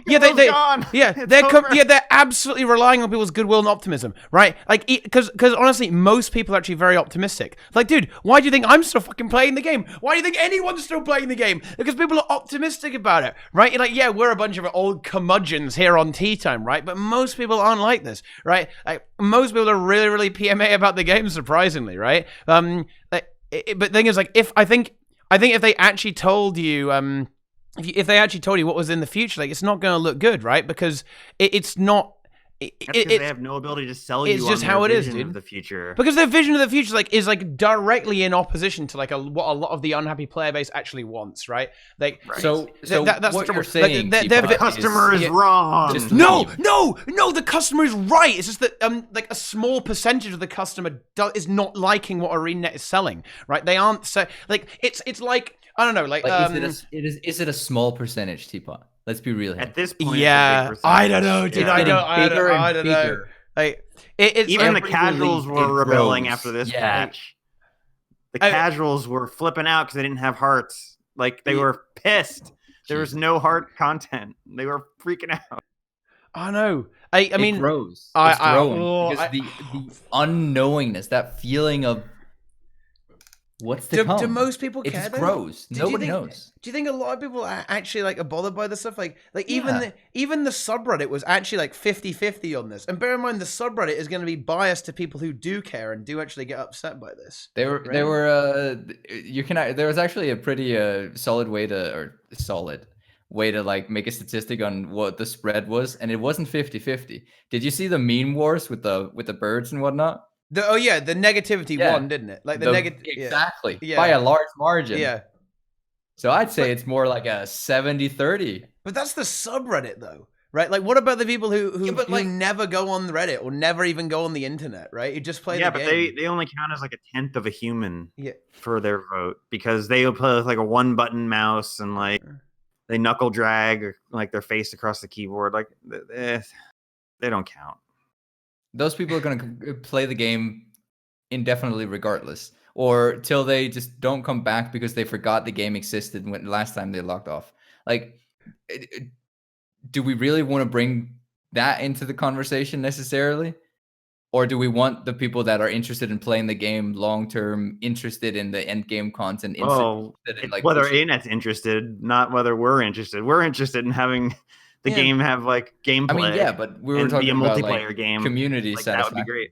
They're absolutely relying on people's goodwill and optimism, right? Like, because honestly, most people are actually very optimistic. Like, dude, why do you think I'm still fucking playing the game? Why do you think anyone's still playing the game? Because people are optimistic about it, right? You're like, yeah, we're a bunch of old curmudgeons here on TeaTime, right? But most people aren't like this, right? Like, most people are really, really PMA about the game, surprisingly, right? But the thing is, like, I think if they actually told you, if they actually told you what was in the future, like, it's not going to look good, right? Because it's not. They have no ability to sell you. It's just how it is, dude. Of the future, because their vision of the future, is directly in opposition to what a lot of the unhappy player base actually wants, right? Like, so that's what you're saying. The customer is wrong. No, the customer is right. It's just that like a small percentage of the customer is not liking what ArenaNet is selling, right? They aren't it's like, I don't know, like is it a small percentage, Teapot? Let's be real here. At this point, I don't know, dude. I don't know. Like, even the casuals were rebelling after this patch. The casuals were flipping out because they didn't have hearts. Like, they were pissed. There was no heart content. They were freaking out. I know. I mean, it grows. It's growing because the unknowingness, that feeling of what's to come. Do most people care? It just grows. Nobody knows. Do you think a lot of people are actually are bothered by this stuff? Like even the subreddit was actually 50-50 on this. And bear in mind, the subreddit is going to be biased to people who do care and do actually get upset by this. There was actually a pretty solid way to make a statistic on what the spread was, and it wasn't 50-50. Did you see the meme wars with the birds and whatnot? The negativity won, didn't it? Like exactly by a large margin. Yeah. So I'd say it's more like a 70-30. But that's the subreddit, though, right? Like, what about the people who never go on Reddit or never even go on the internet, right? You just play the game. Yeah, but they only count as like a tenth of a human for their vote because they play with like a one-button mouse and like they knuckle drag or like their face across the keyboard. Like they don't count. Those people are going to play the game indefinitely regardless, or till they just don't come back because they forgot the game existed when last time they logged off. Like, do we really want to bring that into the conversation necessarily? Or do we want the people that are interested in playing the game long term, interested in the end game content, Oh, interested in it's like whether pushing- ArenaNet's interested, not whether we're interested. We're interested in having the Yeah. game have like gameplay. I mean, yeah, but we were and be talking a about multiplayer like game. community Like that would be satisfaction. great.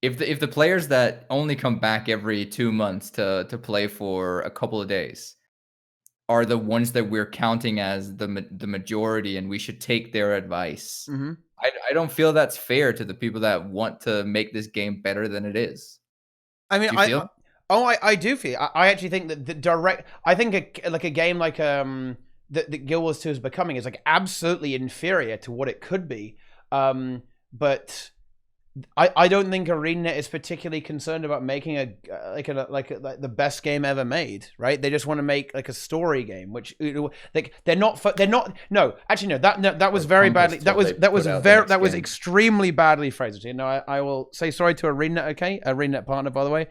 If the players that only come back every 2 months to play for a couple of days are the ones that we're counting as the majority, and we should take their advice. Mm-hmm. I don't feel that's fair to the people that want to make this game better than it is. I mean, Do you feel? I do feel. I actually think that the direct. I think a game like that Guild Wars 2 is becoming is like absolutely inferior to what it could be. But I don't think ArenaNet is particularly concerned about making like the best game ever made, right? They just want to make like a story game, which like they're not. No, actually no. That was very badly. That was extremely badly phrased. You know, I will say sorry to ArenaNet. Okay, ArenaNet partner, by the way.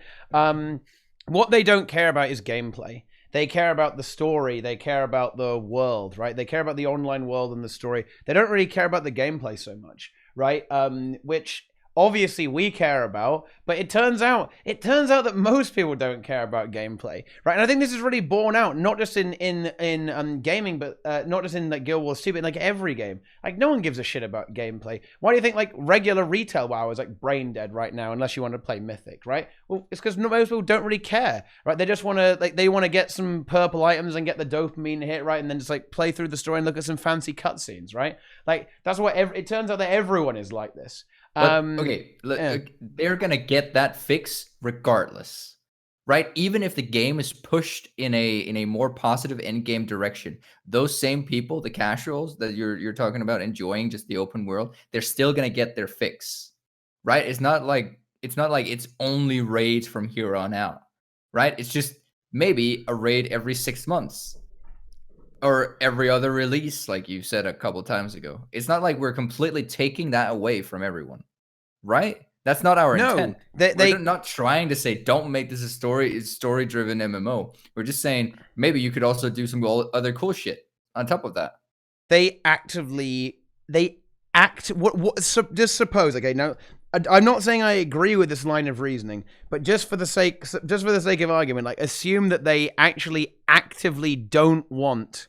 What they don't care about is gameplay. They care about the story. They care about the world, right? They care about the online world and the story. They don't really care about the gameplay so much, right? Which obviously we care about, but it turns out that most people don't care about gameplay, right? And I think this is really borne out, not just in gaming, but not just in like Guild Wars 2, but in like every game. Like no one gives a shit about gameplay. Why do you think like regular retail WoW is like brain dead right now, unless you want to play Mythic, right? Well, it's because most people don't really care, right? They just want to they want to get some purple items and get the dopamine hit, right? And then just like play through the story and look at some fancy cutscenes, right? Like that's what it turns out that everyone is like this. But, okay, they're gonna get that fix regardless, right? Even if the game is pushed in a more positive end game direction, those same people, the casuals that you're talking about enjoying just the open world, they're still gonna get their fix, right? It's not like it's only raids from here on out, right? It's just maybe a raid every 6 months. Or every other release, like you said a couple times ago. It's not like we're completely taking that away from everyone, right? That's not our intent. We're not trying to say don't make this a story-driven MMO. We're just saying maybe you could also do some other cool shit on top of that. Just suppose, okay, now I'm not saying I agree with this line of reasoning, but just for the sake of argument, like assume that they actually actively don't want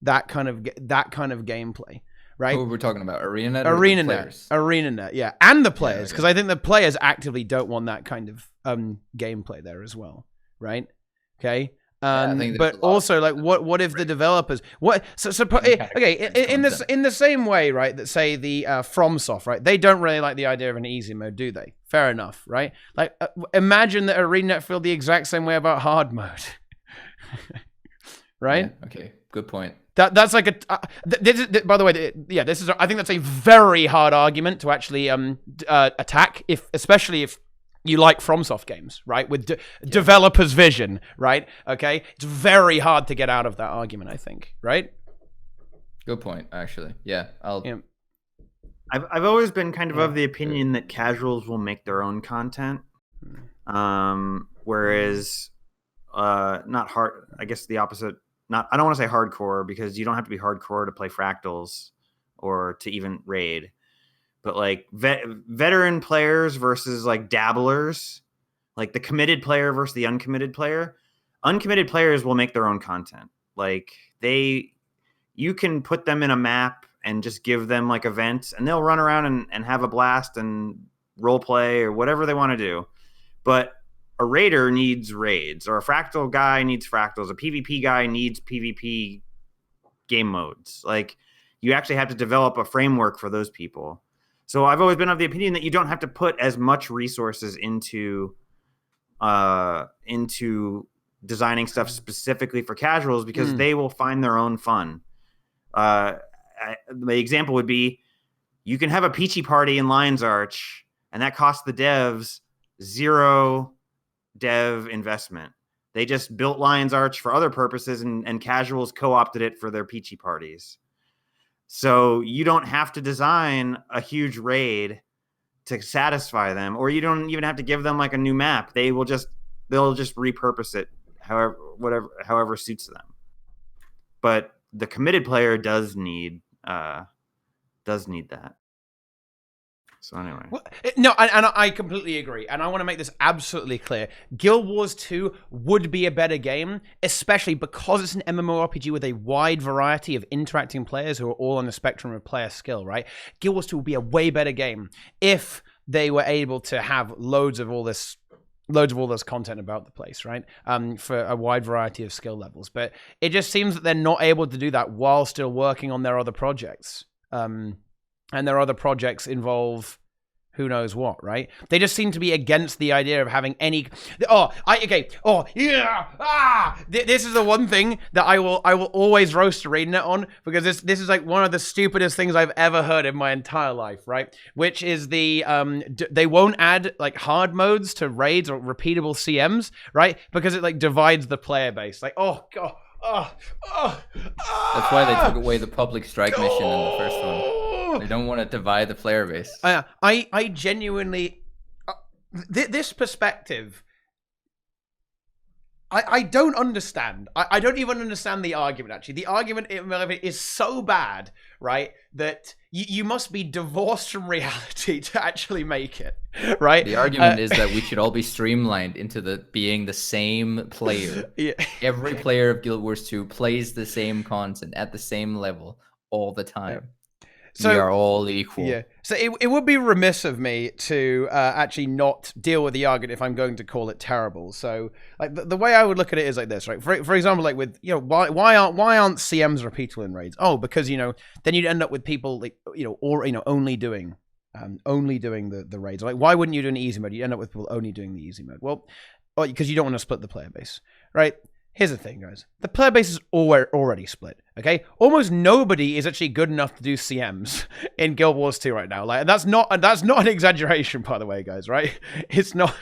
that kind of gameplay, right? Who we're talking about, ArenaNet, ArenaNet, yeah, and the players, because I think the players actively don't want that kind of gameplay there as well, right? Okay. But also, like, what if the developers? In the same way, right? That say the FromSoft, right? They don't really like the idea of an easy mode, do they? Fair enough, right? Like, imagine that ArenaNet feel the exact same way about hard mode, right? Yeah, okay, good point. That's like by the way, this is. I think that's a very hard argument to actually attack, especially if you like FromSoft games, right? With developers' vision, right? Okay, it's very hard to get out of that argument, I think, right? Good point, actually. Yeah, I've always been kind of the opinion that casuals will make their own content, whereas not hard. I guess the opposite. I don't want to say hardcore because you don't have to be hardcore to play Fractals or to even raid. But like veteran players versus like dabblers, like the committed player versus the uncommitted player. Uncommitted players will make their own content. Like you can put them in a map and just give them like events and they'll run around and have a blast and role play or whatever they want to do. But a raider needs raids, or a fractal guy needs fractals. A PvP guy needs PvP game modes. Like you actually have to develop a framework for those people. So I've always been of the opinion that you don't have to put as much resources into designing stuff specifically for casuals because they will find their own fun. The example would be you can have a Peachy party in Lion's Arch, and that costs the devs 0 dev investment. They just built Lion's Arch for other purposes, and casuals co-opted it for their Peachy parties. So you don't have to design a huge raid to satisfy them, or you don't even have to give them like a new map. They'll just repurpose it however suits them. But the committed player does need does need that. So anyway. Well, no, and I completely agree. And I want to make this absolutely clear. Guild Wars 2 would be a better game, especially because it's an MMORPG with a wide variety of interacting players who are all on the spectrum of player skill, right? Guild Wars 2 would be a way better game if they were able to have loads of all this content about the place, right? For a wide variety of skill levels. But it just seems that they're not able to do that while still working on their other projects. And their other projects involve who knows what, right? They just seem to be against the idea of having any. This is the one thing that I will always roast ArenaNet on, because this is like one of the stupidest things I've ever heard in my entire life, right? Which is the they won't add like hard modes to raids or repeatable CMs, right? Because it like divides the player base. Like, oh god. That's why they took away the public strike mission in the first one. They don't want to divide the player base. I genuinely, this perspective, I don't understand. I don't even understand the argument, actually. The argument is so bad, right, that you must be divorced from reality to actually make it, right? The argument is that we should all be streamlined into being the same player. Yeah. Every player of Guild Wars 2 plays the same content at the same level all the time. Yeah. So, we are all equal. Yeah. So it would be remiss of me to actually not deal with the argument if I'm going to call it terrible. So like the way I would look at it is like this, right? For example, like with why aren't CMs repeatable in raids? Oh, because then you'd end up with people like only doing the raids. Like why wouldn't you do an easy mode? You end up with people only doing the easy mode. Well, because you don't want to split the player base, right? Here's the thing, guys. The player base is already split, okay? Almost nobody is actually good enough to do CMs in Guild Wars 2 right now. Like, that's not an exaggeration, by the way, guys, right? It's not.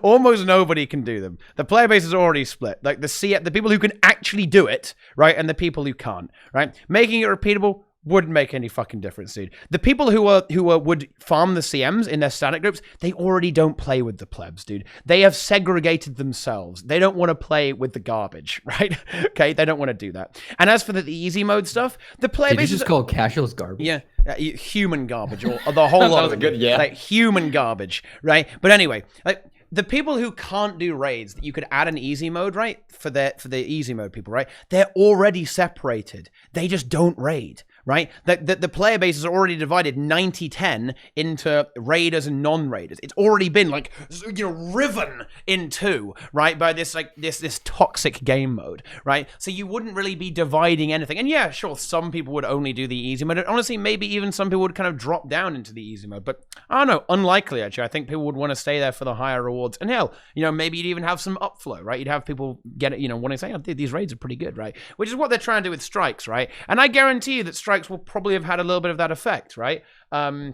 Almost nobody can do them. The player base is already split. Like, the people who can actually do it, right, and the people who can't, right? Making it repeatable wouldn't make any fucking difference, dude. The people who would farm the CMs in their static groups, they already don't play with the plebs, dude. They have segregated themselves. They don't want to play with the garbage, right? Okay, they don't want to do that. And as for the easy mode stuff, the player base Did you just call casuals garbage? Yeah, human garbage, or the whole lot of it. Like human garbage, right? But anyway, like the people who can't do raids that you could add an easy mode, right? For the easy mode people, right? They're already separated. They just don't raid. Right? The player base is already divided 90-10 into raiders and non-raiders. It's already been like, riven in two, right? By this toxic game mode, right? So you wouldn't really be dividing anything. And yeah, sure, some people would only do the easy mode. And honestly, maybe even some people would kind of drop down into the easy mode. But I don't know, unlikely actually. I think people would want to stay there for the higher rewards. And hell, maybe you'd even have some upflow, right? You'd have people get it, want to say, oh, these raids are pretty good, right? Which is what they're trying to do with strikes, right? And I guarantee you that strikes will probably have had a little bit of that effect, right? I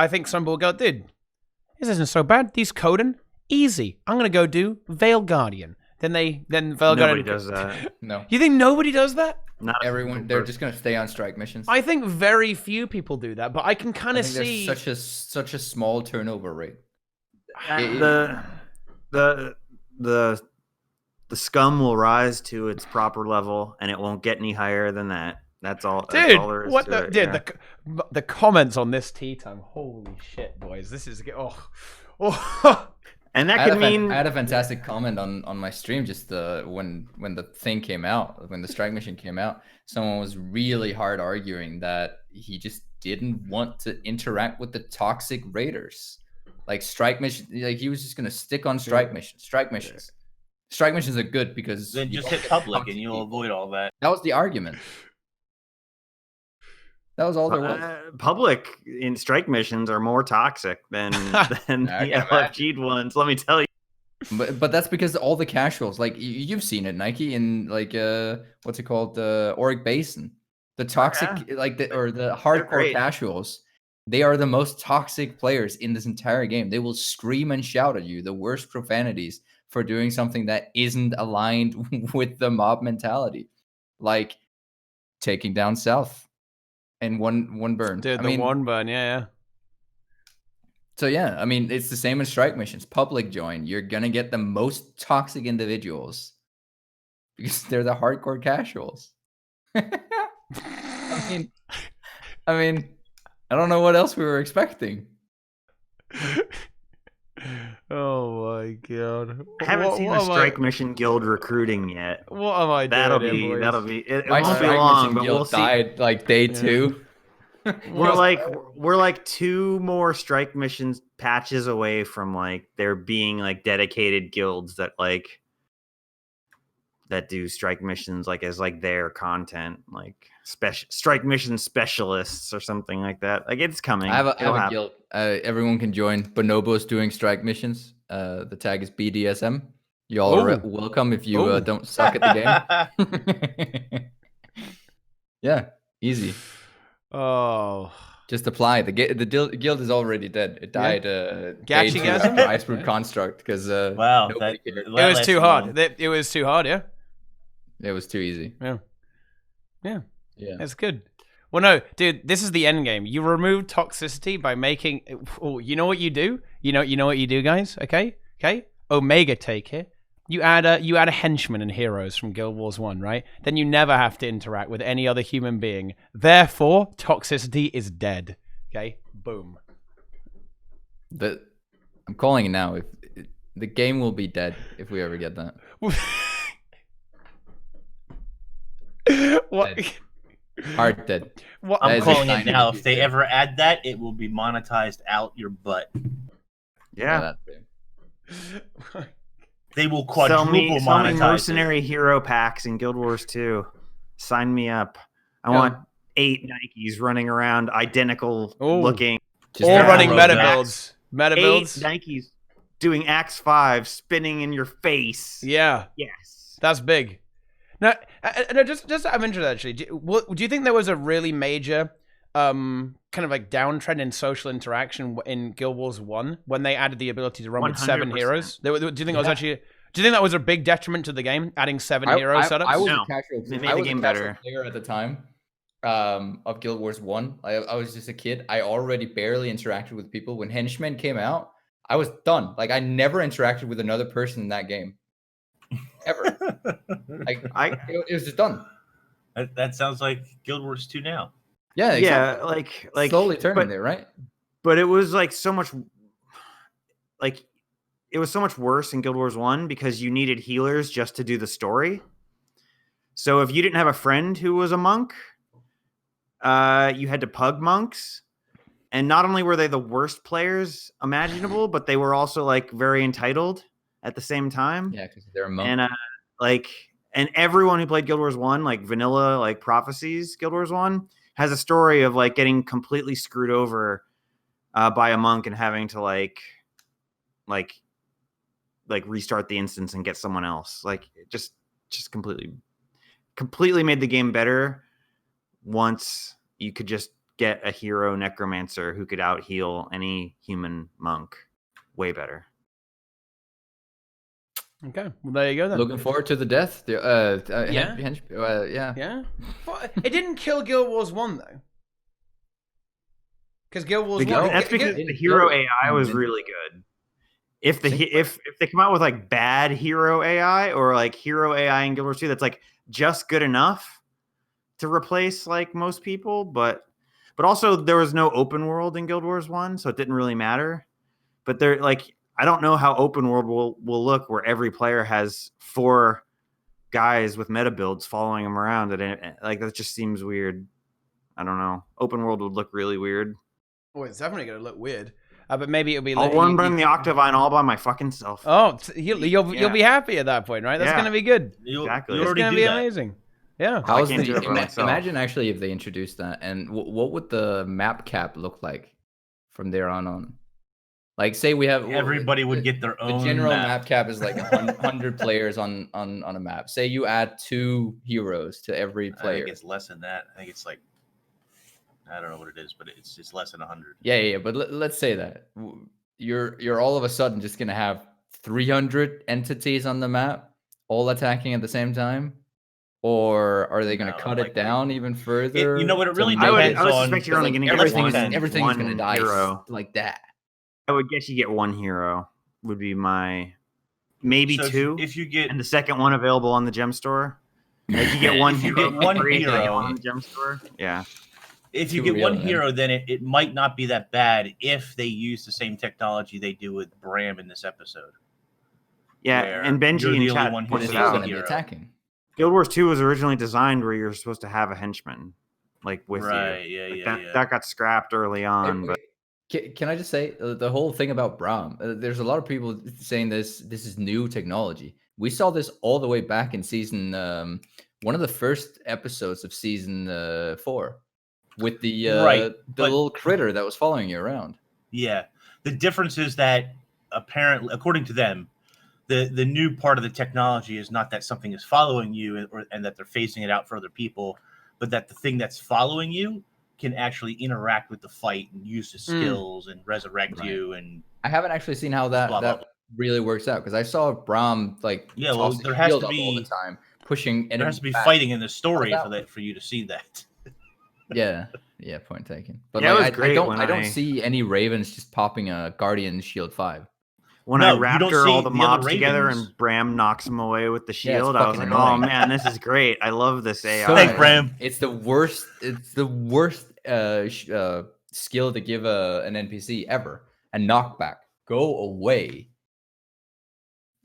think some people go, dude, this isn't so bad. These Coden, easy. I'm gonna go do Veil Guardian. Then Veil Guardian. Nobody does that. No. You think nobody does that? Not everyone. They're just gonna stay on strike missions. I think very few people do that, but I can kind of see such a small turnover rate. The scum will rise to its proper level, and it won't get any higher than that. That's all. Dude, that's all there is what to the it, dude? yeah. The comments on this TeaTime, holy shit, boys! This is And that could mean I had a fantastic comment on my stream just when the thing came out, when the strike mission came out. Someone was really hard arguing that he just didn't want to interact with the toxic raiders, like strike mission. Like he was just gonna stick on strike missions. Strike missions are good because then just hit public and you'll avoid all that. That was the argument. That was all there was. Public in strike missions are more toxic than the LFG'd ones. Let me tell you. But that's because all the casuals, like you've seen it, Nike, in like what's it called, the Auric Basin, the toxic the hardcore casuals. They are the most toxic players in this entire game. They will scream and shout at you the worst profanities for doing something that isn't aligned with the mob mentality, like taking down South. And one burn. Dude, one burn, yeah. So yeah, I mean, it's the same as strike missions. Public join, you're gonna get the most toxic individuals because they're the hardcore casuals. I mean, I don't know what else we were expecting. Oh my god! I haven't seen the strike mission guild recruiting yet. What am I That'll doing? be boys? that'll be. It My won't be strike long, mission but guild we'll see. died like day Yeah. 2. We're like 2 more strike missions patches away from like there being like dedicated guilds that like that do strike missions like as like their content, like special strike mission specialists or something like that. Like it's coming. I have It'll a happen. guild. Everyone can join. Bonobo's doing strike missions. The tag is BDSM. Y'all are Oh. welcome if you Oh. don't suck at the game. Yeah, easy. Oh. Just apply. The guild is already dead. It died. Day 2 Gachigasm? after Icebrood Construct because Wow, nobody cared. It was too lasted hard. long. It was too hard. Yeah. It was too easy. Yeah. Yeah. That's good. Well, no, dude, this is the end game. You remove toxicity by making. Oh, you know what you do? You know what you do, guys. Okay. Omega take here. You add a henchman and heroes from Guild Wars 1, right? Then you never have to interact with any other human being. Therefore, toxicity is dead. Okay. Boom. I'm calling it now. If the game will be dead if we ever get that. What? Dead. Hard dead. What? That I'm is calling a it sign of now. the If they future. ever add that, it will be monetized out your butt. Yeah. They will Sell quadruple me monetize it. mercenary hero packs in Guild Wars 2. Sign me up. I want 8 Nikes running around identical Oh. looking. Just All Yeah, running bro, meta that's- builds. Meta 8 builds. Nikes doing Axe 5 spinning in your face. Yeah. Yes. That's big. Now, just out of interest, actually, do you think there was a really major kind of like downtrend in social interaction in Guild Wars 1 when they added the ability to run with 7 100%. heroes? Do you think it was actually? Do you think that was a big detriment to the game, adding 7 hero setups? I was No. a casual. They made I the was game a casual better. player at the time of Guild Wars 1. I was just a kid. I already barely interacted with people. When Henchmen came out, I was done. Like I never interacted with another person in that game. Ever. Like it was just done. That sounds like Guild Wars 2 now. Yeah, exactly. Yeah, like slowly turning but, there, right? But it was like so much like it was so much worse in Guild Wars 1 because you needed healers just to do the story. So if you didn't have a friend who was a monk, you had to pug monks. And not only were they the worst players imaginable, but they were also like very entitled at the same time. Yeah, because they're a monk. And and everyone who played Guild Wars 1, like vanilla, like Prophecies, Guild Wars 1, has a story of like getting completely screwed over by a monk and having to like restart the instance and get someone else. Like it just completely made the game better once you could just get a hero necromancer who could out heal any human monk way better. Okay, well there you go then. Looking forward to the death. Yeah. Yeah. Yeah, it didn't kill Guild Wars 1 though, because Guild Wars 1. That's because the hero AI was really good. If they come out with like bad hero AI or like hero AI in Guild Wars 2 that's like just good enough to replace like most people, but also there was no open world in Guild Wars 1, so it didn't really matter. But they're like, I don't know how open world will look where every player has 4 guys with meta builds following them around. And like that just seems weird. I don't know. Open world would look really weird. Oh, it's definitely gonna look weird. But maybe it'll be. I'll one burn the Octavine all by my fucking self. Oh, you'll be happy at that point, right? That's Yeah. gonna be good. Exactly. You It's already gonna do be that. amazing. Yeah. I can't do it by myself. Imagine actually if they introduced that, and what would the map cap look like from there on? Like, say we have Everybody would get their own. The general map cap is like 100 players on a map. Say you add 2 heroes to every I player. think it's less than that. I think it's like, I don't know what it is, but it's less than 100. Yeah. But let's say that you're all of a sudden just gonna have 300 entities on the map, all attacking at the same time, or are they gonna cut it down even further? You know what? It really to make depends I would on. suspect you're only going to get everything's gonna die hero. like that. I would guess you get 1 hero would be my maybe So 2. If you get And the second one available on the gem store. Like you get one If you hero, get one for free, hero- like, on the gem store. Yeah. If you Too get real, one man. hero, then it might not be that bad if they use the same technology they do with Bram in this episode. Yeah, Where and you're Benji the in only chat one who When pointed is sees he the out. going to be hero. attacking? Guild Wars 2 was originally designed where you're supposed to have a henchman, like with Right, you. yeah, Like, yeah, yeah. that got scrapped early on, but Can I just say the whole thing about Braum? There's a lot of people saying this is new technology. We saw this all the way back in season one of the first episodes of season 4 with the Right, but- little critter that was following you around. Yeah. The difference is that apparently, according to them, the new part of the technology is not that something is following you and that they're phasing it out for other people, but that the thing that's following you can actually interact with the fight and use the skills and resurrect Right. you. And I haven't actually seen how that Blah, blah, that blah. really works out because I saw Braum like Yeah, well, toss the there has shield to up all the be- time, pushing. there has to be back. fighting in the story How's for that that for you to see that. Yeah, point taken. But Yeah, it like, was great when I don't I- see any Ravens just popping a Guardian Shield 5. when No, I you don't raptor all see the the other mobs together Ravens. and Bram knocks them away with the Yeah, it's shield, I was fucking like, oh annoying. man, this is great. I love this AI. So Thanks, annoying. Bram. It's the worst. It's the worst skill to give an NPC ever. A knockback. Go away.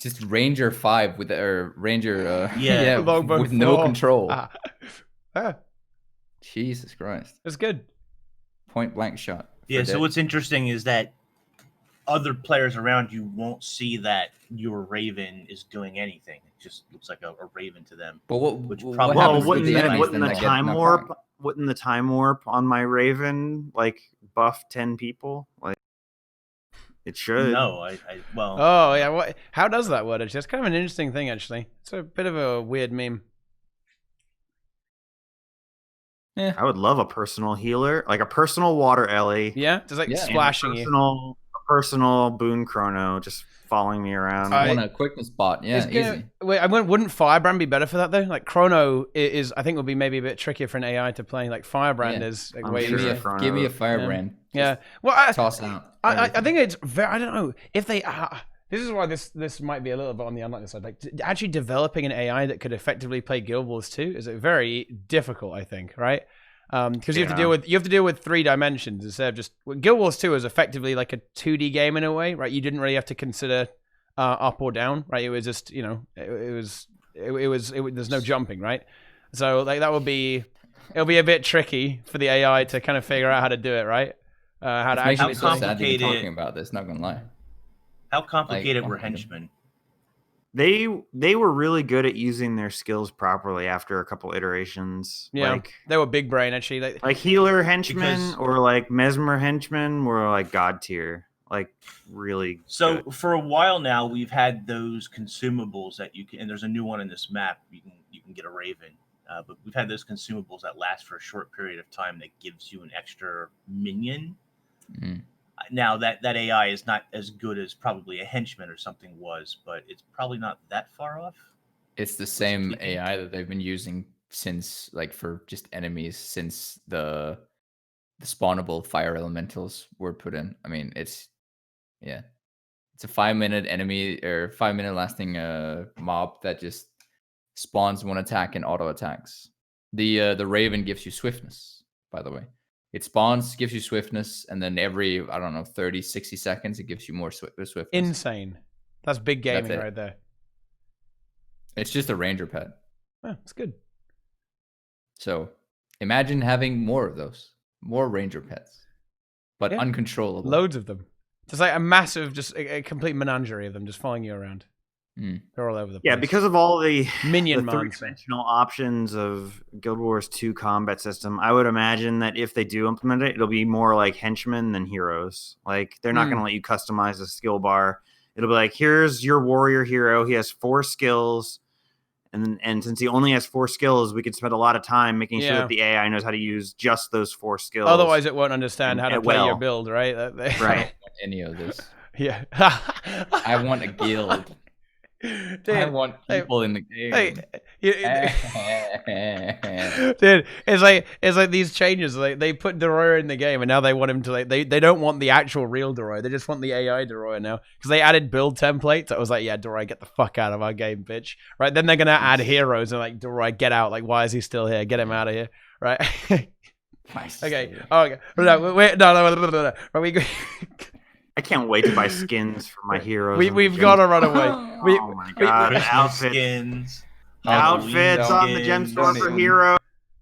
Just Ranger 5 with or Ranger Yeah. Longbow with no 4. control. Ah, Jesus Christ. it's good. Point blank shot. Yeah, for so dead. what's interesting is that other players around you won't see that your Raven is doing anything. It just looks like a Raven to them. But what which what probably happens Well, with the enemies wouldn't then the that get time knocked warp? back? Wouldn't the time warp on my Raven like buff 10 people? Like it should. No, well. Oh yeah, what? How does that work? Actually, that's kind of an interesting thing. Actually, it's a bit of a weird meme. I would love a personal healer, like a personal water Ellie. Yeah, just like Yeah. and splashing you. a personal boon chrono just following me around. I- On a quickness bot, yeah, It's gonna- easy. Wait, wouldn't Firebrand be better for that though? Like Chrono is I think would be maybe a bit trickier for an AI to play. Like Firebrand Yeah. is like I'm way sure. easier. Chrono. Give me a firebrand. Yeah. Just Well, I toss out. I think it's very. I don't know if they. This is why this might be a little bit on the unlikely side. Like actually developing an AI that could effectively play Guild Wars 2 is very difficult. I think, right? Because you have to deal with 3 dimensions instead of just Guild Wars 2 is effectively like a 2D game in a way, right? You didn't really have to consider up or down, right? It was just there's no jumping, right? So like it'll be a bit tricky for the AI to kind of figure out how to do it, right? How to Makes actually me so sad to be complicated- talking about this. Not gonna lie. How complicated Like, were oh, henchmen? They were really good at using their skills properly after a couple iterations. Yeah, they were big brain actually. Like healer henchmen Because- or like mesmer henchmen were like god tier, like really. So good. for a while now, we've had those consumables that you can, and there's a new one in this map. You can get a Raven, but we've had those consumables that last for a short period of time that gives you an extra minion. Mm. Now that AI is not as good as probably a henchman or something was, but it's probably not that far off. It's the same tweaking. AI that they've been using since, like, for just enemies since the spawnable fire elementals were put in. I mean, it's a 5-minute enemy or 5-minute lasting mob that just spawns one attack and auto attacks. The Raven gives you swiftness, by the way. It spawns, gives you swiftness, and then every, I don't know, 30, 60 seconds, it gives you more swiftness. Insane. That's big gaming it. right there. It's just a ranger pet. Oh, it's good. So imagine having more of those, more ranger pets, but Yeah. uncontrollable. Loads of them. Just like a massive, just a complete menagerie of them just following you around. Mm. They're all over the place. Yeah, because of all the Minion the mons. 3-dimensional options of Guild Wars 2 combat system, I would imagine that if they do implement it, it'll be more like henchmen than heroes. Like they're not going to let you customize the skill bar. It'll be like, here's your warrior hero. He has 4 skills, and since he only has 4 skills, we can spend a lot of time making sure Yeah. that the AI knows how to use just those 4 skills. Otherwise, it won't understand how to And play your well. build, right? Right. I don't want any of this. Yeah. I want a guild. Dude, I want hey, people in the game. Hey, dude, it's like these changes. Like they put Deroir in the game, and now they want him to they don't want the actual real Deroir. They just want the AI Deroir now because they added build templates. I was like, yeah, Deroir, get the fuck out of our game, bitch. Right? Then they're gonna add heroes and like Deroir, get out. Like, why is he still here? Get him out of here. Right? Okay. Oh, okay. No, wait, no. Right, I can't wait to buy skins for my heroes. we've got to run away. Oh my god, Christmas outfits. skins. Outfits on the gem store for heroes.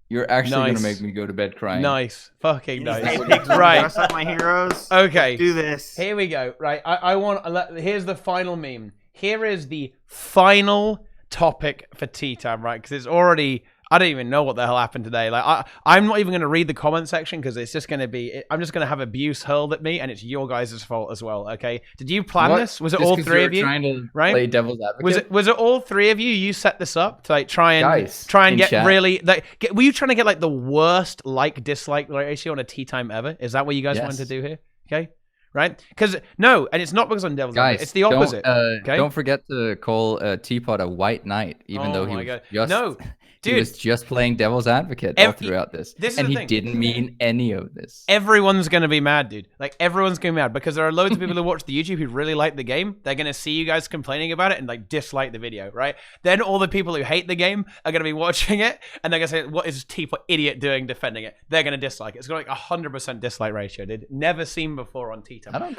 You're actually Nice. gonna make me go to bed crying. Nice. Fucking nice. Hey, pigs, wanna Right. dress up my heroes. Okay. Let's do this. Here we go. Right. I want. Here's the final meme. Here is the final topic for tea time. Right. Because it's already. I don't even know what the hell happened today. Like I'm not even going to read the comment section because it's just going to be. I'm just going to have abuse hurled at me, and it's your guys' fault as well. Okay. Did you plan this? Was it Just all 'cause three you're of you? Trying to right? play devil's advocate. Was it all three of you? You set this up to like try and Guys, in get chat. really like. Were you trying to get like the worst like dislike ratio on a tea time ever? Is that what you guys wanted to Yes. do here? Okay. Right? Because no, and it's not because I'm devil's advocate. Guys, It's the opposite. Okay? Don't forget to call Teapot a white knight, even though he my was God. just No, he dude. was just playing devil's advocate all throughout this, this is and the he thing. didn't mean any of this. Everyone's going to be mad, dude. Like, everyone's going to be mad because there are loads of people who watch the YouTube who really like the game. They're going to see you guys complaining about it and, like, dislike the video, right? Then all the people who hate the game are going to be watching it and they're going to say, what is this Teapot idiot doing defending it? They're going to dislike it. It's got, like, 100% dislike ratio, dude. Never seen before on TeaTime. I don't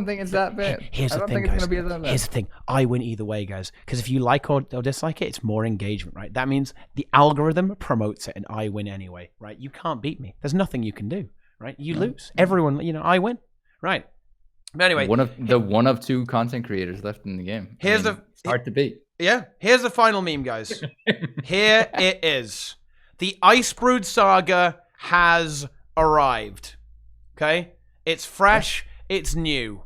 think it's that bad. Here's I the don't thing, think it's guys. gonna be that bad. Here's the thing. I win either way, guys. Because if you like or dislike it, it's more engagement, right? That means the algorithm promotes it, and I win anyway, right? You can't beat me. There's nothing you can do, right? You lose. Everyone, I win, right? But anyway, one of two content creators left in the game. It's hard to beat. Yeah, here's the final meme, guys. Here it is. The Icebrood Saga has arrived. Okay? It's fresh. It's new.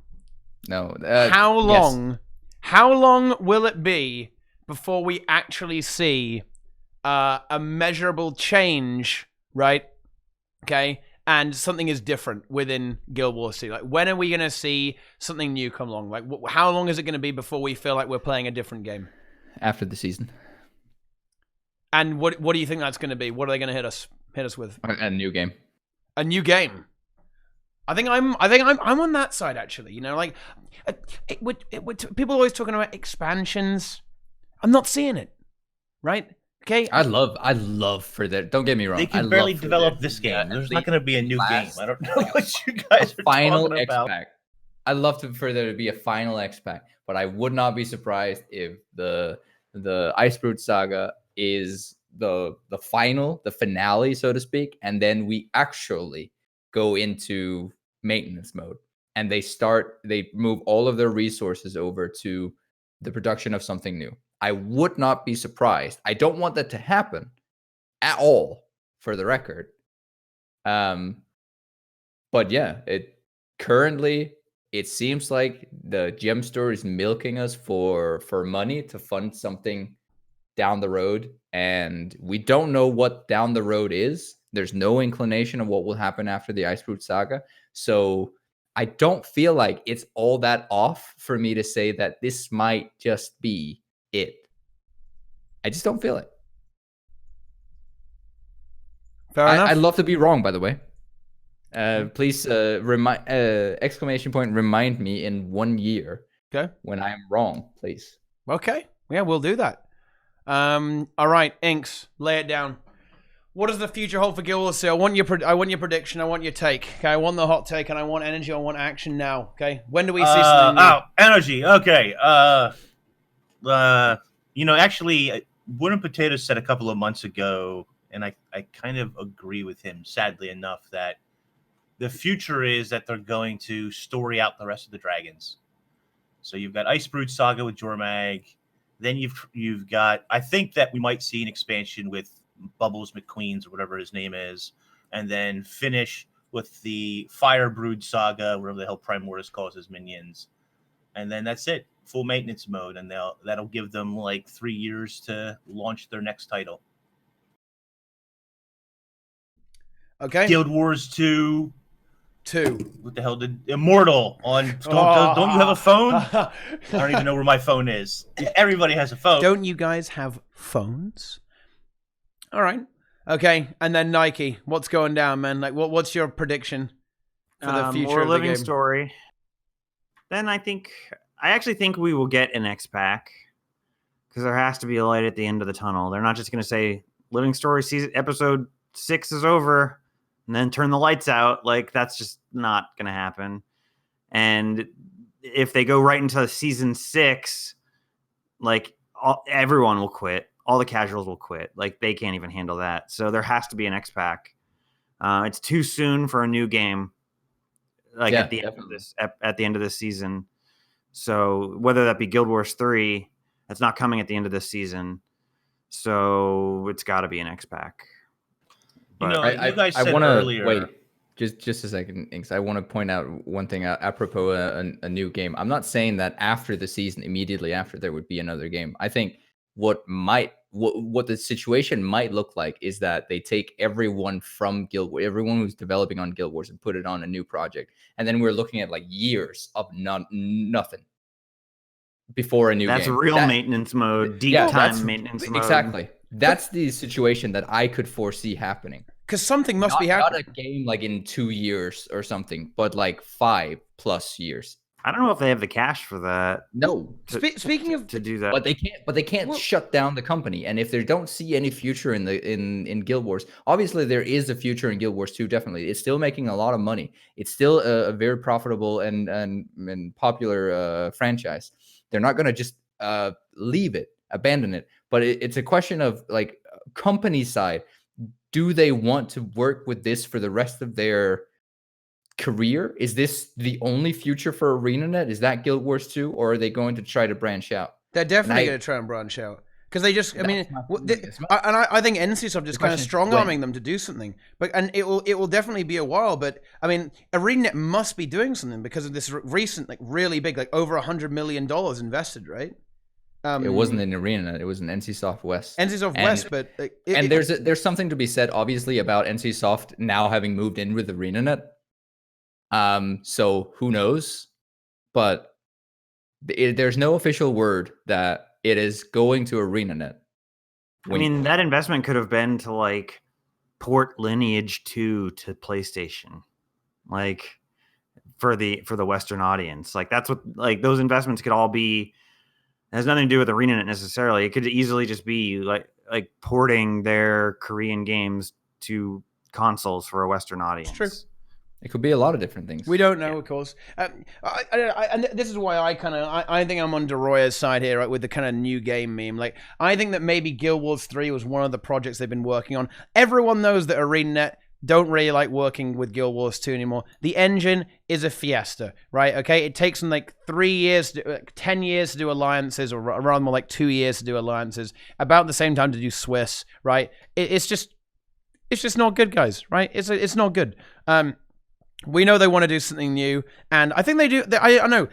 No. How yes. long? How long will it be before we actually see a measurable change, right? Okay, and something is different within Guild Wars 2. Like, when are we going to see something new come along? Like, how long is it going to be before we feel like we're playing a different game? After the season. And what do you think that's going to be? What are they going to hit us with? A new game. A new game. I think I'm on that side actually. Like it would people are always talking about expansions. I'm not seeing it. Right? Okay. I love for that. Don't get me wrong. They can barely develop this game. There's not going to be a new game. I don't know what you guys are final talking about. X-Pack. I'd love for there to be a final X-Pack, but I would not be surprised if the Icebrood Saga is the final, the finale, so to speak, and then we actually go into maintenance mode and they move all of their resources over to the production of something new. I would not be surprised. I don't want that to happen at all, for the record. But yeah, currently it seems like the gem store is milking us for money to fund something down the road, and we don't know what down the road is. There's no inclination of what will happen after the Icebrood Saga. So I don't feel like it's all that off for me to say that this might just be it. I just don't feel it. Fair enough. I'd love to be wrong, by the way. Please remind me in 1 year. Okay. When I am wrong, please. Okay. Yeah, we'll do that. All right, Inks, lay it down. What does the future hold for Guild Wars 2? I want your prediction. I want your take. Okay, I want the hot take, and I want energy. I want action now. Okay, when do we see something new? Oh, energy. Okay. Actually, Wooden Potato said a couple of months ago, and I kind of agree with him, sadly enough, that the future is that they're going to story out the rest of the dragons. So you've got Icebrood Saga with Jormag. Then you've got, I think that we might see an expansion with Bubbles McQueen's or whatever his name is, and then finish with the Firebrood Saga, whatever the hell Primordius calls his minions. And then that's it. Full maintenance mode, and that'll give them like 3 years to launch their next title. Okay. Guild Wars 2 2. What the hell did Immortal on? Don't you have a phone? I don't even know where my phone is. Everybody has a phone. Don't you guys have phones? All right. Okay. And then Nike, what's going down, man? Like, what's your prediction for the future more of the living game? story. Then I actually think we will get an X-Pack because there has to be a light at the end of the tunnel. They're not just going to say living story season episode 6 is over and then turn the lights out. Like, that's just not going to happen. And if they go right into season 6, like everyone will quit. All the casuals will quit. Like, they can't even handle that. So there has to be an X-Pack. It's too soon for a new game. Like at the end of this season. So whether that be Guild Wars 3, that's not coming at the end of this season. So it's got to be an X-Pack. You know, you guys said earlier. Wait, just a second, Inks. I want to point out one thing apropos a new game. I'm not saying that after the season, immediately after, there would be another game. I think what the situation might look like is that they take everyone from Guild Wars, everyone who's developing on Guild Wars, and put it on a new project, and then we're looking at like years of nothing before a new game. That's real maintenance mode, deep time maintenance mode. Exactly. That's the situation that I could foresee happening. Because something must be happening. Not a game like in 2 years or something, but like 5+ years. I don't know if they have the cash for that. No. Speaking of to do that, but they can't shut down the company. And if they don't see any future in Guild Wars, obviously there is a future in Guild Wars 2. Definitely, it's still making a lot of money. It's still a very profitable and popular franchise. They're not going to just abandon it. But it's a question of like company side. Do they want to work with this for the rest of their career? Is this the only future for ArenaNet? Is that Guild Wars 2, or are they going to try to branch out? They're definitely going to try and branch out because they just. I think NCSoft just kind of strong arming them to do something. And it will definitely be a while. But I mean, ArenaNet must be doing something because of this recent, like really big, like over $100 million invested, right? It wasn't in ArenaNet. It was in NCSoft West. West, but there's something to be said, obviously, about NCSoft now having moved in with ArenaNet. So who knows? But there's no official word that it is going to ArenaNet. I mean, that investment could have been to like port Lineage 2 to PlayStation, like for the Western audience. Like that's what like those investments could all be. It has nothing to do with ArenaNet necessarily. It could easily just be like porting their Korean games to consoles for a Western audience. It's true. It could be a lot of different things. We don't know, of course. And this is why I think I'm on Deroir's side here, right, with the kind of new game meme. Like, I think that maybe Guild Wars 3 was one of the projects they've been working on. Everyone knows that ArenaNet don't really like working with Guild Wars 2 anymore. The engine is a fiesta, right? Okay, it takes them like 3 years, 10 years to do alliances, or rather more like 2 years to do alliances. About the same time to do Swiss, right? It's just not good, guys, right? It's not good. We know they want to do something new, and I think they do. I know.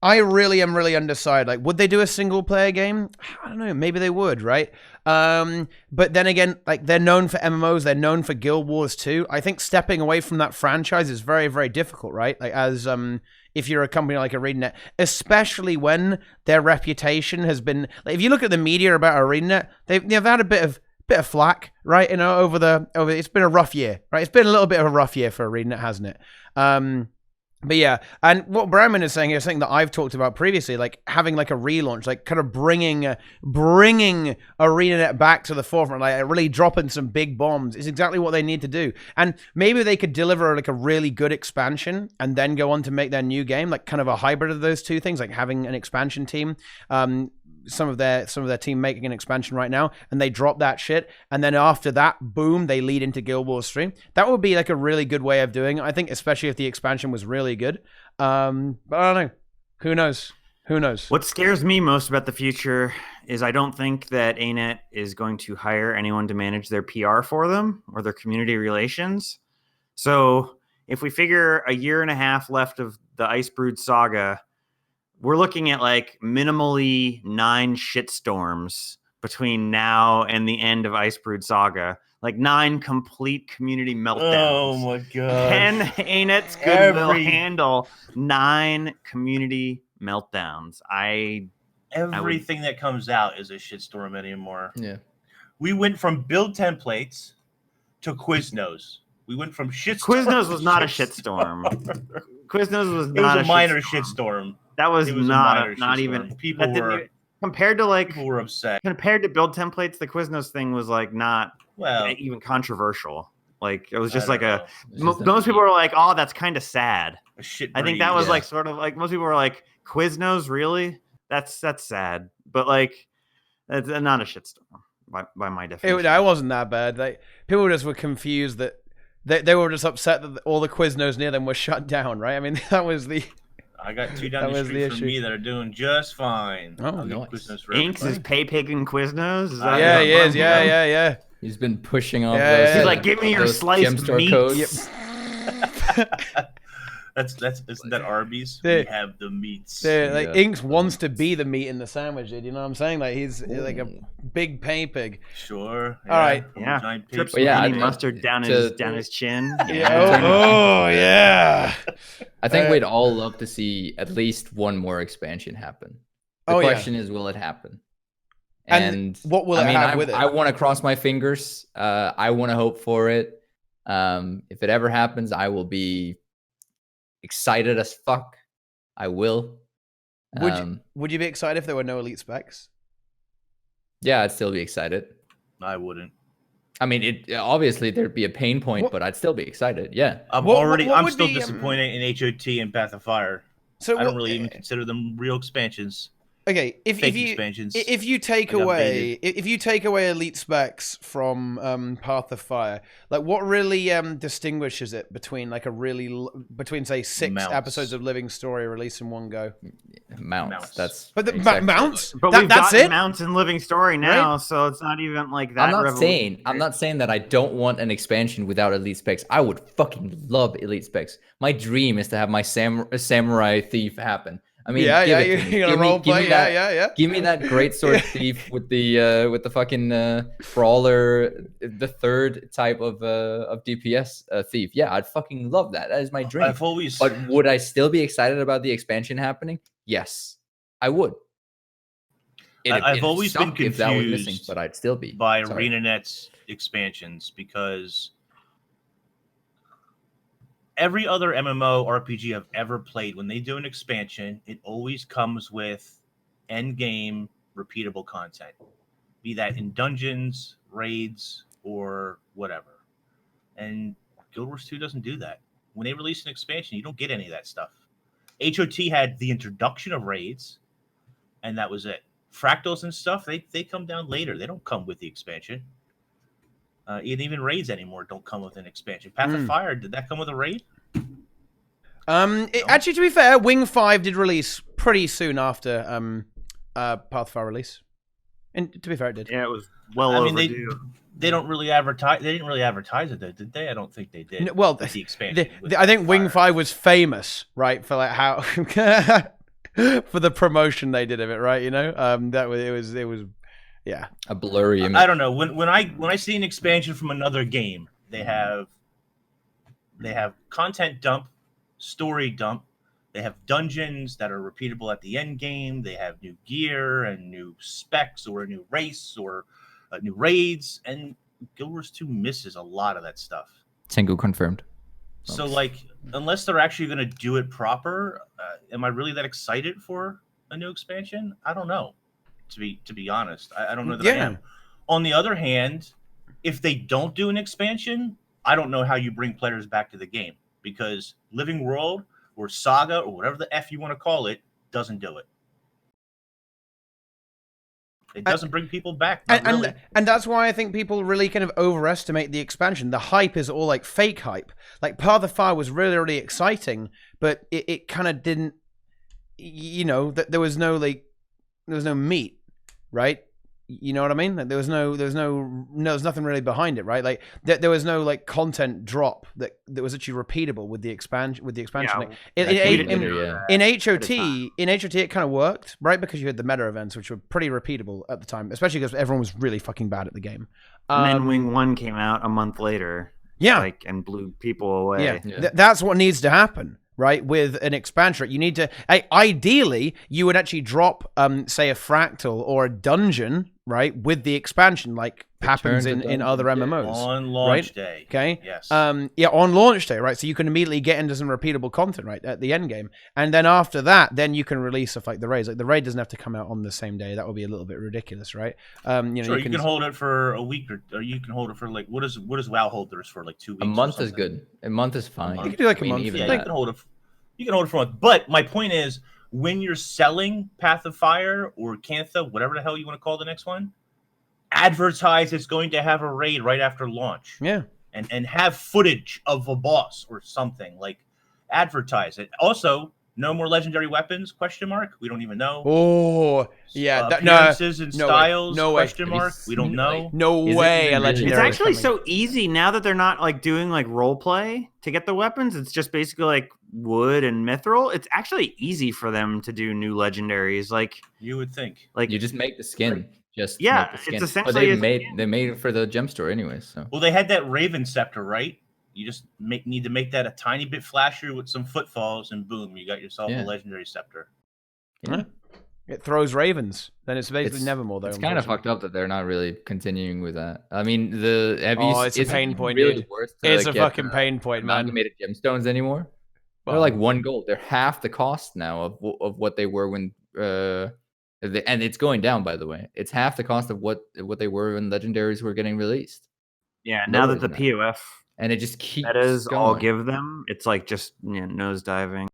I really am really undecided. Like, would they do a single player game? I don't know. Maybe they would, right? But then again, like, they're known for MMOs. They're known for Guild Wars 2. I think stepping away from that franchise is very, very difficult, right? Like, as if you're a company like ArenaNet, especially when their reputation has been. Like, if you look at the media about ArenaNet, they've had a bit of flack, right? You know, over it's been a rough year, right? It's been a little bit of a rough year for ArenaNet, hasn't it? But yeah, and what Bramman is saying here, something that I've talked about previously, like having like a relaunch, like kind of bringing ArenaNet back to the forefront, like really dropping some big bombs is exactly what they need to do. And maybe they could deliver like a really good expansion and then go on to make their new game, like kind of a hybrid of those two things, like having an expansion team. Some of their team making an expansion right now, and they drop that shit, and then after that, boom, they lead into Guild Wars 3. That would be like a really good way of doing it, I think, especially if the expansion was really good. But I don't know. Who knows? What scares me most about the future is I don't think that ArenaNet is going to hire anyone to manage their PR for them or their community relations. So if we figure a year and a half left of the Icebrood Saga, we're looking at like minimally 9 shitstorms between now and the end of Icebrood Saga. like 9 complete community meltdowns. Oh my god. Can ArenaNet's goodwill handle 9 community meltdowns? Everything that comes out is a shitstorm anymore. Yeah. We went from build templates to Quiznos. We went from shitstorm. Quiznos was not a shitstorm. Quiznos was not a minor shitstorm. That was not shitstorm. even. People were compared to like people were upset. Compared to build templates, the Quiznos thing was like not even controversial. Like it was just like most people were like, "Oh, that's kind of sad." A shit I think that was like sort of like most people were like, "Quiznos, really? That's sad." But like, it's not a shitstorm by my definition. It wasn't that bad. People just were confused that they were just upset that all the Quiznos near them were shut down. Right? I mean, that was the. I got 2 down the street from me that are doing just fine. Oh, nice. Inks is pay pigging Quiznos. Yeah, he is. Yeah. He's been pushing off. He's like, "Give me your sliced meat." Codes. Isn't that Arby's? We have the meats. Like Inks wants to be the meat in the sandwich, dude. You know what I'm saying? Like he's like a big pay pig. Sure. All right. Yeah. Drips honey mustard down his chin. Yeah. Oh yeah. I think we'd all love to see at least one more expansion happen. The question is, will it happen? And what will it have with it? I want to cross my fingers. I want to hope for it. If it ever happens, I will be excited as fuck. I will. Would you be excited if there were no elite specs? Yeah, I'd still be excited. I wouldn't. I mean, obviously there'd be a pain point, but I'd still be excited. Yeah. I'm still disappointed in HOT and Path of Fire. So I don't really even consider them real expansions. Okay, if you take away elite specs from Path of Fire, like what really distinguishes it between like between say 6 episodes of Living Story released in one go? Mounts. That's mounts. But we've got mounts in Living Story now, right? So it's not even like that. I'm not saying that I don't want an expansion without elite specs. I would fucking love elite specs. My dream is to have my samurai thief happen. I mean, you're gonna role play. Give me that great sword thief with the fucking brawler, the 3rd type of DPS thief. Yeah, I'd fucking love that. That is my dream. But would I still be excited about the expansion happening? Yes, I would. I've always been confused if that was missing, but I'd still be by ArenaNet's expansions because every other MMO RPG I've ever played, when they do an expansion, it always comes with end game repeatable content, be that in dungeons, raids, or whatever. And Guild Wars 2 doesn't do that. When they release an expansion, you don't get any of that stuff. HOT had the introduction of raids, and that was it. Fractals and stuff, they come down later. They don't come with the expansion. Even raids anymore don't come with an expansion. Path of Fire, did that come with a raid? Actually, to be fair, Wing 5 did release pretty soon after Path of Fire release. And to be fair, it did. Yeah, it was overdue. They don't really advertise. They didn't really advertise it, though, did they? I don't think they did. No, well, the expansion. I think Wing 5 was famous, right, for like how for the promotion they did of it, right? You know, it was. Yeah, a blurry image. I don't know. When I see an expansion from another game, they have content dump, story dump. They have dungeons that are repeatable at the end game. They have new gear and new specs or a new race or new raids. And Guild Wars 2 misses a lot of that stuff. Single confirmed. So like, unless they're actually going to do it proper, am I really that excited for a new expansion? I don't know. To be honest, I don't know that I am. On the other hand, if they don't do an expansion, I don't know how you bring players back to the game, because Living World or Saga or whatever the F you want to call it doesn't do it. It doesn't bring people back. And that's why I think people really kind of overestimate the expansion. The hype is all like fake hype. Like Path of Fire was really, really exciting, but it kind of didn't, you know, that there was no meat, right? You know what I mean? Like there was nothing really behind it, right? Like there was no like content drop that was actually repeatable with the expansion. Yeah, like, in HOT, it kind of worked, right? Because you had the meta events, which were pretty repeatable at the time, especially because everyone was really fucking bad at the game. And then Wing 1 came out a month later. Yeah. Like, and blew people away. Yeah. That's what needs to happen, right? With an expansion, you need to. Ideally, you would actually drop, say, a fractal or a dungeon, right, with the expansion, like happens in other MMOs on launch day. Okay. Yes. Yeah, on launch day, right? So you can immediately get into some repeatable content, right, at the end game, and then after that, then you can release stuff like the raids. Like the raid doesn't have to come out on the same day. That would be a little bit ridiculous, right? Sure, you can hold it for a week, or you can hold it for like what does WoW hold theirs for, like 2 weeks? A month is good. A month is fine. You can do like a month. Even yeah, you can hold it. You can hold it for a month. But my point is, when you're selling Path of Fire or Cantha, whatever the hell you want to call the next one, advertise it's going to have a raid right after launch. Yeah. And have footage of a boss or something. Like, advertise it. Also, no more legendary weapons? ? We don't even know. Oh, yeah. Appearances and styles? ? Way. We don't know. No way. A legendary. It's actually so easy now that they're not like doing like role play to get the weapons. It's just basically like wood and mithril. It's actually easy for them to do new legendaries. Like You would think. like You just make the skin. Just Yeah, make the skin. it's But essentially they made it for the gem store anyways. So Well, they had that Raven Scepter, right? You just need to make that a tiny bit flashier with some footfalls, and boom, you got yourself a legendary scepter. Yeah. It throws ravens. Then it's basically Nevermore, though. It's kind of fucked up that they're not really continuing with that. I mean, it's a pain point, really dude. worth to It's a get, fucking pain point, man. Amalgamated gemstones anymore. They're like 1 gold. They're half the cost now of what they were when. And it's going down, by the way. It's half the cost of what they were when legendaries were getting released. yeah. Now that the POF and it just keeps that is going. all give them, it's like just nose diving.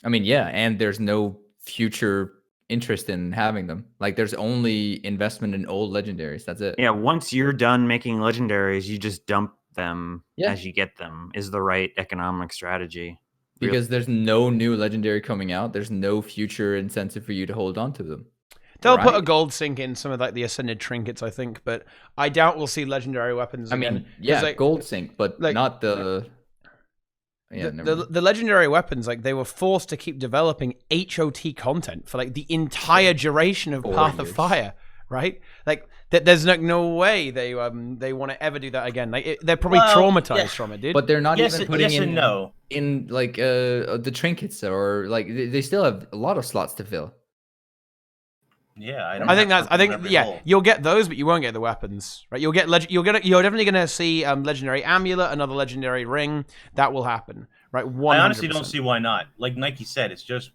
I mean, yeah, and there's no future interest in having them. Like, there's only investment in old legendaries. That's it. Yeah, once you're done making legendaries, you just dump them Yeah. as you get them. Is the right economic strategy. Because there's no new legendary coming out. There's no future incentive for you to hold on to them. They'll put a gold sink in some of like the ascended trinkets, I think, but I doubt we'll see legendary weapons again. I mean, yeah, like, gold sink, but like, not the. Yeah, the legendary weapons, like they were forced to keep developing HOT content for like the entire duration of Path of Fire, right? Like there's no way they want to ever do that again. Like they're probably traumatized from it, dude. But they're not even putting in in like the trinkets, or like they still have a lot of slots to fill. Yeah, I think you'll get those, but you won't get the weapons, right? You're definitely going to see legendary amulet, another legendary ring. That will happen, right? 100%. I honestly don't see why not. Like Nike said, it's just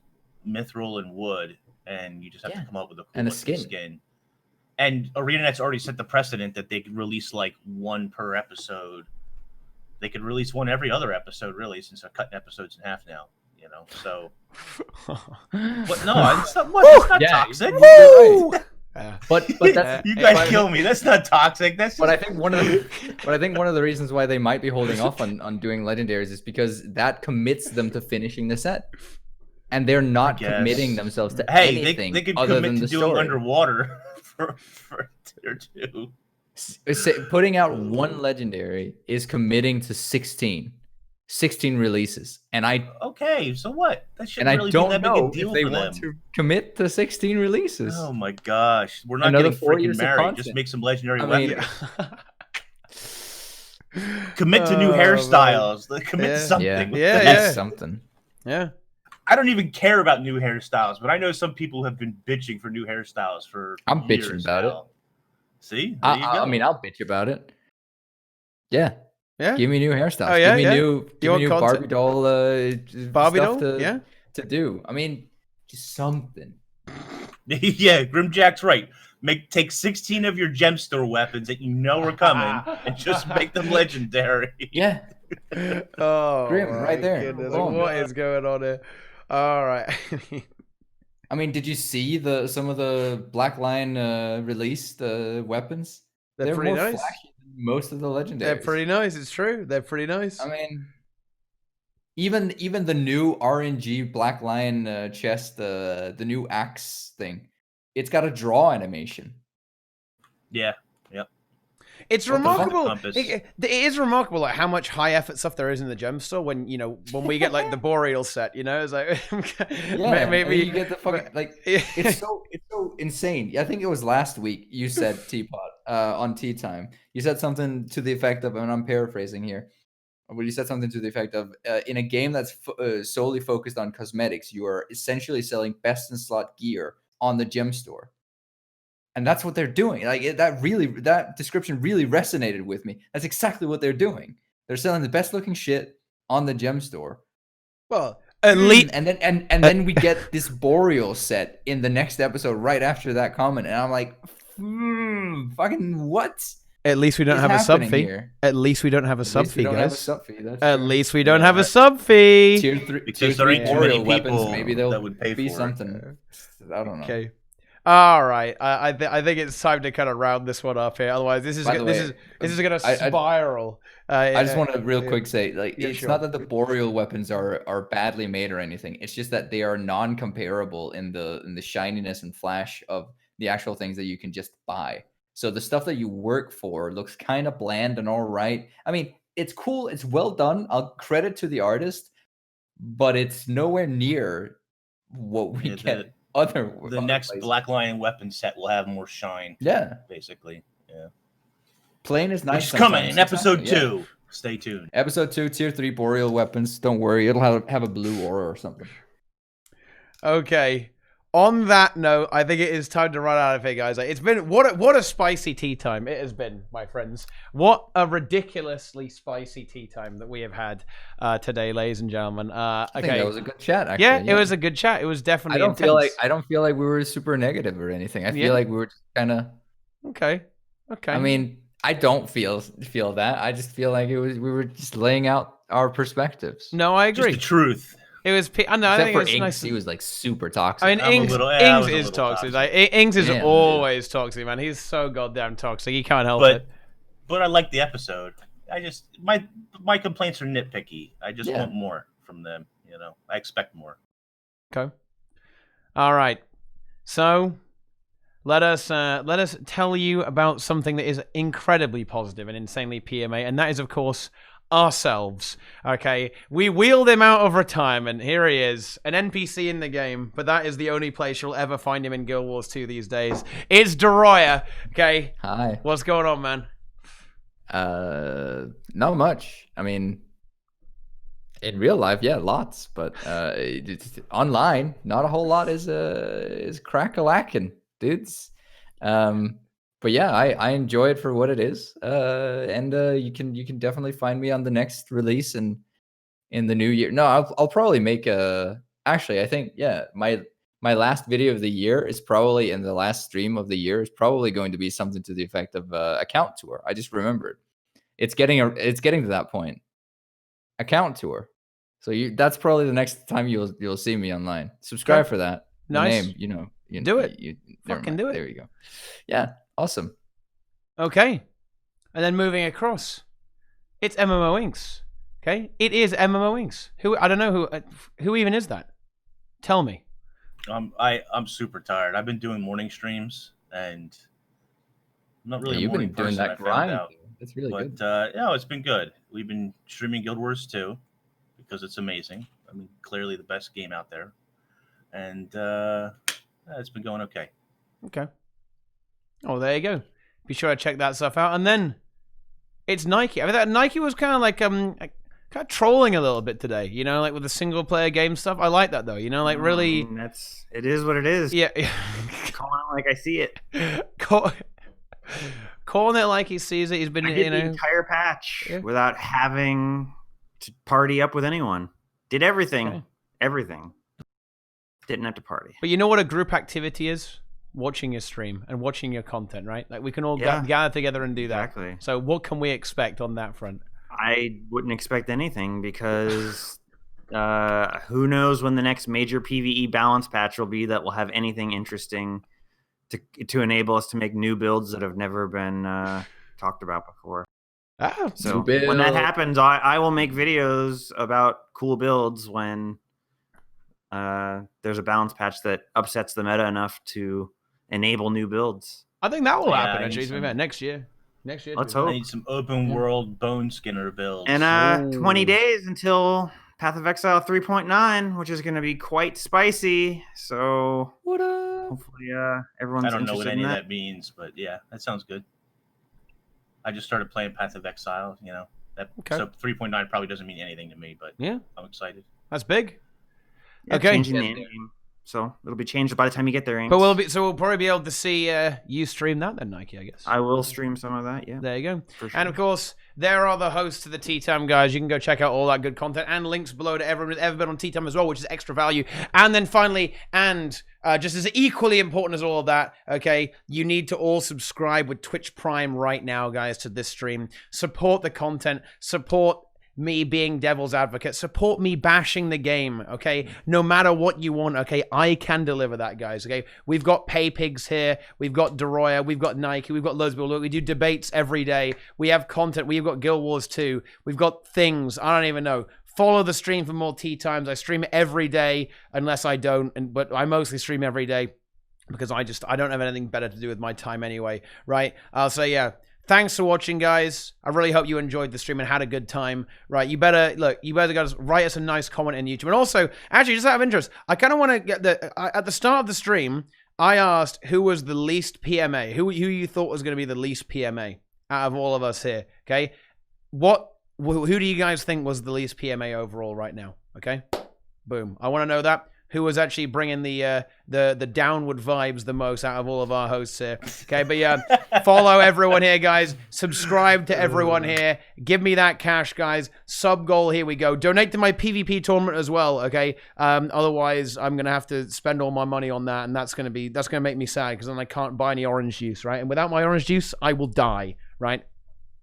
mithril and wood, and you just have to come up with a skin. And ArenaNet's already set the precedent that they could release like 1 per episode. They could release 1 every other episode, really, since they're cutting episodes in half now. You know, so. But no, it's not toxic. But that's you guys kill me. That's not toxic. That's. But I think one of the reasons why they might be holding off on doing legendaries is because that commits them to finishing the set, and they're not committing themselves to anything they could other commit than to the doing story. Underwater for a 2. Putting out 1 legendary is committing to 16 releases, and okay, so what? That shouldn't really be that big a deal if they for want them. to commit to 16 releases. Oh my gosh, we're not Another getting 4 freaking years of married. content. Just make some legendary I mean, weapons. Commit to new hairstyles. Commit to something. Something. Yeah. I don't even care about new hairstyles, but I know some people have been bitching for new hairstyles for I'm years bitching about now. See? There you go. I mean, I'll bitch about it. Yeah. Yeah. Give me new hairstyles. Oh, yeah, give me new Barbie doll stuff to do. I mean, just something. Yeah, Grimjack's right. Take 16 of your gem store weapons that you know are coming and just make them legendary. Yeah. Oh, Grim, right there. What is going on here? All right. I mean, did you see some of the Black Lion released weapons? They're pretty more nice. Flashy than most of the legendaries. They're pretty nice. It's true. They're pretty nice. I mean, even the new RNG Black Lion chest, the new axe thing, it's got a draw animation. Yeah. Yep. It's remarkable. It is remarkable, like how much high effort stuff there is in the gem store. When we get like the Boreal set, it's like maybe you get the fucking like it's so insane. I think it was last week you said TeaPot. on Tea Time. You said something to the effect of, and I'm paraphrasing here, but you said something to the effect of, in a game that's solely focused on cosmetics, you are essentially selling best in slot gear on the gem store. And that's what they're doing. Like that description really resonated with me. That's exactly what they're doing. They're selling the best looking shit on the gem store. Well, at least, and then we get this Boreal set in the next episode right after that comment, and I'm like, fucking what? At least we don't have a sub fee. Here? At least we don't have a sub fee, guys. At least we don't have a sub fee. Tier 3 Boreal weapons. Maybe they'll that would pay be for something. I don't know. Okay. All right. I think it's time to kind of round this one up here. Otherwise, this is going to spiral. I just want to real quick say, like, it's sure. not that the Boreal weapons are badly made or anything. It's just that they are non-comparable in the shininess and flash of the actual things that you can just buy. So the stuff that you work for looks kind of bland and all right. I mean, it's cool. It's well done. I'll credit to the artist, but it's nowhere near what we get. The next places. Black Lion weapon set will have more shine. Yeah, basically. Yeah. Plain is nice. Which is coming in episode 2. Yeah. Stay tuned. Episode 2, tier 3 Boreal weapons. Don't worry, it'll have a blue aura or something. Okay. On that note, I think it is time to run out of here, guys. It's been what a spicy tea time it has been, my friends. What a ridiculously spicy tea time that we have had today, ladies and gentlemen. I think that was a good chat. Actually, yeah, it was a good chat. It was definitely. I don't feel like we were super negative or anything. I feel like we were just kind of okay. I mean, I don't feel that. I just feel like we were just laying out our perspectives. No, I agree. Just the truth. It was. I know. Except I think for it was Inks, nice. he was like super toxic. I mean, Inks is toxic. Like, Inks is always toxic, man. He's so goddamn toxic. He can't help it. But I like the episode. I just my complaints are nitpicky. I just want more from them. You know, I expect more. Okay. All right. So let us tell you about something that is incredibly positive and insanely PMA, and that is, of course, ourselves. Okay, we wheeled him out of retirement. Here he is, an NPC in the game, but that is the only place you'll ever find him in Guild Wars 2 these days. It's Deroir. Okay, hi, what's going on, man? Not much. I mean, in real life, yeah, lots, but online, not a whole lot is crack-a-lackin', dudes. But yeah, I enjoy it for what it is, and you can definitely find me on the next release in the new year. No, I'll probably make actually, I think my last video of the year is probably, in the last stream of the year is probably going to be something to the effect of account tour. I just remembered it's getting to that point. Account tour. So that's probably the next time you'll see me online. Subscribe for that. Nice. The name, you do it. Fucking do it. There you go. Yeah. Awesome. Okay. And then moving across, it's MMO Inks. Okay, it is MMO Inks. I don't know who even is that. Tell me. I'm super tired. I've been doing morning streams, and I'm not really a morning person. You've been doing that grind. It's really good. But it's been good. We've been streaming Guild Wars 2 because it's amazing. I mean, clearly the best game out there, and it's been going okay. Okay. Oh, there you go. Be sure to check that stuff out. And then it's Nike. I mean, that Nike was kind of like kind of trolling a little bit today, you know, like with the single player game stuff. I like that though, you know, like really. It is what it is. Yeah. Calling it like I see it. Calling it like he sees it. He's been, I did the entire patch without having to party up with anyone. Did everything. Okay. Everything. Didn't have to party. But you know what a group activity is? Watching your stream and watching your content, right? Like we can all gather together and do that. Exactly. So what can we expect on that front? I wouldn't expect anything because who knows when the next major PvE balance patch will be that will have anything interesting to enable us to make new builds that have never been talked about before. So when that happens, I will make videos about cool builds when there's a balance patch that upsets the meta enough to enable new builds. I think that will happen actually. Next year. Let's hope. I need some open world Boneskinner builds. And 20 days until Path of Exile 3.9, which is going to be quite spicy. So hopefully everyone's interested in that. I don't know what any of that means, but yeah, that sounds good. I just started playing Path of Exile. You know, so 3.9 probably doesn't mean anything to me, but yeah, I'm excited. That's big. Yeah, Okay. changing the end game. So it'll be changed by the time you get there. Ames. But we'll probably be able to see you stream that then, Nike, I guess. I will stream some of that. Yeah. There you go. For sure. And of course, there are the hosts to the Tea Time guys. You can go check out all that good content and links below to everyone who's ever been on Tea Time as well, which is extra value. And then finally, just as equally important as all of that, okay, you need to all subscribe with Twitch Prime right now, guys, to this stream. Support the content. Support me being devil's advocate. Support me bashing the game, okay? No matter what you want, okay? I can deliver that, guys, okay? We've got Pay Pigs here. We've got Deroir. We've got Nike. We've got loads of people. Look, we do debates every day. We have content. We've got Guild Wars 2. We've got things. I don't even know. Follow the stream for more tea times. I stream every day unless I don't, but I mostly stream every day because I don't have anything better to do with my time anyway, right? So yeah. Thanks for watching, guys. I really hope you enjoyed the stream and had a good time. Right, you better go write us a nice comment in YouTube. And also, actually, just out of interest, I kind of want to get at the start of the stream, I asked who was the least PMA, who you thought was going to be the least PMA out of all of us here. Okay, who do you guys think was the least PMA overall right now? Okay, boom. I want to know that. Who was actually bringing the downward vibes the most out of all of our hosts here. Okay, but yeah, follow everyone here, guys. Subscribe to everyone here. Give me that cash, guys. Sub goal, here we go. Donate to my PvP tournament as well, okay? Otherwise, I'm going to have to spend all my money on that, and that's going to make me sad, because then I can't buy any orange juice, right? And without my orange juice, I will die, right?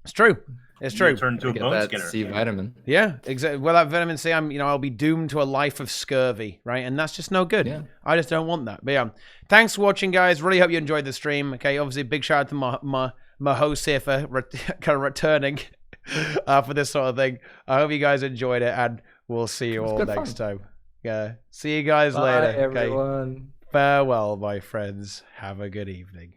It's true. It's true. Turn into a Boneskinner. C vitamin. Yeah, exactly. Well, that vitamin C, I'll be doomed to a life of scurvy, right? And that's just no good. Yeah. I just don't want that. But yeah, thanks for watching, guys. Really hope you enjoyed the stream. Okay, obviously, big shout out to my host here for kind of returning for this sort of thing. I hope you guys enjoyed it, and we'll see you all next time. Yeah, see you guys later. Bye, everyone. Okay? Farewell, my friends. Have a good evening.